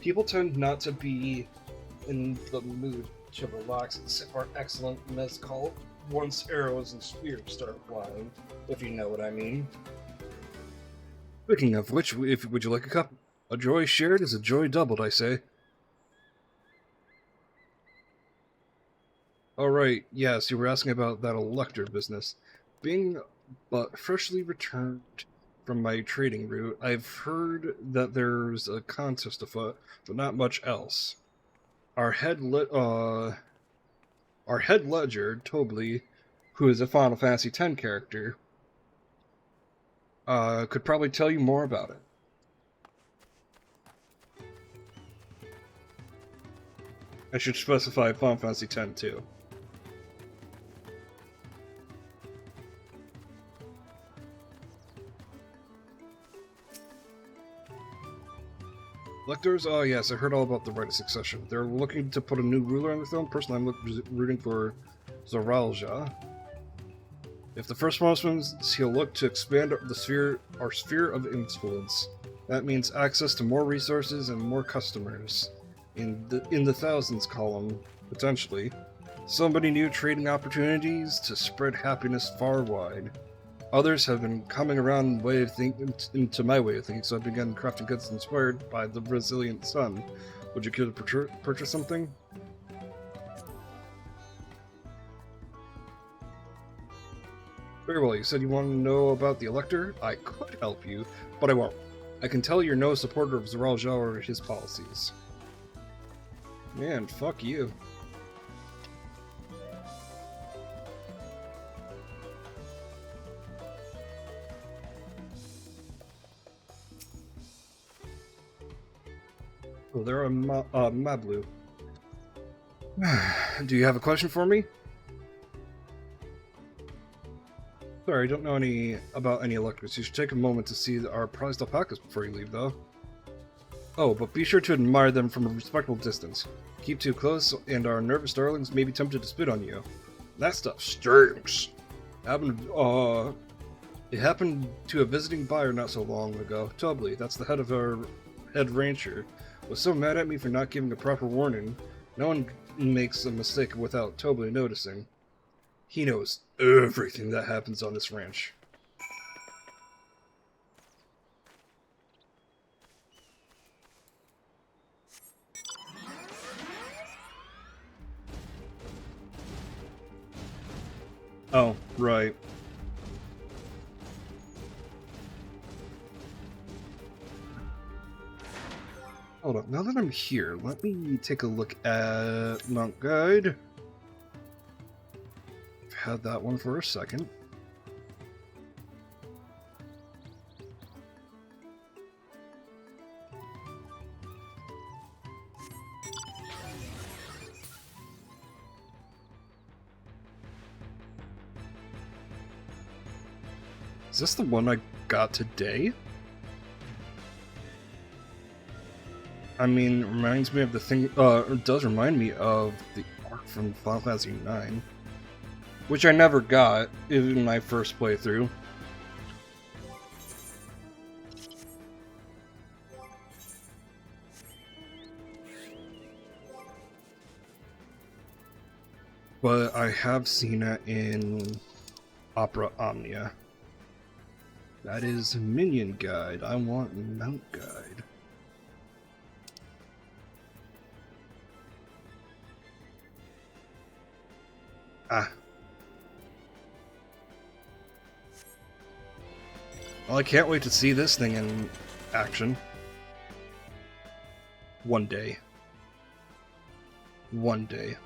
People tend not to be in the mood to relax and sip our excellent mezcal once arrows and spears start flying, if you know what I mean. Speaking of which, would you like a cup? A joy shared is a joy doubled, I say. Alright, yes, you were asking about that Elector business. Being but freshly returned from my trading route, I've heard that there's a contest afoot, but not much else. Our head ledger, Tobly, who is a Final Fantasy X character, could probably tell you more about it. I should specify Final Fantasy X too. Electors? Oh yes, I heard all about the right of succession. They're looking to put a new ruler on the throne. Personally, I'm rooting for Zoralja. If the first one wins, he'll look to expand our sphere of influence. That means access to more resources and more customers. In the thousands column, potentially. So many new trading opportunities to spread happiness far wide. Others have been coming around into my way of thinking, so I've begun crafting goods inspired by the resilient sun. Would you care to purchase something? Very well, you said you want to know about the Elector? I could help you, but I won't. I can tell you're no supporter of Zoralja or his policies. Man, fuck you. Oh, they're a Mablu. Do you have a question for me? Sorry, I don't know about any electors. You should take a moment to see our prized alpacas before you leave, though. Oh, but be sure to admire them from a respectful distance. Keep too close, and our nervous darlings may be tempted to spit on you. That stuff stinks. It happened to a visiting buyer not so long ago. Tobly, that's the head rancher, was so mad at me for not giving a proper warning. No one makes a mistake without Tobly noticing. He knows everything that happens on this ranch. Oh, right. Hold on, now that I'm here, let me take a look at Mount Guide. I've had that one for a second. Is this the one I got today? I mean, it reminds me of the thing, it does remind me of the arc from Final Fantasy IX, which I never got in my first playthrough. But I have seen it in Opera Omnia. That is Minion Guide. I want Mount Guide. Ah. Well, I can't wait to see this thing in action. One day. One day.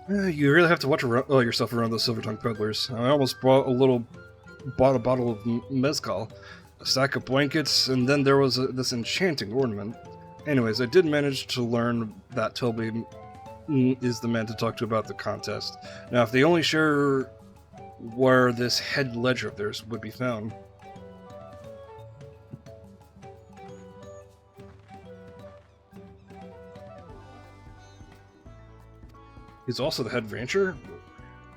You really have to watch yourself around those silver tongue peddlers. I almost bought a bottle of mezcal, a stack of blankets, and then there was this enchanting ornament. Anyways, I did manage to learn that Toby is the man to talk to about the contest. Now, if they only share where this head ledger of theirs would be found. He's also the head rancher?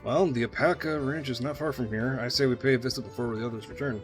Well, the Alpaca Ranch is not far from here. I say we pay a visit before the others return.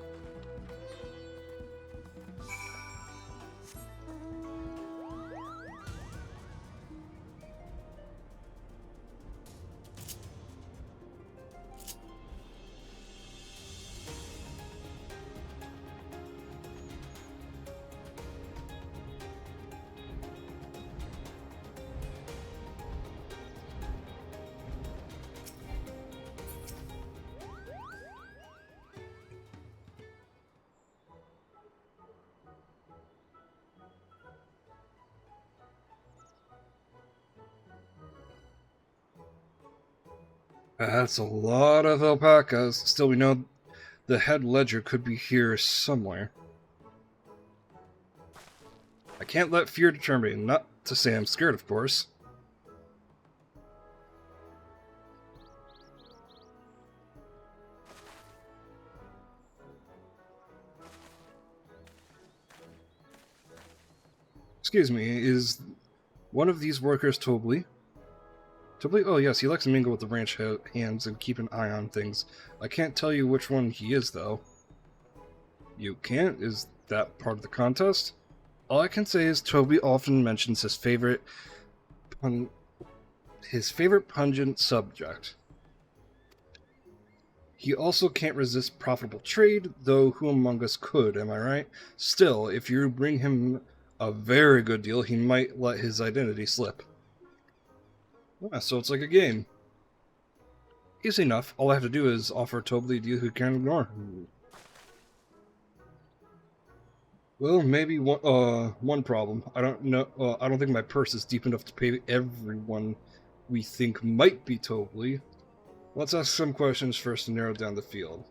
That's a lot of alpacas. Still, we know the head ledger could be here somewhere. I can't let fear deter me. Not to say I'm scared, of course. Excuse me, is one of these workers Tobley? Tobley? Oh yes, he likes to mingle with the ranch hands and keep an eye on things. I can't tell you which one he is, though. You can't? Is that part of the contest? All I can say is Toby often mentions his favorite pungent subject. He also can't resist profitable trade, though who among us could, am I right? Still, if you bring him a very good deal, he might let his identity slip. Ah, so it's like a game. Easy enough. All I have to do is offer Toby a deal he can't ignore. Well, maybe one problem. I don't know. I don't think my purse is deep enough to pay everyone we think might be Toby. Let's ask some questions first to narrow down the field.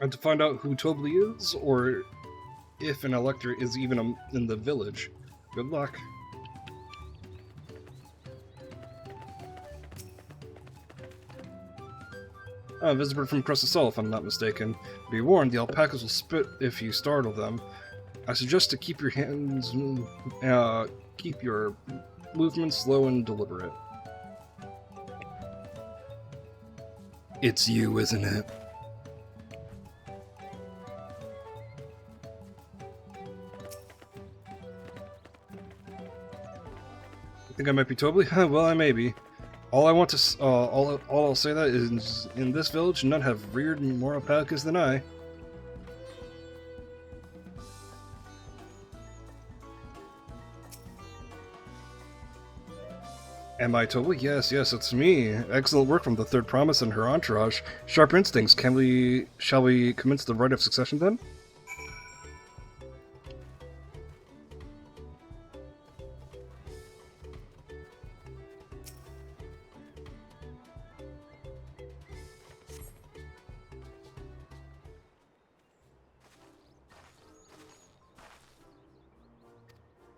And to find out who Toby is, or if an elector is even in the village. Good luck. A visitor from across the cell, if I'm not mistaken. Be warned, the alpacas will spit if you startle them. I suggest to keep your keep your movements slow and deliberate. It's you, isn't it? Think I might be totally? Well, I may be. All I want to, all I'll say that is, in this village, none have reared more alpacas than I. Am I totally? Yes, it's me. Excellent work from the Third Promise and her entourage. Sharp instincts. Shall we commence the rite of succession then?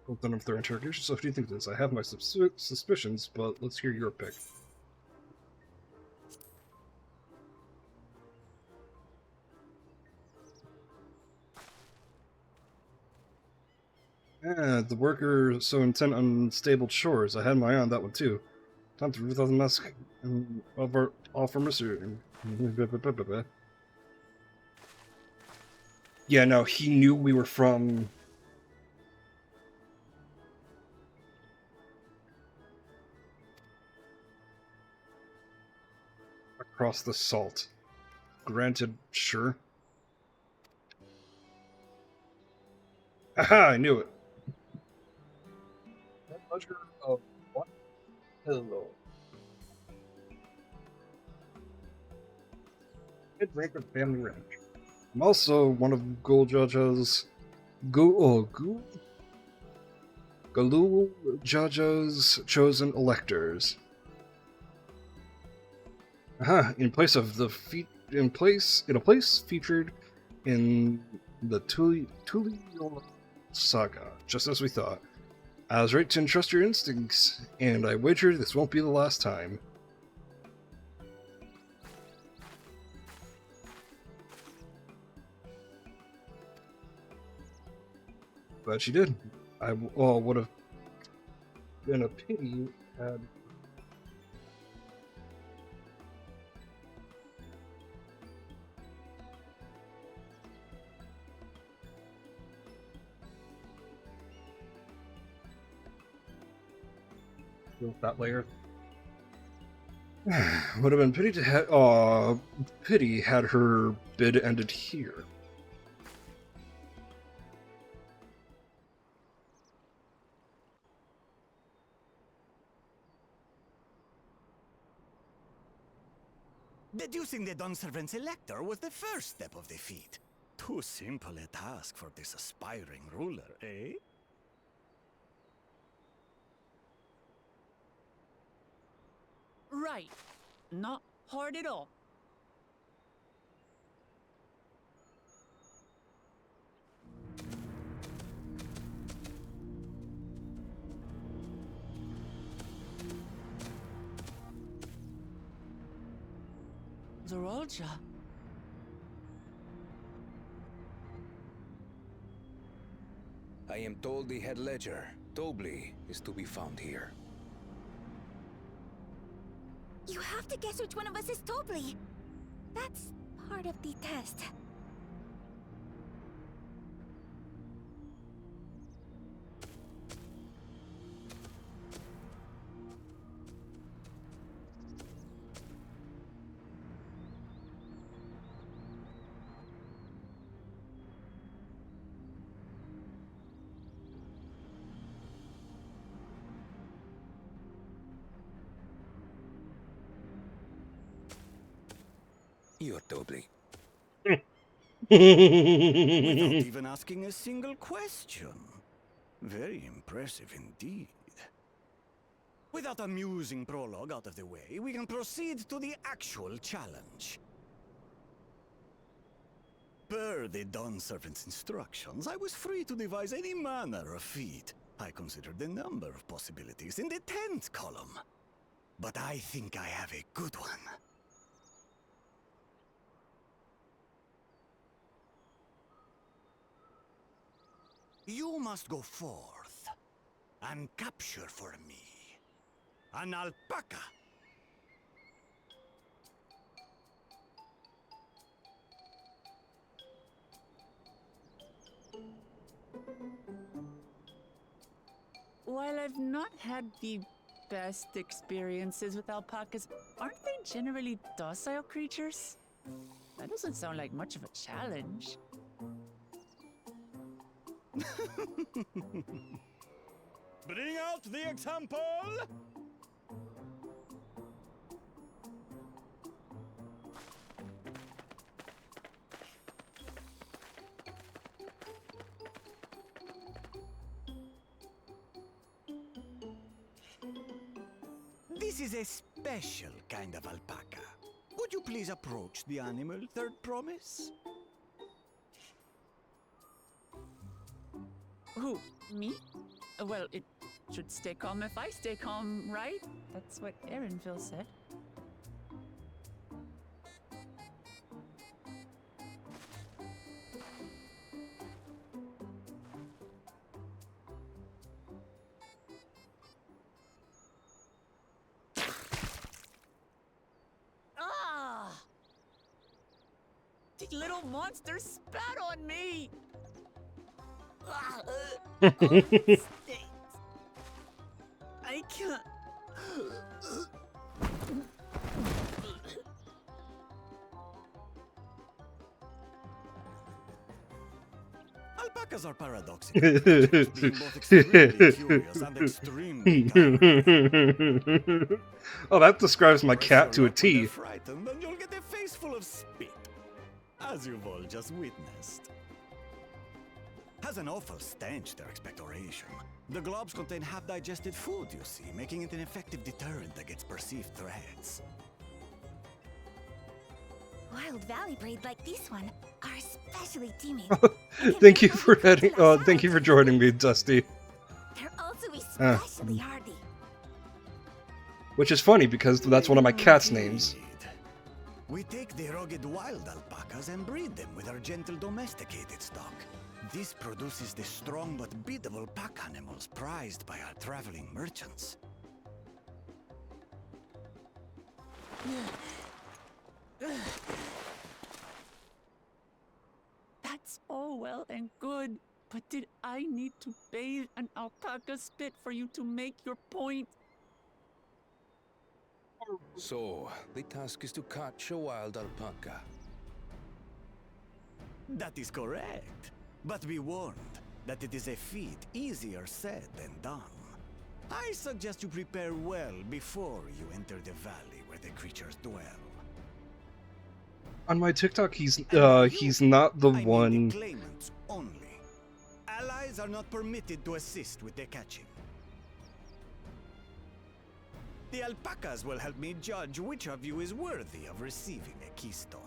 Well, done with their interrogation. So, what do you think of this? I have my suspicions, but let's hear your pick. Yeah, the worker so intent on stable chores. I had my eye on that one too. Time to root out the mask and offer Mr. Yeah, no, he knew we were from across the salt. Granted, sure. Aha, I knew it. Pleasure of what? Hello. Good rank of family ranch. I'm also one of Galul Jaja's chosen electors. Aha, in place of the in a place featured in the Tuliyola saga, just as we thought. I was right to entrust your instincts, and I wager this won't be the last time. Glad she did. Would have been a pity had. Built that layer. Would have been pity to have. Pity had her bid ended here. Deducing the Dawnservant's elector was the first step of the feat. Too simple a task for this aspiring ruler, eh? Right. Not hard at all. Zorolja. I am told the head ledger, Tobli, is to be found here. You have to guess which one of us is Tobli. That's part of the test. You're Tobli. Without even asking a single question. Very impressive indeed. With that amusing prologue out of the way, we can proceed to the actual challenge. Per the Dawnservant's instructions, I was free to devise any manner of feat. I considered a number of possibilities in the 10th column. But I think I have a good one. You must go forth and capture for me an alpaca. while I've not had the best experiences with alpacas, aren't they generally docile creatures? That doesn't sound like much of a challenge. Bring out the example! This is a special kind of alpaca. Would you please approach the animal, Third Promise? Who? Me? Well, it should stay calm if I stay calm, right? That's what Erinville said. Ah! The little monster spat on me! Ah, it stinks. I can't. Alpacas are paradoxical, being both extremely curious and extremely kind. Oh, that describes my cat to a Once you're T. frightened, and you'll get a face full of spit, as you've all just witnessed. Has an awful stench, their expectoration. The globs contain half-digested food, you see, making it an effective deterrent against perceived threats. Wild valley braid like this one are especially timid. Thank you for heading. Thank you for joining me, Dusty. They're also especially hardy. Which is funny because that's one of my cat's names. We take the rugged wild alpacas and breed them with our gentle domesticated stock. This produces the strong but biddable pack animals prized by our traveling merchants. That's all well and good, but did I need to bathe an alpaca spit for you to make your point? So, the task is to catch a wild alpaca. That is correct. But be warned that it is a feat easier said than done. I suggest you prepare well before you enter the valley where the creatures dwell. On my TikTok, he's not the one. Claimants only. Allies are not permitted to assist with their catching. The alpacas will help me judge which of you is worthy of receiving a keystone.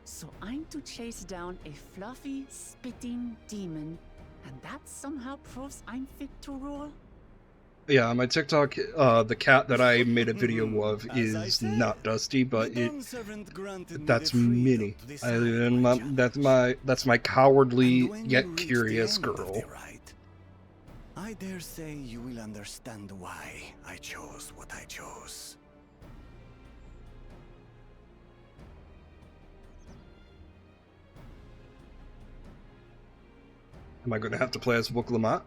So I'm to chase down a fluffy, spitting demon, and that somehow proves I'm fit to rule? Yeah, on my TikTok, the cat that I made a video of is not Dusty, but that's Minnie. That's my cowardly yet curious girl. I dare say you will understand why I chose what I chose. Am I going to have to play as Book Lamont?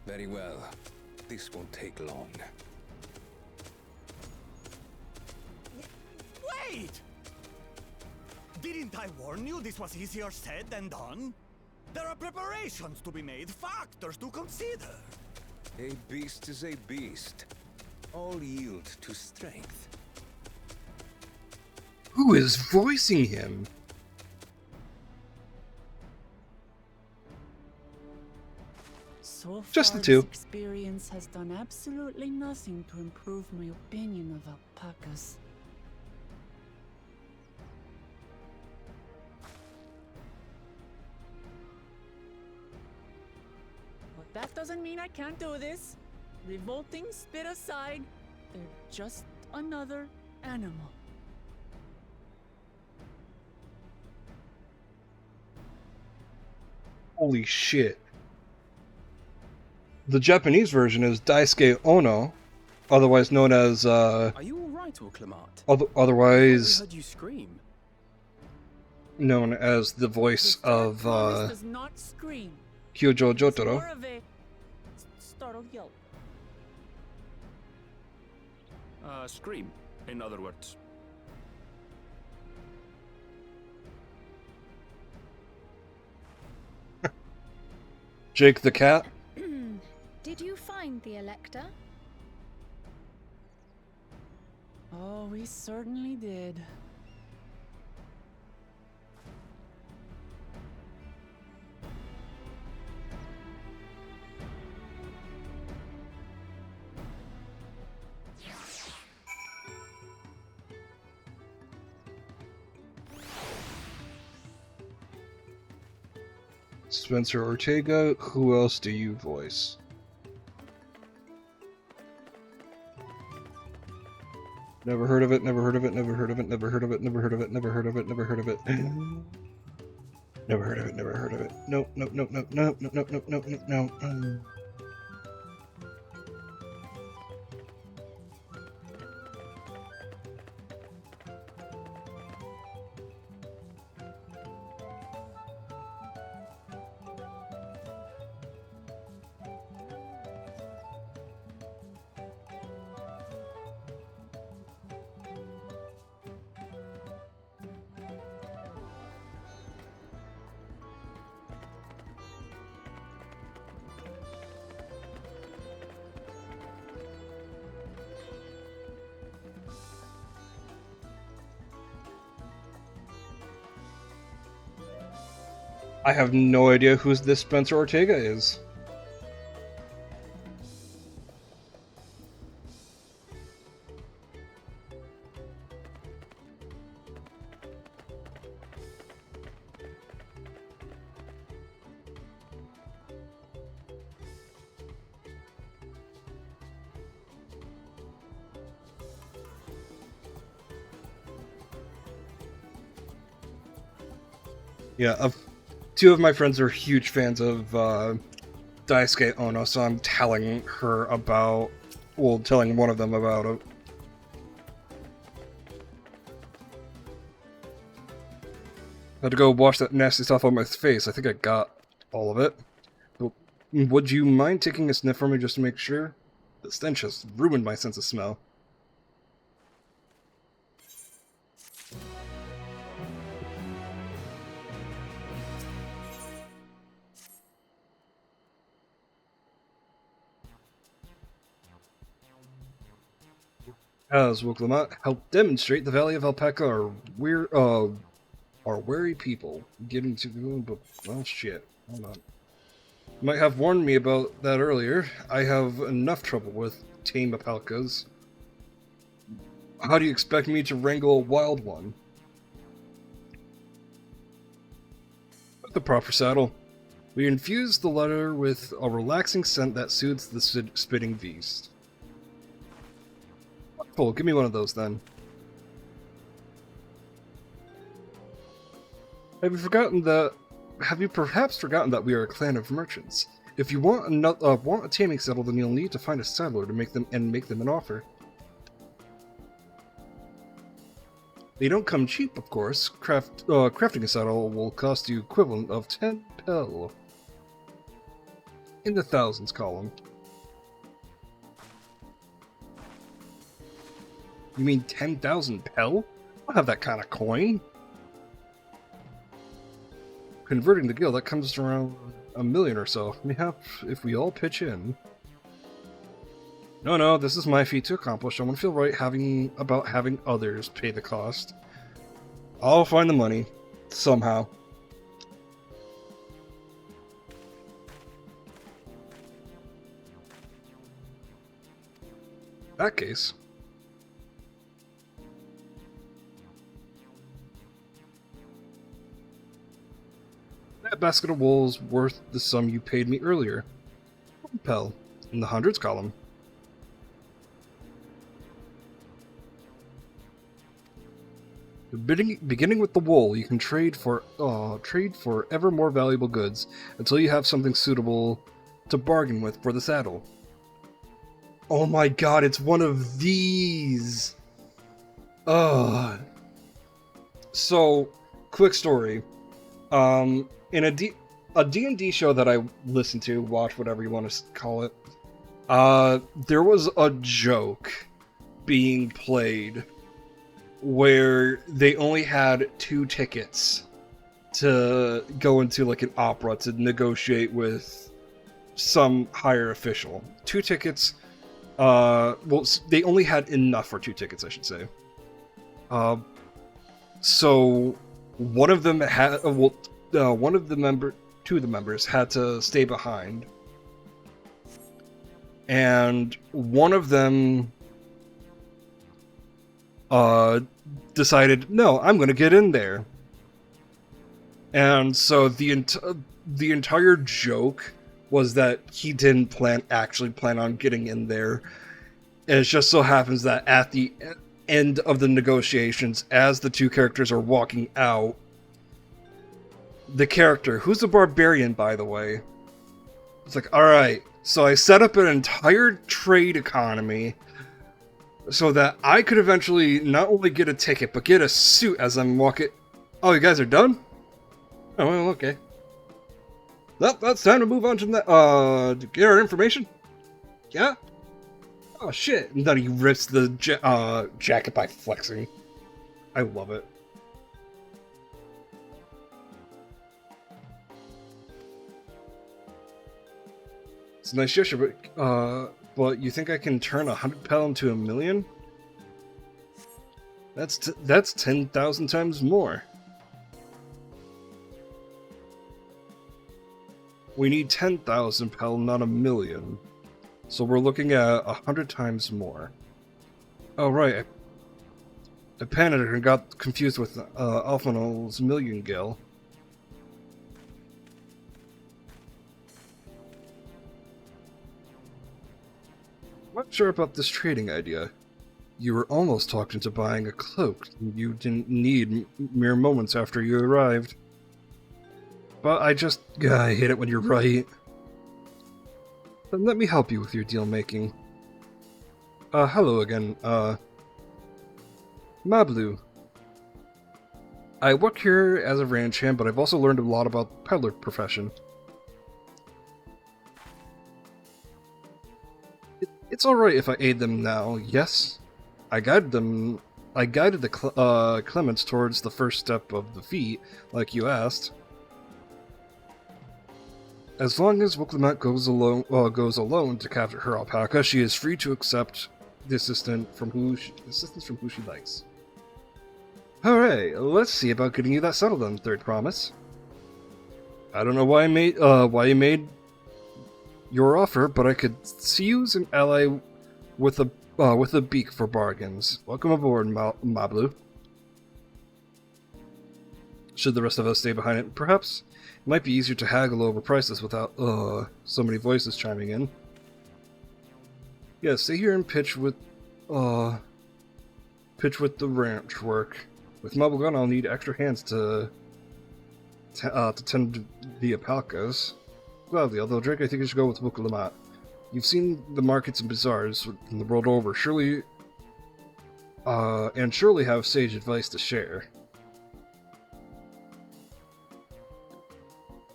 Very well. This won't take long. Wait! Didn't I warn you this was easier said than done? There are preparations to be made, factors to consider. A beast is a beast. All yield to strength. Who is voicing him? So Just far, the two. This experience has done absolutely nothing to improve my opinion of alpacas. But that doesn't mean I can't do this. Revolting spit aside, they're just another animal. Holy shit. The Japanese version is Daisuke Ono, otherwise known as, Are you alright, Clement? otherwise... I heard you scream. known as the voice of Does not scream. Kyojo It's Jotaro. more of a startled yelp. Scream, in other words. Jake the cat. Did you find the Elector? Oh, we certainly did. Spencer Ortega. Who else do you voice? Never heard of it, never heard of it, never heard of it, never heard of it, never heard of it, never heard of it, never heard of it. Never heard of it, never heard of it. Nope, nope, nope, nope, nope, nope, nope, nope, nope, nope, no. I have no idea who this Spencer Ortega is. Yeah, two of my friends are huge fans of Daisuke Ono, so I'm telling her about, well, telling one of them about it. Had to go wash that nasty stuff on my face. I think I got all of it. But would you mind taking a sniff for me just to make sure? The stench has ruined my sense of smell. As Wuklamot helped demonstrate, the Valley of Alpaca are wary people. Getting to, but well, shit. Hold on. You might have warned me about that earlier. I have enough trouble with tame alpacas. How do you expect me to wrangle a wild one? With the proper saddle. We infuse the leather with a relaxing scent that soothes the spitting beast. Cool, give me one of those then. Have you perhaps forgotten that we are a clan of merchants? If you want a taming saddle, then you'll need to find a saddler to make them an offer. They don't come cheap, of course. Crafting a saddle will cost you equivalent of 10 pel. In the thousands column. You mean 10,000 pel? I don't have that kind of coin. Converting the guild, that comes to around 1 million or so. If we all pitch in. No, this is my feat to accomplish. I want to feel right about having others pay the cost. I'll find the money. Somehow. In that case. That basket of wool is worth the sum you paid me earlier. 1 pel, in the hundreds column. Beginning with the wool, you can trade for ever more valuable goods until you have something suitable to bargain with for the saddle. Oh my god, it's one of these! So, quick story. In a D&D show that I listened to, watch, whatever you want to call it, there was a joke being played where they only had 2 tickets to go into like an opera to negotiate with some higher official. 2 tickets. Well, they only had enough for 2 tickets, I should say. So one of them had, one of the 2 of the members had to stay behind, and one of them decided, no, I'm going to get in there. And so the entire joke was that he didn't actually plan on getting in there. And it just so happens that at the end of the negotiations, as the 2 characters are walking out, the character, who's a barbarian, by the way, it's like, alright, so I set up an entire trade economy so that I could eventually not only get a ticket, but get a suit as I'm walking. Oh, you guys are done? Oh, well, okay. Well, that's time to move on to to get our information. Yeah? Oh, shit. And then he rips the jacket by flexing. I love it. It's a nice gesture, but you think I can turn 100 pel into 1,000,000? That's 10,000 times more. We need 10,000 pel, not 1,000,000. So we're looking at 100 times more. Oh, right. I panicked and got confused with Alphanol's million gil. I'm not sure about this trading idea. You were almost talked into buying a cloak you didn't need mere moments after you arrived. But I hate it when you're right. Then let me help you with your deal making. Hello again, Mablu. I work here as a ranch hand, but I've also learned a lot about the peddler profession. It's alright if I aid them now, yes? I guided the Clements towards the first step of the feat, like you asked. As long as Wilclamette goes alone to capture her alpaca, she is free to accept the assistance from who she likes. Alright, let's see about getting you that settled on Third Promise. I don't know why you made your offer, but I could see you as an ally with a beak for bargains. Welcome aboard, Mablu. Should the rest of us stay behind it, perhaps? It might be easier to haggle over prices without so many voices chiming in. Yeah, stay here and pitch with the ranch work. With Mubblegun, I'll need extra hands to tend the alpacas. Gladly, although Drake, I think I should go with Wilclamette. You've seen the markets and bazaars in the world over, surely have sage advice to share.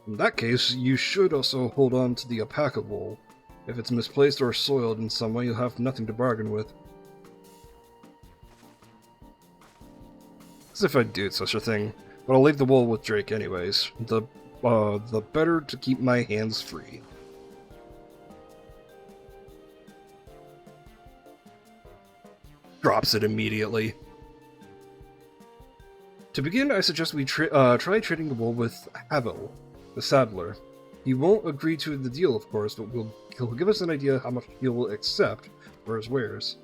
In that case, you should also hold on to the alpaca wool. If it's misplaced or soiled in some way, you'll have nothing to bargain with. As if I'd do such a thing, but I'll leave the wool with Drake anyways. The better to keep my hands free. Drops it immediately. To begin, I suggest we try trading the wool with Havel, the saddler. He won't agree to the deal, of course, but he'll give us an idea how much he will accept for his wares.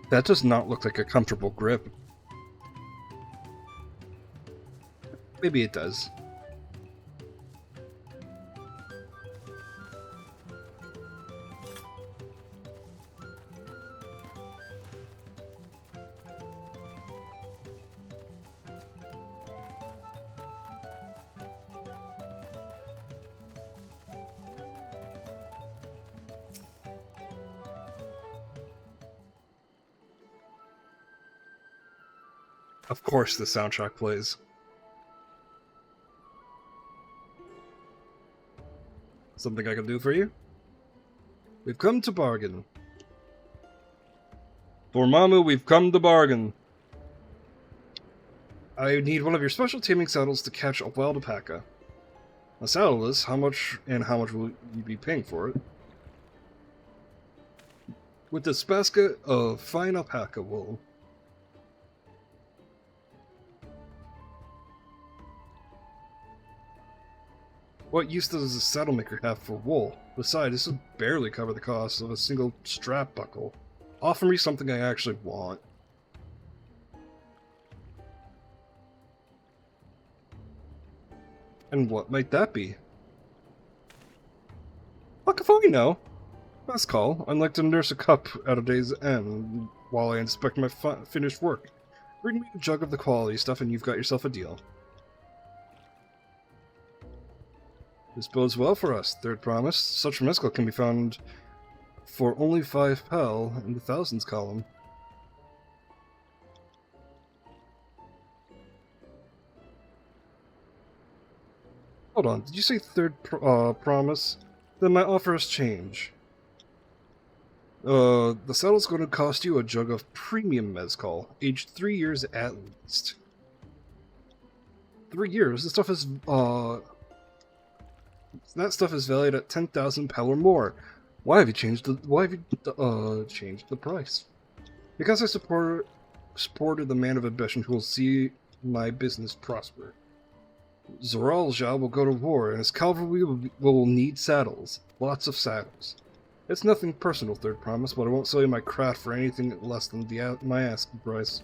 That does not look like a comfortable grip. Maybe it does. Of course the soundtrack plays. Something I can do for you? We've come to bargain. Dormammu, we've come to bargain. I need one of your special taming saddles to catch a wild alpaca. A saddle is how much will you be paying for it? With this basket of fine alpaca wool. What use does a saddle maker have for wool? Besides, this will barely cover the cost of a single strap buckle. Offer me something I actually want. And what might that be? Fuck if I know. Last call. I'd like to nurse a cup at a day's end while I inspect my finished work. Bring me a jug of the quality stuff and you've got yourself a deal. This bodes well for us, Third Promise. Such mezcal can be found for only 5 pel in the thousands column. Hold on, did you say Third Promise? Then my offer has changed. The saddle's going to cost you a jug of premium mezcal, aged 3 years at least. 3 years? This stuff is, that stuff is valued at 10,000 pel or more. Why have you changed the price? Because I supported the man of ambition who will see my business prosper. Zoralja will go to war, and his cavalry will need saddles. Lots of saddles. It's nothing personal, Third Promise, but I won't sell you my craft for anything less than my asking price.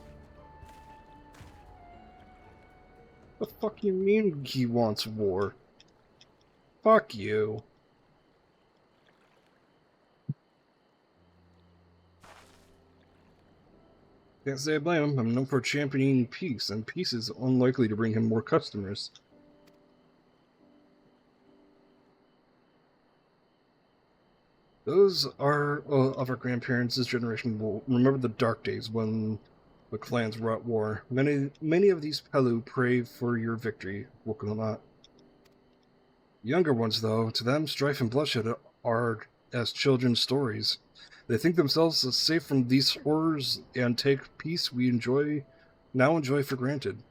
The fuck you mean he wants war? Fuck you. Can't say I blame him. I'm known for championing peace, and peace is unlikely to bring him more customers. Those are of our grandparents' generation will remember the dark days when the clans were at war. Many of these Pelu pray for your victory, Wokulmat. Younger ones, though, to them, strife and bloodshed are as children's stories. They think themselves as safe from these horrors and take peace we now enjoy for granted.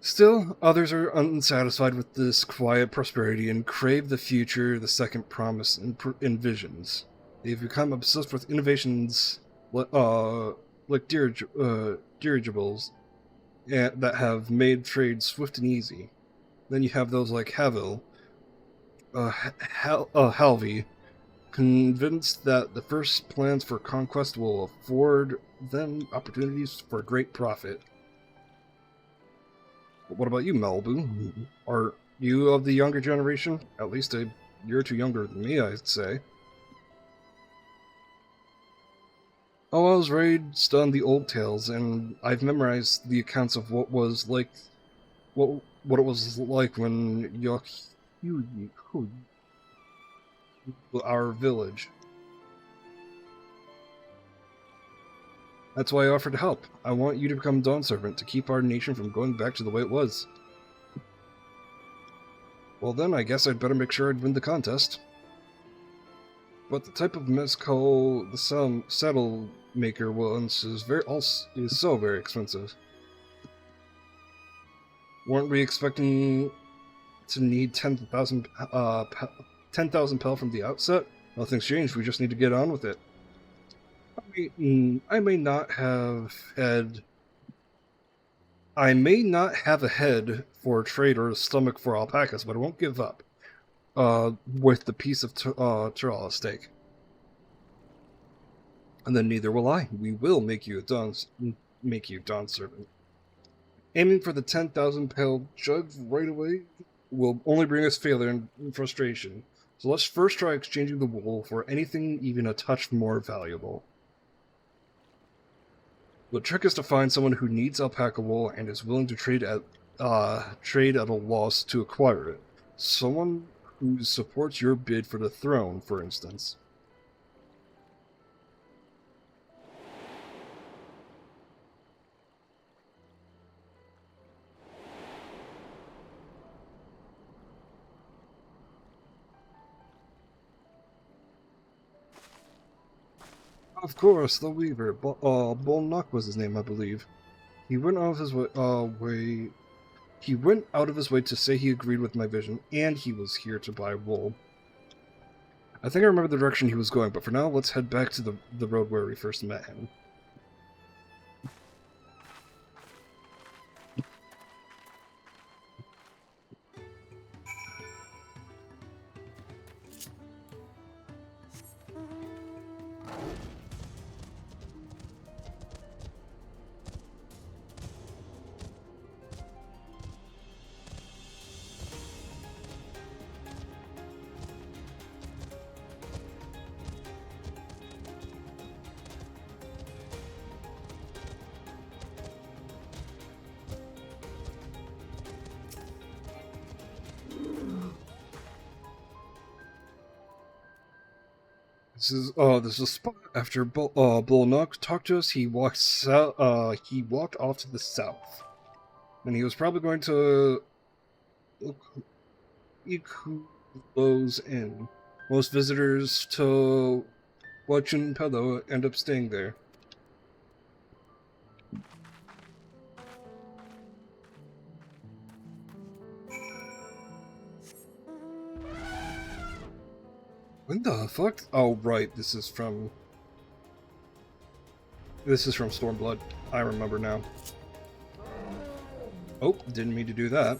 Still, others are unsatisfied with this quiet prosperity and crave the future the Second Promise envisions. They've become obsessed with innovations like dirigibles that have made trade swift and easy. Then you have those like Halvey, convinced that the first plans for conquest will afford them opportunities for great profit. But what about you, Malibu? Are you of the younger generation? At least a year or two younger than me, I'd say. Oh, I was raised on the old tales, and I've memorized the accounts of what was like, what it was like when our village. That's why I offered to help. I want you to become Dawn Servant to keep our nation from going back to the way it was. Well then, I guess I'd better make sure I'd win the contest. But the type of mezcal the saddle maker wants is so very expensive. Weren't we expecting to need 10,000 pel from the outset? Nothing's changed, we just need to get on with it. I may not have a head for trade or a stomach for alpacas, but I won't give up with the piece of Tyrell steak. And then neither will I. We will make you Dawn Servant. Aiming for the 10,000 pel jug right away will only bring us failure and frustration. So let's first try exchanging the wool for anything even a touch more valuable. The trick is to find someone who needs alpaca wool and is willing to trade at a loss to acquire it. Someone who supports your bid for the throne, for instance. Of course, the Weaver. Bolnock was his name, I believe. He went out of his way. He went out of his way to say he agreed with my vision, and he was here to buy wool. I think I remember the direction he was going, but for now, let's head back to the road where we first met him. This is a spot. After Bolnock talked to us, he walked off to the south. And he was probably going to Ikulo's Inn. Most visitors to Wachunpelo end up staying there. When the fuck? Oh, right, this is from Stormblood. I remember now. Oh, didn't mean to do that.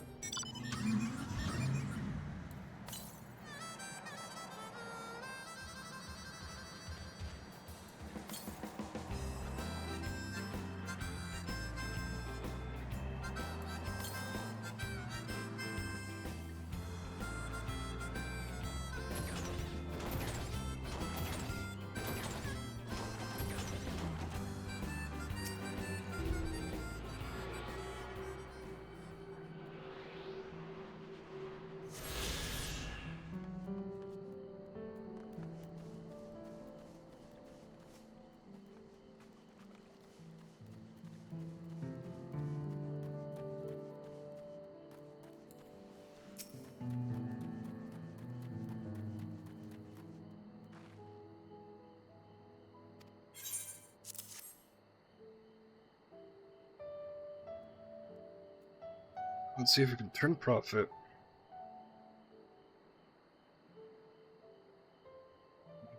Let's see if we can turn profit.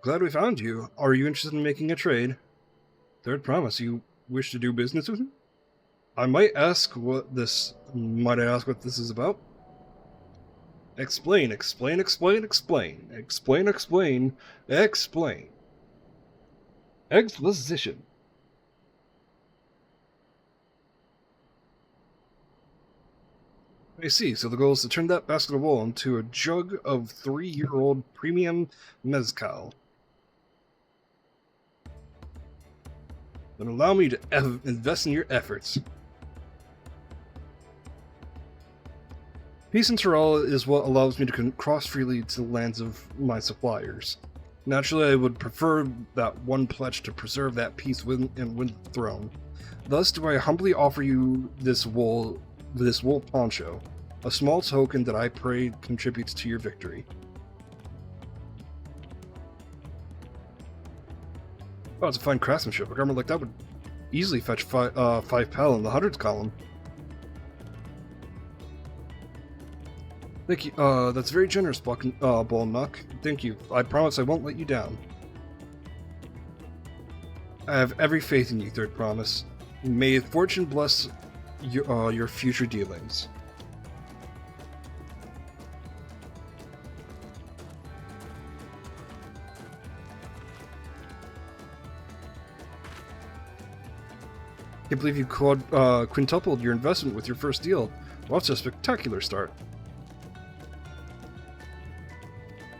Glad we found you. Are you interested in making a trade? Third promise, you wish to do business with me? I might ask what this is about? Explain. Exposition. I see, so the goal is to turn that basket of wool into a jug of 3-year-old premium mezcal. Then allow me to invest in your efforts. Peace in Tyrell is what allows me to cross freely to the lands of my suppliers. Naturally, I would prefer that one pledge to preserve that peace and win the throne. Thus do I humbly offer you this wool poncho, a small token that I pray contributes to your victory. Oh, it's a fine craftsmanship. A garment like that would easily fetch 5 pal in the hundreds column. Thank you. That's very generous, Bolnock. Thank you. I promise I won't let you down. I have every faith in you, Third Promise. May fortune bless your future dealings. I can't believe you quintupled your investment with your first deal. Well, that's a spectacular start.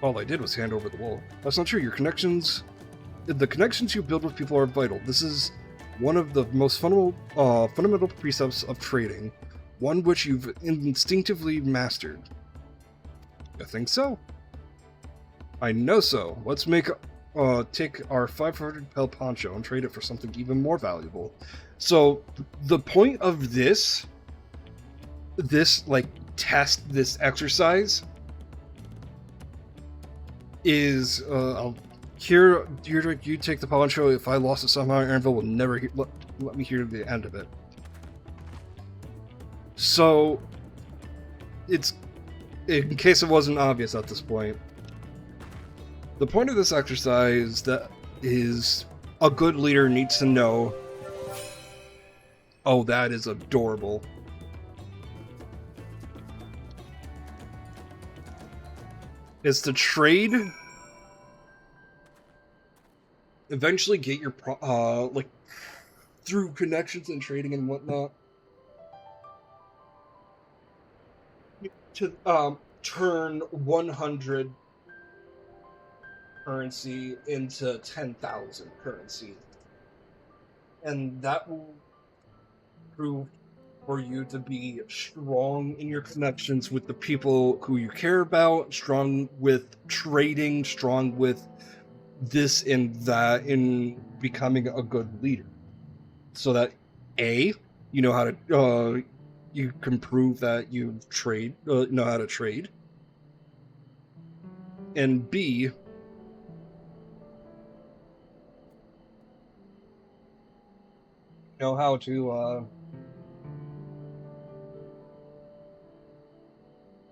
All I did was hand over the wool. That's not true. The connections you build with people are vital. This is one of the most fundamental precepts of trading, one which you've instinctively mastered. I think so. I know so. Let's take our 500 pel poncho and trade it for something even more valuable. So the point of this exercise is Here, you take the poncho. If I lost it somehow, Aaronville will never let me hear the end of it. So, it's, in case it wasn't obvious at this point, the point of this exercise that is a good leader needs to know. Oh, that is adorable. Is to trade. Eventually get your, like, through connections and trading and whatnot, to, turn 100 currency into 10,000 currency. And that will prove for you to be strong in your connections with the people who you care about, strong with trading, strong with this and that in becoming a good leader. So that A, you know how to, you can prove that you know how to trade. And B, know how to,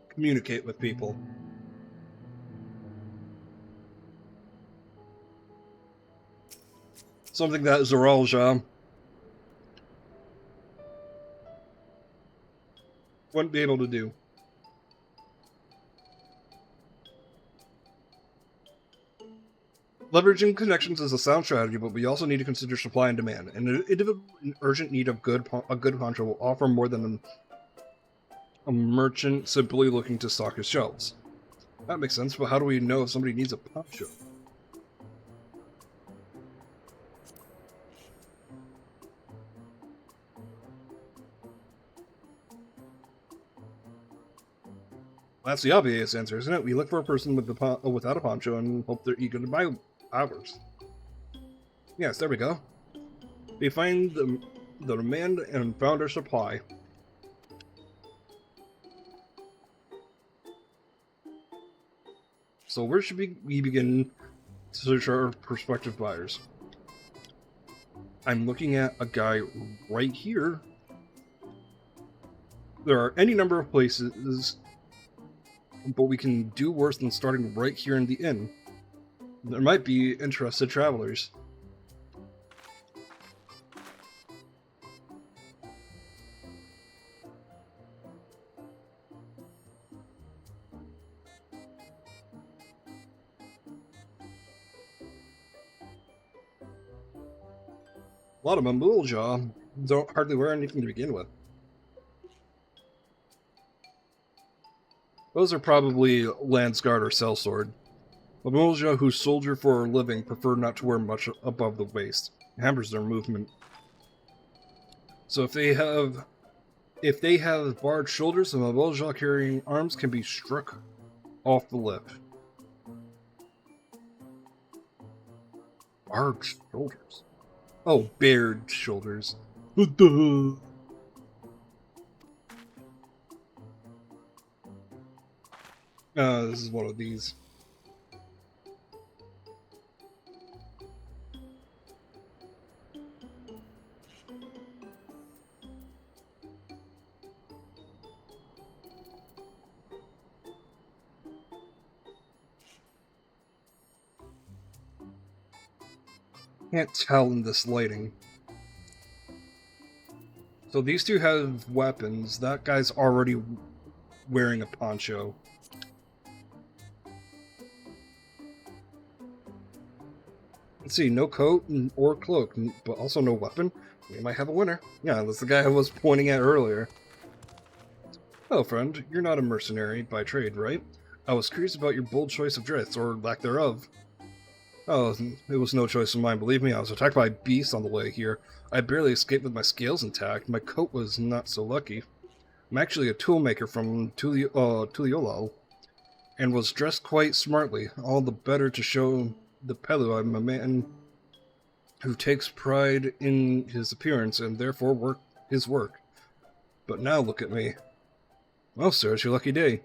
communicate with people. Something that Zoralja wouldn't be able to do. Leveraging connections is a sound strategy, but we also need to consider supply and demand. An individual in urgent need of a good poncho will offer more than a merchant simply looking to stock his shelves. That makes sense, but how do we know if somebody needs a poncho? That's the obvious answer, isn't it? We look for a person with without a poncho and hope they're eager to buy ours. Yes, there we go. We find the demand and found our supply. So where should we begin to search our prospective buyers? I'm looking at a guy right here. There are any number of places, but we can do worse than starting right here in the inn. There might be interested travelers. A lot of them, Bulljaw, don't hardly wear anything to begin with. Those are probably Landsguard or Sellsword. The Bulljaw who soldier for a living prefer not to wear much above the waist. It hampers their movement. So if they have barred shoulders, the Bulljaw carrying arms can be struck off the lip. Barred shoulders? Oh, bared shoulders. This is one of these. Can't tell in this lighting. So these two have weapons. That guy's already wearing a poncho. Let's see, no coat or cloak, but also no weapon. We might have a winner. Yeah, that's the guy I was pointing at earlier. Oh, friend, you're not a mercenary by trade, right? I was curious about your bold choice of dress, or lack thereof. Oh, it was no choice of mine, believe me. I was attacked by beasts on the way here. I barely escaped with my scales intact. My coat was not so lucky. I'm actually a toolmaker from Tuliolal, and was dressed quite smartly, all the better to show the Pelu I'm a man who takes pride in his appearance and therefore his work. But now look at me. Well, sir, it's your lucky day.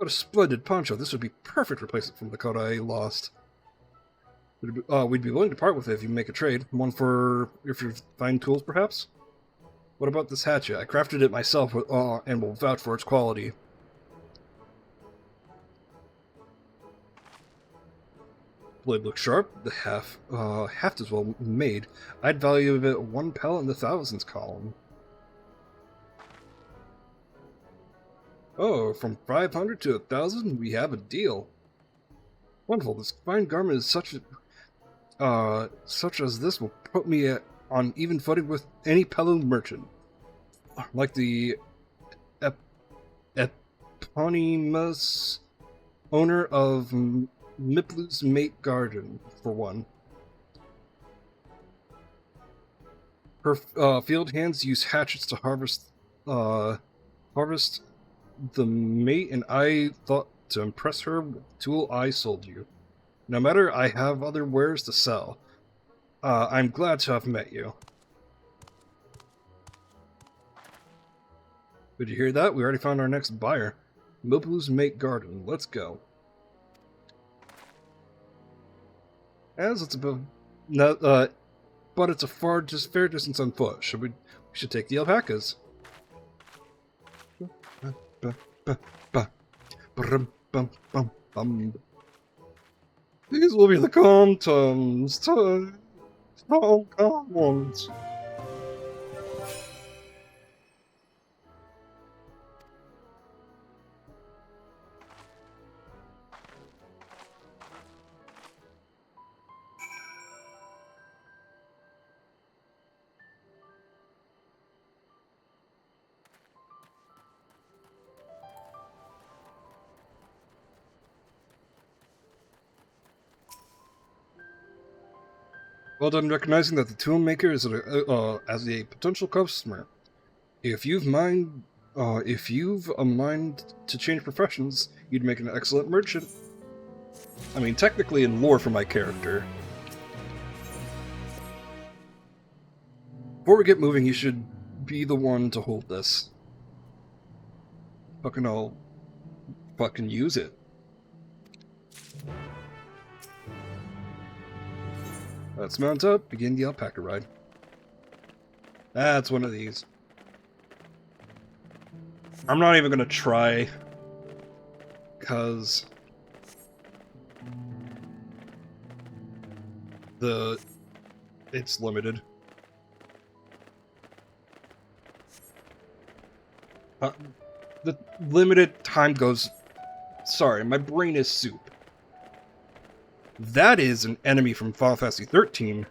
What a splendid poncho. This would be perfect replacement from the coat I lost. We'd be willing to part with it if you make a trade. One for if you find tools, perhaps? What about this hatchet? I crafted it myself and will vouch for its quality. Blade looks sharp. The haft is well made. I'd value it 1 pellet in the thousands column. Oh, from 500 to 1,000, we have a deal. Wonderful. This fine garment is such as this will put me on even footing with any Pellu merchant, like the eponymous owner of Miplu's Mate Garden, for one. Her field hands use hatchets to harvest the mate, and I thought to impress her with the tool I sold you. No matter, I have other wares to sell. I'm glad to have met you. Did you hear that? We already found our next buyer. Miplu's Mate Garden. Let's go. As it's about, but it's a fair distance on foot. We should take the alpacas. These will be the contents. Contents. Well done recognizing that the tool maker is as a potential customer. If you've a mind to change professions, you'd make an excellent merchant. I mean, technically in lore for my character. Before we get moving, you should be the one to hold this. I'll fucking use it. Let's mount up, begin the alpaca ride. That's one of these. I'm not even gonna try, cause it's limited. The limited time goes. Sorry, my brain is soup. That is an enemy from Final Fantasy XIII.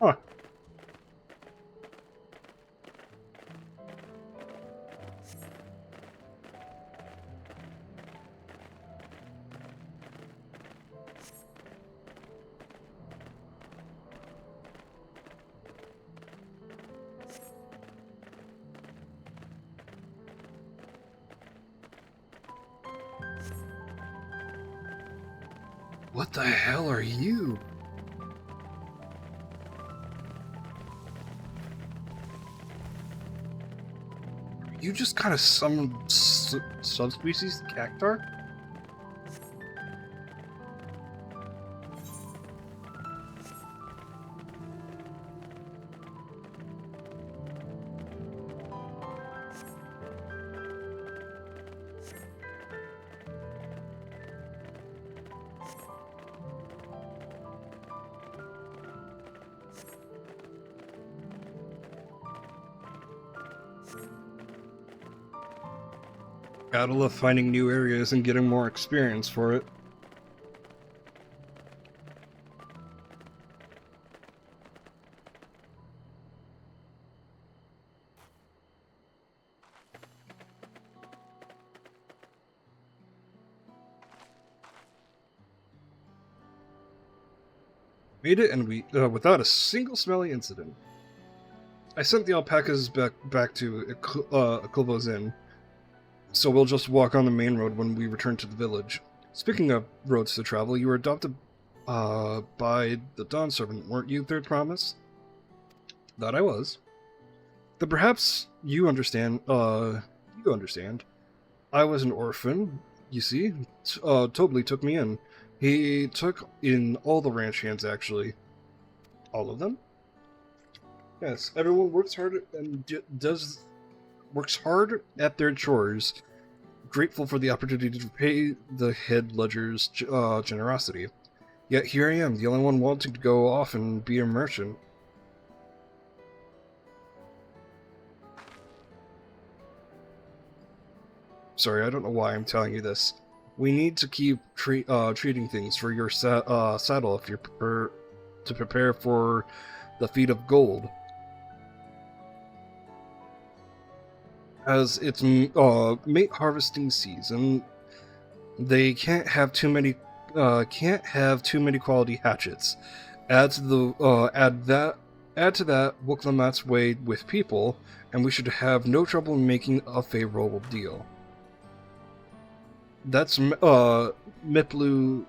Huh. What the hell are you? Are you just kind of some subspecies cactar? Gotta love finding new areas and getting more experience for it. Made it, and we without a single smelly incident. I sent the alpacas back to Equilvo's Inn, so we'll just walk on the main road when we return to the village. Speaking of roads to travel, you were adopted by the Dawn Servant, weren't you, Third Promise? That I was. Then perhaps you understand, you understand. I was an orphan, you see. Tobley took me in. He took in all the ranch hands, actually. All of them? Yes, everyone works hard and works hard at their chores, grateful for the opportunity to pay the head ledger's generosity. Yet here I am, the only one wanting to go off and be a merchant. Sorry, I don't know why I'm telling you this. We need to keep treating things for your saddle if you're to prepare for the feat of gold. As it's mate harvesting season, they can't have too many quality hatchets. Add to that Wuklamat's way with people, and we should have no trouble in making a favorable deal. That's Miplu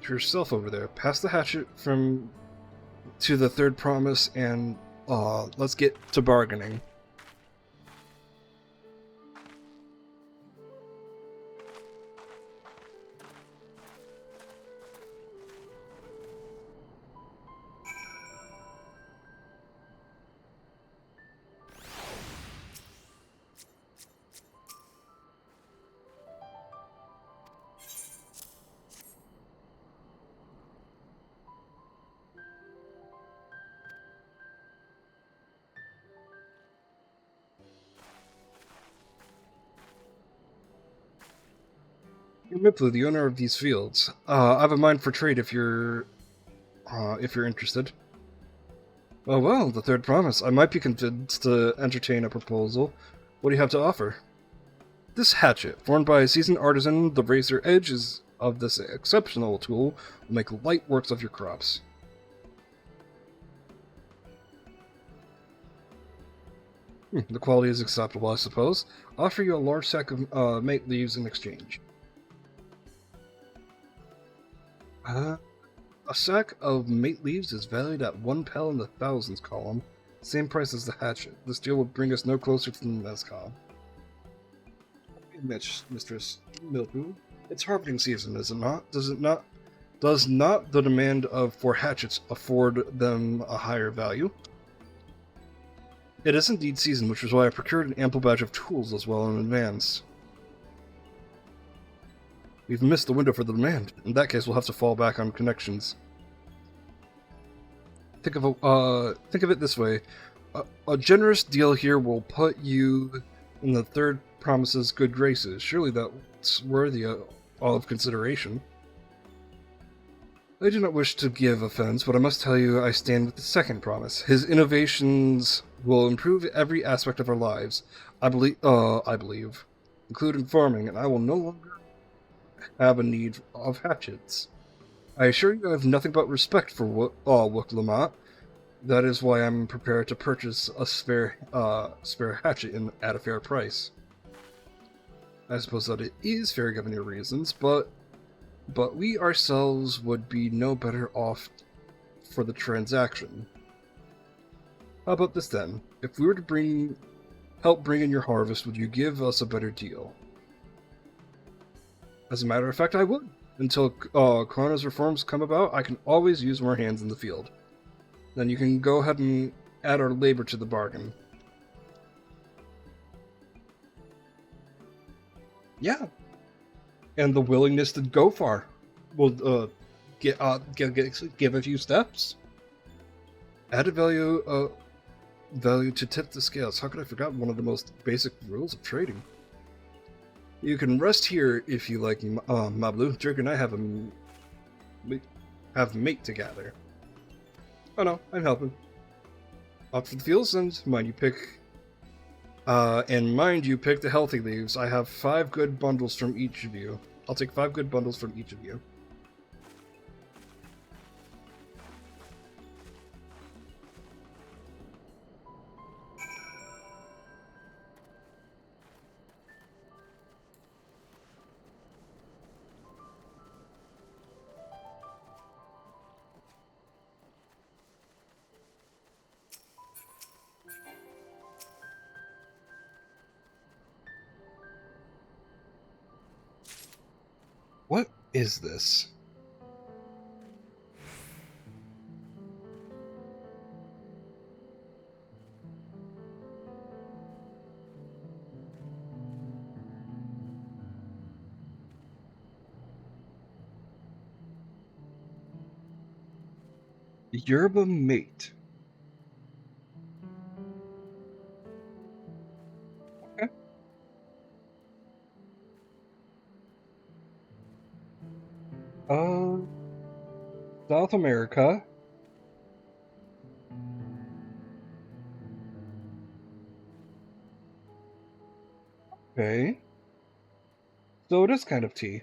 herself over there. Pass the hatchet to the third promise, and let's get to bargaining. Miplu, the owner of these fields. I have a mind for trade if you're interested. Oh well, the third promise. I might be convinced to entertain a proposal. What do you have to offer? This hatchet, formed by a seasoned artisan, the razor edges of this exceptional tool will make light works of your crops. The quality is acceptable, I suppose. I'll offer you a large sack of mate leaves in exchange. A sack of mate leaves is valued at 1 pel in the thousands column. Same price as the hatchet. This deal will bring us no closer to the mezcal. Mistress Milku, it's harvesting season, is it not? Does not the demand for hatchets afford them a higher value? It is indeed season, which is why I procured an ample batch of tools as well in advance. We've missed the window for the demand. In that case, we'll have to fall back on connections. Think of it this way: a generous deal here will put you in the third promise's good graces. Surely that's worthy of consideration. I do not wish to give offense, but I must tell you I stand with the second promise. His innovations will improve every aspect of our lives. I believe, including farming, and I will no longer have a need of hatchets. I assure you I have nothing but respect for Wuklamot. That is why I'm prepared to purchase a spare hatchet at a fair price. I suppose that it is fair given your reasons, but we ourselves would be no better off for the transaction. How about this then? If we were to help bring in your harvest, would you give us a better deal? As a matter of fact, I would. Until Corona's reforms come about, I can always use more hands in the field. Then you can go ahead and add our labor to the bargain. Yeah. And the willingness to go far. We'll give a few steps. Added value to tip the scales. How could I forget one of the most basic rules of trading? You can rest here if you like, Mablu. Dirk and I have mate to gather. Oh no, I'm helping. Opt for the fields, and mind you pick the healthy leaves. I have 5 good bundles from each of you. I'll take 5 good bundles from each of you. is this? Yerba mate. Okay. South America. Okay. So it is kind of tea.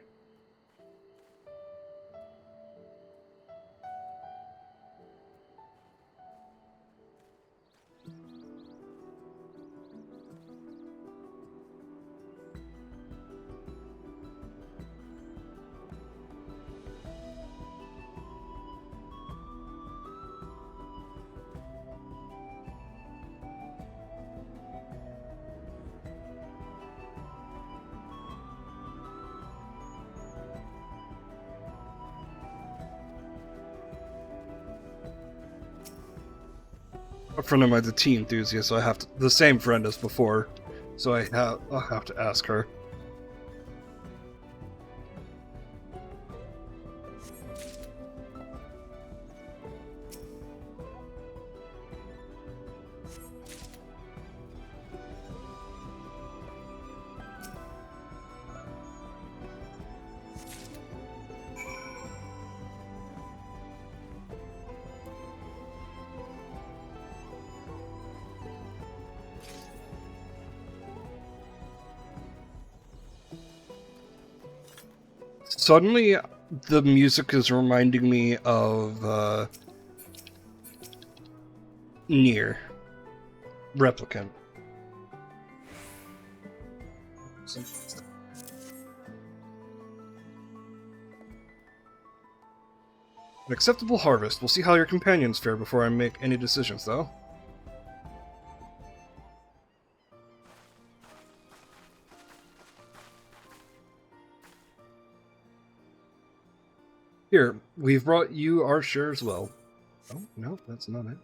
A friend of mine's a tea enthusiast, so I have to, the same friend as before, so I'll have to ask her. Suddenly, the music is reminding me of Nier Replicant. An acceptable harvest. We'll see how your companions fare before I make any decisions, though. Here, we've brought you our share as well. Oh, no, that's not it.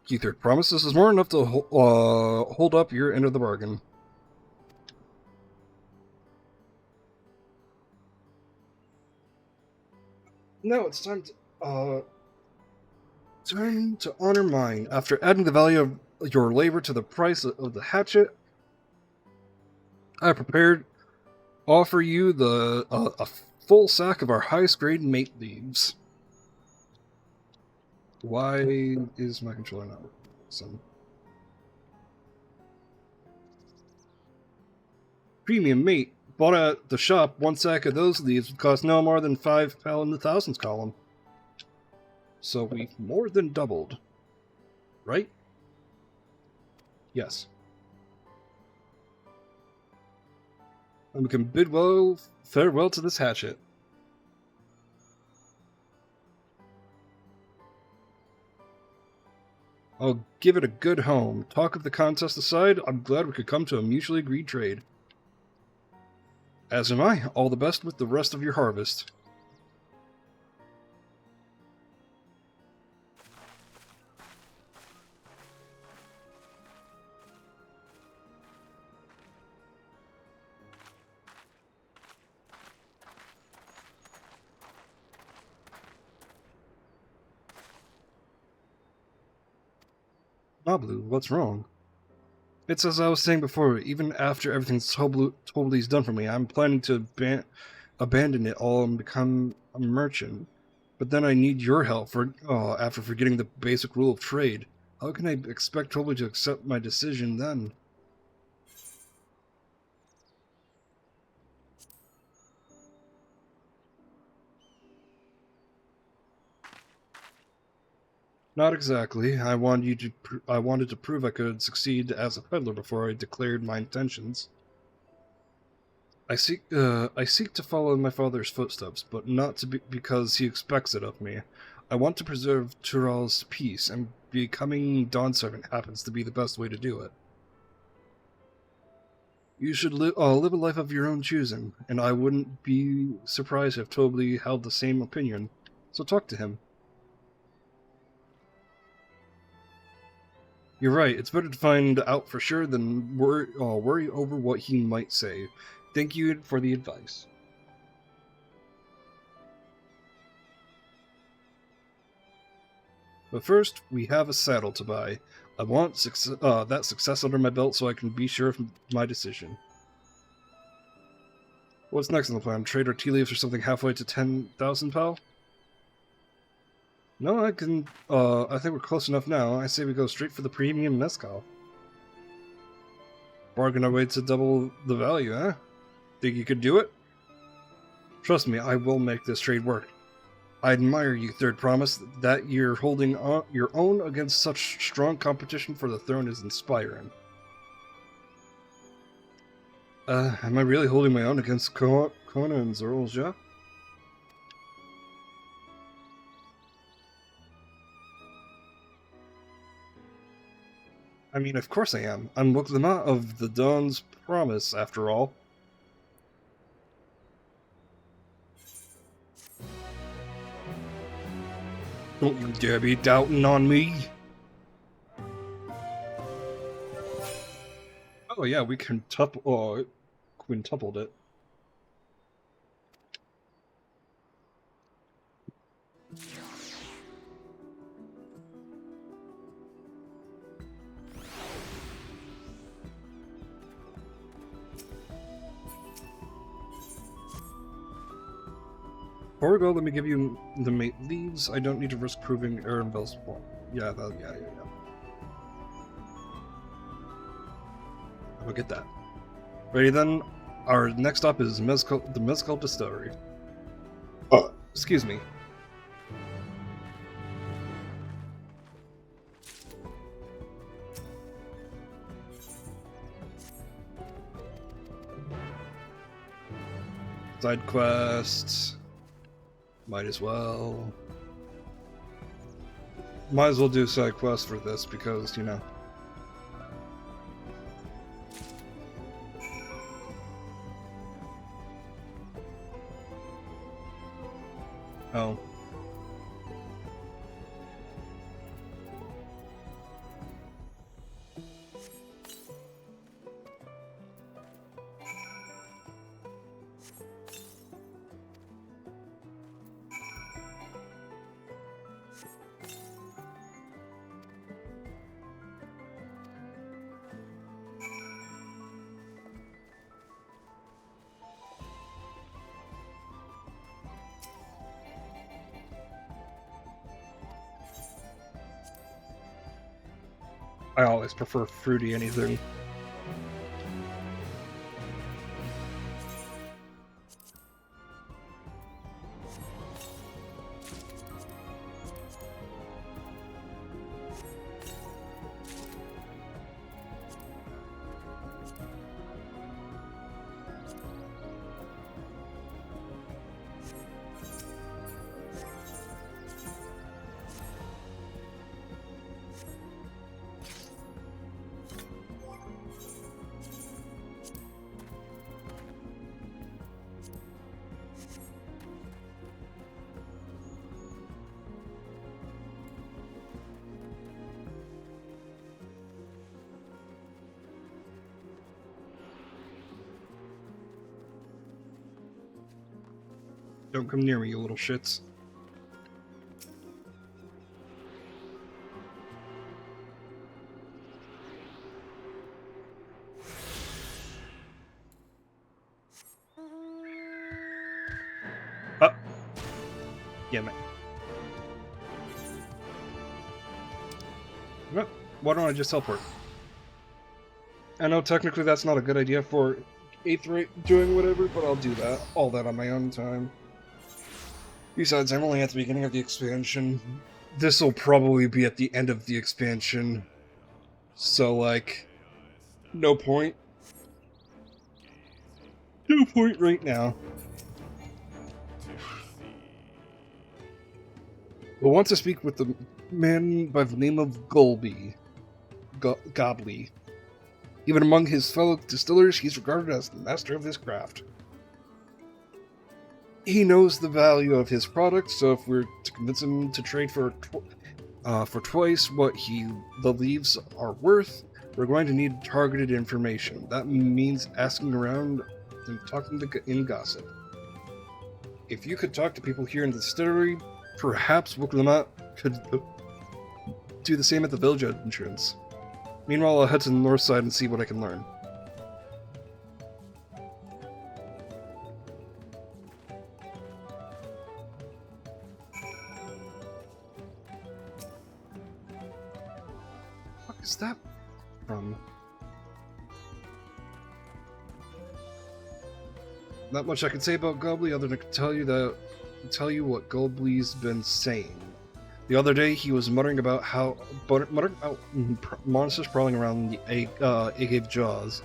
Keither, promise this is more enough to hold up your end of the bargain. Now it's time to honor mine. After adding the value of your labor to the price of the hatchet, I prepared offer you a full sack of our highest grade mate leaves. Why is my controller not working? Premium mate. Bought at the shop, one sack of those leaves would cost no more than £5 in the thousands column. So we've more than doubled. Right? Yes. And we can bid farewell to this hatchet. I'll give it a good home. Talk of the contest aside, I'm glad we could come to a mutually agreed trade. As am I. All the best with the rest of your harvest. Nablu, what's wrong? It's as I was saying before, even after everything's totally done for me, I'm planning to abandon it all and become a merchant. But then I need your help after forgetting the basic rule of trade. How can I expect Toby to accept my decision then? Not exactly. I wanted to prove I could succeed as a peddler before I declared my intentions. I seek to follow in my father's footsteps, but not because he expects it of me. I want to preserve Tural's peace, and becoming Dawn Servant happens to be the best way to do it. You should live a life of your own choosing, and I wouldn't be surprised if Toby held the same opinion. So talk to him. You're right, it's better to find out for sure than worry over what he might say. Thank you for the advice. But first, we have a saddle to buy. I want that success under my belt so I can be sure of my decision. What's next on the plan? Trade our tea leaves or something halfway to 10,000, pal? No, I can, I think we're close enough now. I say we go straight for the premium mezcal. Bargain our way to double the value, huh? Think you could do it? Trust me, I will make this trade work. I admire you, Third Promise. That you're holding your own against such strong competition for the throne is inspiring. Am I really holding my own against Kona and Zorolja? I mean, of course I am. I'm Muklima of the Dawn's Promise, after all. Don't you dare be doubting on me! Oh yeah, we quintupled it. Before we go, let me give you the mate leaves. I don't need to risk proving Erenvel's point. Yeah. I'll get that. Ready then? Our next stop is the Mezcal Distillery. Excuse me. Side quests. Might as well. Might as well do side quests for this because, you know. Oh. I always prefer fruity anything. Don't come near me, you little shits. Yeah, man. Well, why don't I just teleport? I know technically that's not a good idea for 8th rate doing whatever, but I'll do that. All that on my own time. Besides, I'm only at the beginning of the expansion. This will probably be at the end of the expansion. So, like, no point. No point right now. We'll want to speak with the man by the name of Gobley. Gobley. Even among his fellow distillers, he's regarded as the master of his craft. He knows the value of his product, so if we're to convince him to trade for twice what he believes are worth, we're going to need targeted information. That means asking around and talking in gossip. If you could talk to people here in the distillery, perhaps Wukulamat could do the same at the village entrance. Meanwhile, I'll head to the north side and see what I can learn. What is that from? Not much I can say about Gobbly other than tell you what Gobbly's been saying. The other day, he was muttering about monsters crawling around the Agave Jaws.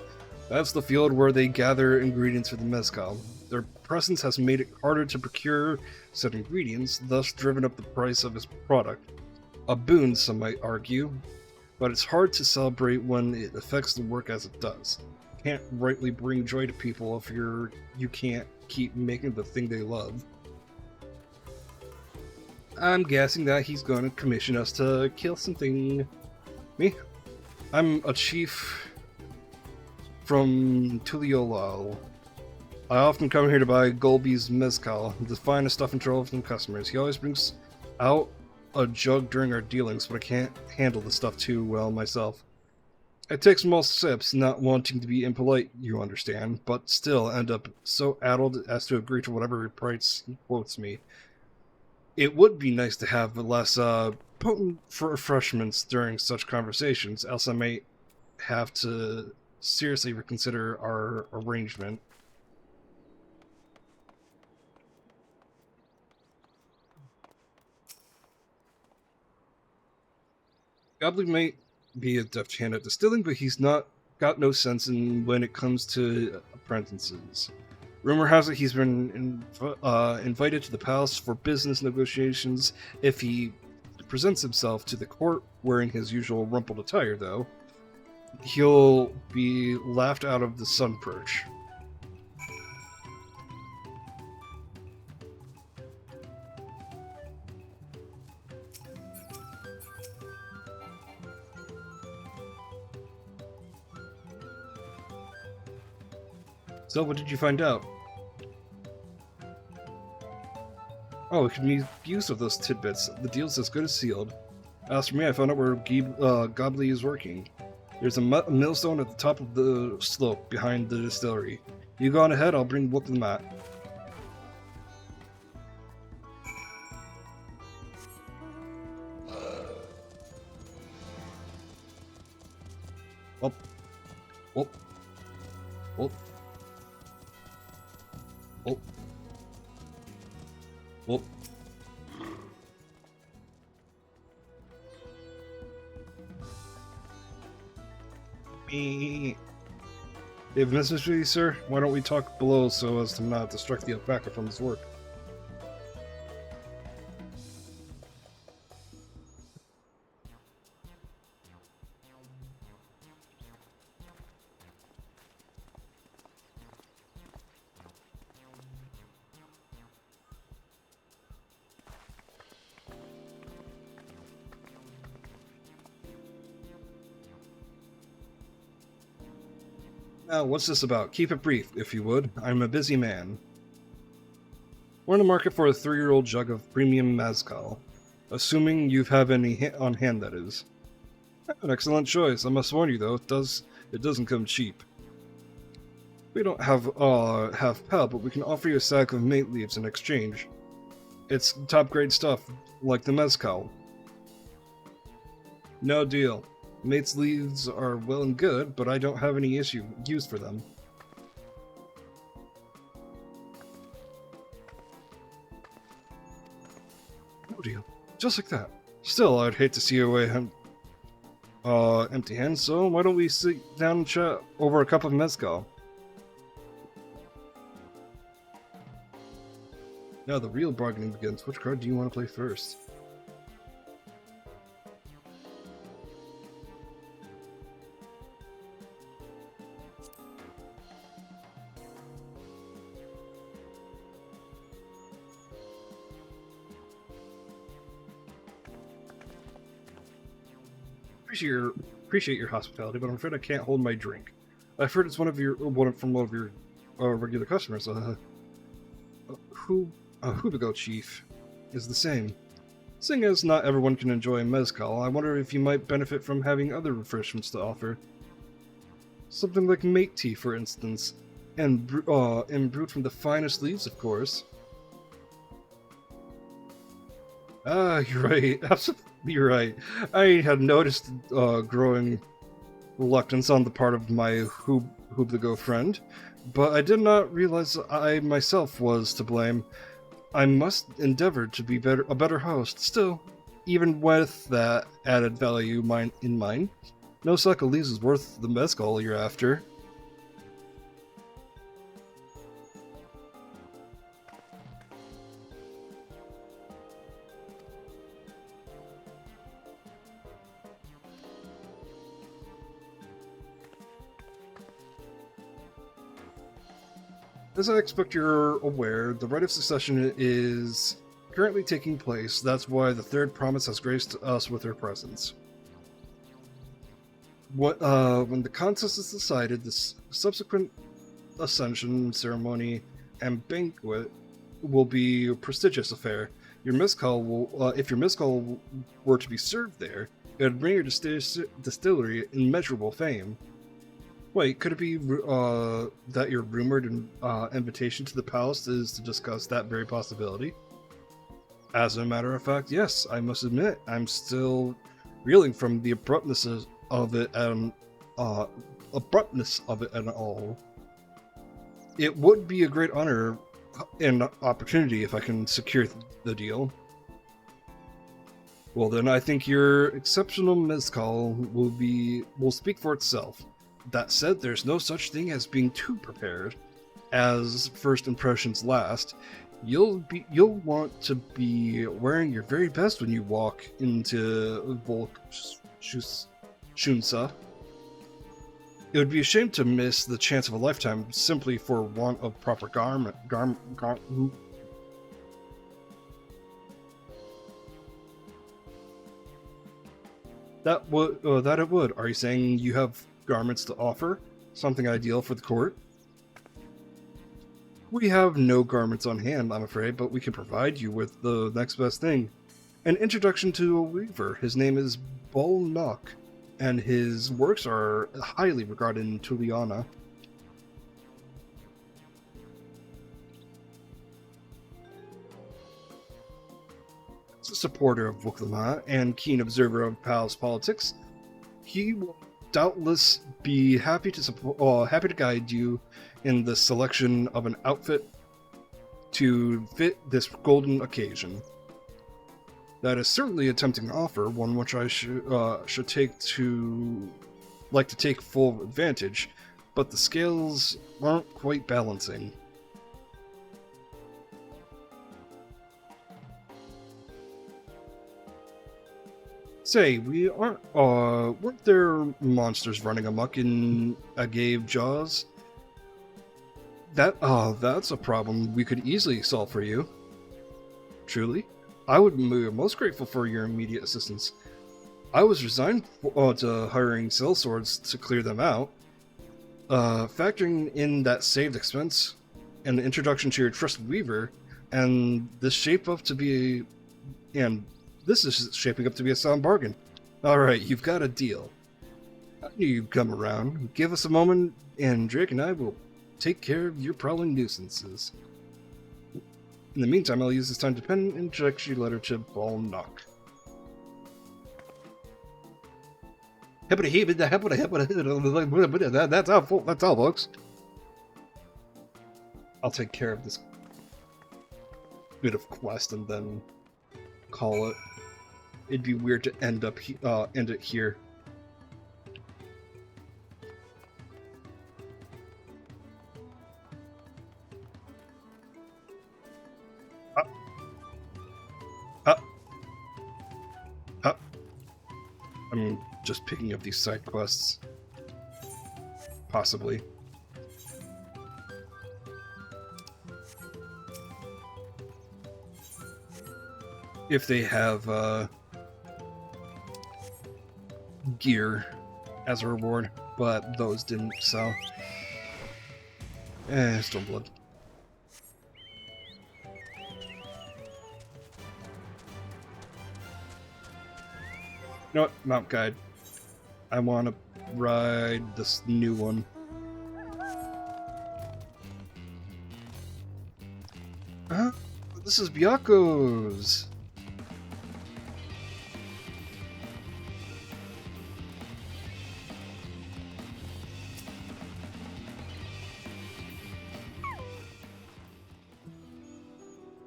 That's the field where they gather ingredients for the mezcal. Their presence has made it harder to procure said ingredients, thus driven up the price of his product. A boon, some might argue, but it's hard to celebrate when it affects the work as it does. Can't rightly bring joy to people if you can't keep making the thing they love. I'm guessing that he's going to commission us to kill something. Me? I'm a chief from Tuliolal. I often come here to buy Golby's mezcal, the finest stuff in trouble from customers. He always brings out a jug during our dealings, but I can't handle the stuff too well myself. I take small sips, not wanting to be impolite, you understand, but still end up so addled as to agree to whatever price he quotes me. It would be nice to have less potent refreshments during such conversations, else I might have to seriously reconsider our arrangement. Goblin might be a deft hand at distilling, but he's got no sense in when it comes to apprentices. Rumor has it he's been invited to the palace for business negotiations. If he presents himself to the court wearing his usual rumpled attire, though, he'll be laughed out of the sun perch. So, what did you find out? Oh, we can make use of those tidbits. The deal's as good as sealed. As for me, I found out where Gobbly is working. There's a millstone at the top of the slope behind the distillery. You go on ahead, I'll bring Wook the mat. Oh. Oh. Oh. Oh. Oh. Me. You have a message for you, sir? Why don't we talk below so as to not distract the alpaca from his work? Now, what's this about? Keep it brief, if you would. I'm a busy man. We're in the market for a 3-year-old jug of premium mezcal. Assuming you have any on hand, that is. An excellent choice. I must warn you, though, it doesn't come cheap. We don't have pal, but we can offer you a sack of mate leaves in exchange. It's top-grade stuff, like the mezcal. No deal. Mate's leaves are well and good, but I don't have any use for them. No deal. Just like that. Still, I'd hate to see you away empty-handed, so why don't we sit down and chat over a cup of mezcal? Now the real bargaining begins. Which card do you want to play first? appreciate your hospitality, but I'm afraid I can't hold my drink. I've heard it's from one of your regular customers. Hubigo chief is the same. Seeing as not everyone can enjoy mezcal, I wonder if you might benefit from having other refreshments to offer. Something like mate tea, for instance, and brewed from the finest leaves, of course. Ah, you're right. Absolutely right. I had noticed growing reluctance on the part of my Hubigo friend, but I did not realize I myself was to blame. I must endeavor to be a better host. Still, even with that added value in mind, no Sacalese is worth the mezcal you're after. As I expect you're aware, the rite of succession is currently taking place. That's why the third promise has graced us with her presence. When the contest is decided, the subsequent ascension ceremony and banquet will be a prestigious affair. Your mezcal will, if your mezcal were to be served there, it would bring your distillery immeasurable fame. Wait, could it be that your rumored invitation to the palace is to discuss that very possibility? As a matter of fact, yes, I must admit, I'm still reeling from the abruptness of it and all. It would be a great honor and opportunity if I can secure the deal. Well then, I think your exceptional mezcal will speak for itself. That said, there's no such thing as being too prepared. As first impressions last, you'll want to be wearing your very best when you walk into Shunsa. It would be a shame to miss the chance of a lifetime simply for want of proper garment. That it would. Are you saying you have garments to offer? Something ideal for the court? We have no garments on hand, I'm afraid, but we can provide you with the next best thing. An introduction to a weaver. His name is Bolnock, and his works are highly regarded in Tuliana. As a supporter of Vuklama and keen observer of palace politics, he will doubtless be happy to guide you in the selection of an outfit to fit this golden occasion. That is certainly a tempting offer, one which I should take full advantage, but the scales aren't quite balancing. Say, weren't there monsters running amok in Agave Jaws? That's a problem we could easily solve for you. Truly, I would be most grateful for your immediate assistance. I was resigned to hiring sellswords to clear them out. Factoring in that saved expense and the introduction to your trusted weaver, and this is shaping up to be a sound bargain. Alright, you've got a deal. I knew you'd come around. Give us a moment, and Drake and I will take care of your prowling nuisances. In the meantime, I'll use this time to pen an introductory letter to Bolnock. That's all, folks. I'll take care of this bit of quest and then call it. It'd be weird to end it here. I'm just picking up these side quests. Possibly. If they have gear as a reward, but those didn't, so... Stormblood. You know what? Mount Guide. I want to ride this new one. Huh? This is Byaku's!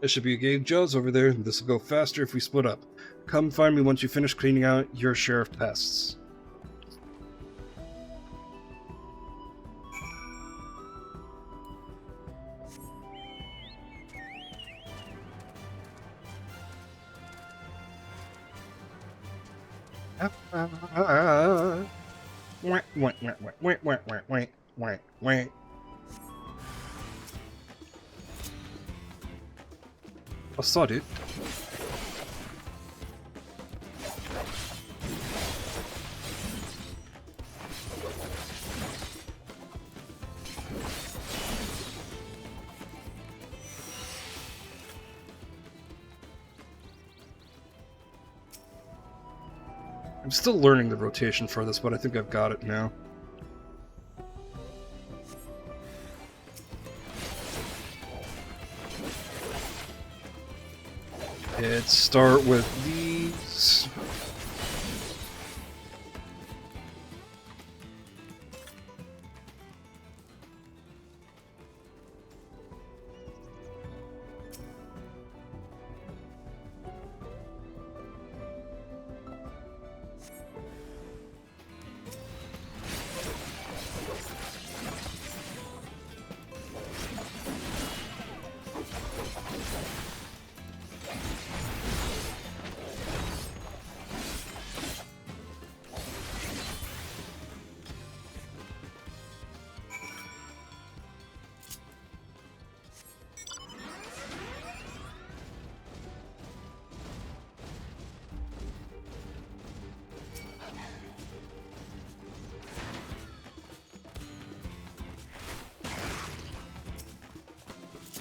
There should be a Gage Joe's over there. This will go faster if we split up. Come find me once you finish cleaning out your share of pests. I saw it. I'm still learning the rotation for this, but I think I've got it now. Let's start with these.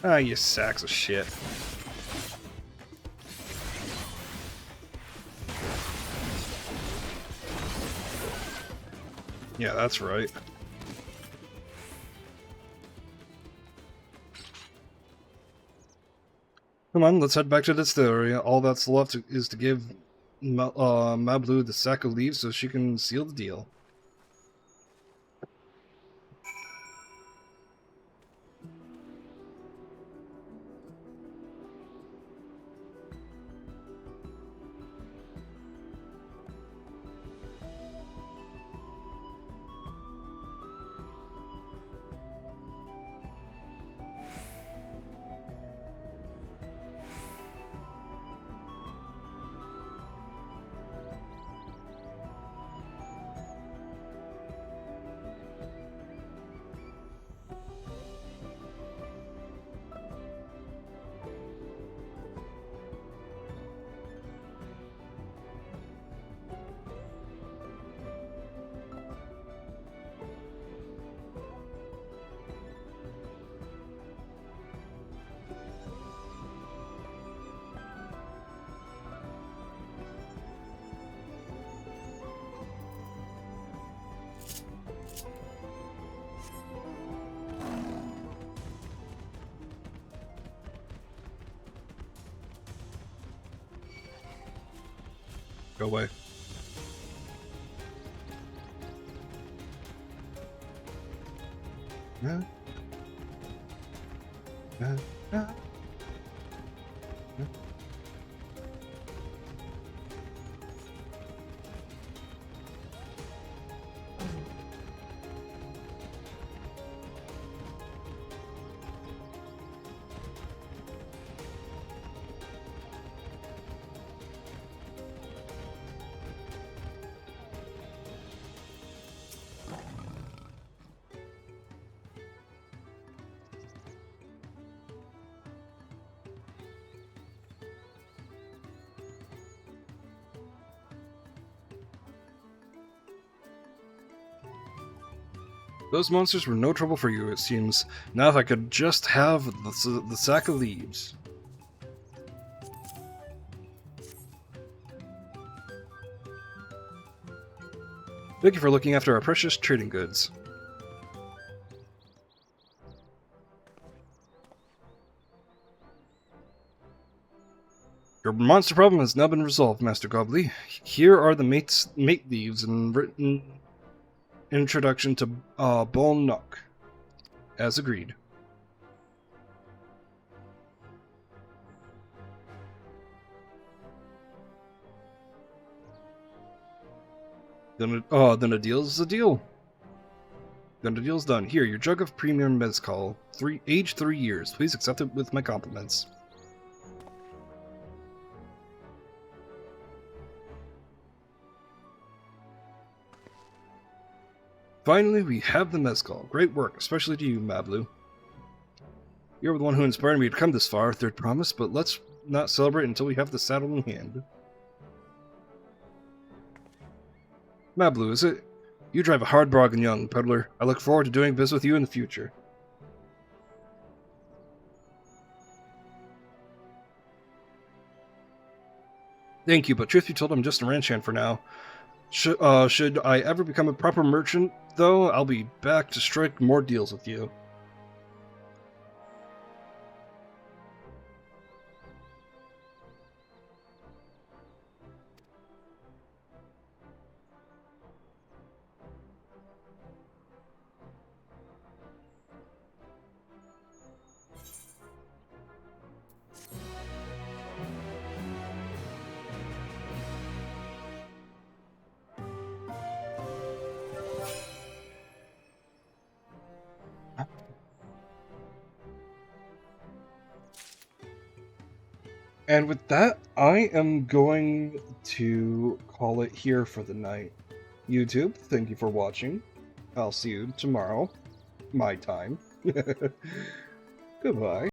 Ah, you sacks of shit. Yeah, that's right. Come on, let's head back to the distillery. All that's left is to give Mablu the sack of leaves so she can seal the deal. Go away. Yeah. Yeah. Those monsters were no trouble for you, it seems. Now if I could just have the sack of leaves. Thank you for looking after our precious trading goods. Your monster problem has now been resolved, Master Gobbly. Here are the mate leaves and written introduction to Bone Nook. As agreed. Then a deal's a deal. Then the deal's done. Here, your jug of premium mezcal, aged 3 years. Please accept it with my compliments. Finally, we have the mezcal. Great work, especially to you, Mablu. You're the one who inspired me to come this far, Third Promise, but let's not celebrate until we have the saddle in hand. Mablu, is it? You drive a hard bargain, young peddler. I look forward to doing business with you in the future. Thank you, but truth be told, I'm just a ranch hand for now. Should I ever become a proper merchant, though, I'll be back to strike more deals with you. And with that, I am going to call it here for the night. YouTube, thank you for watching. I'll see you tomorrow. My time. Goodbye.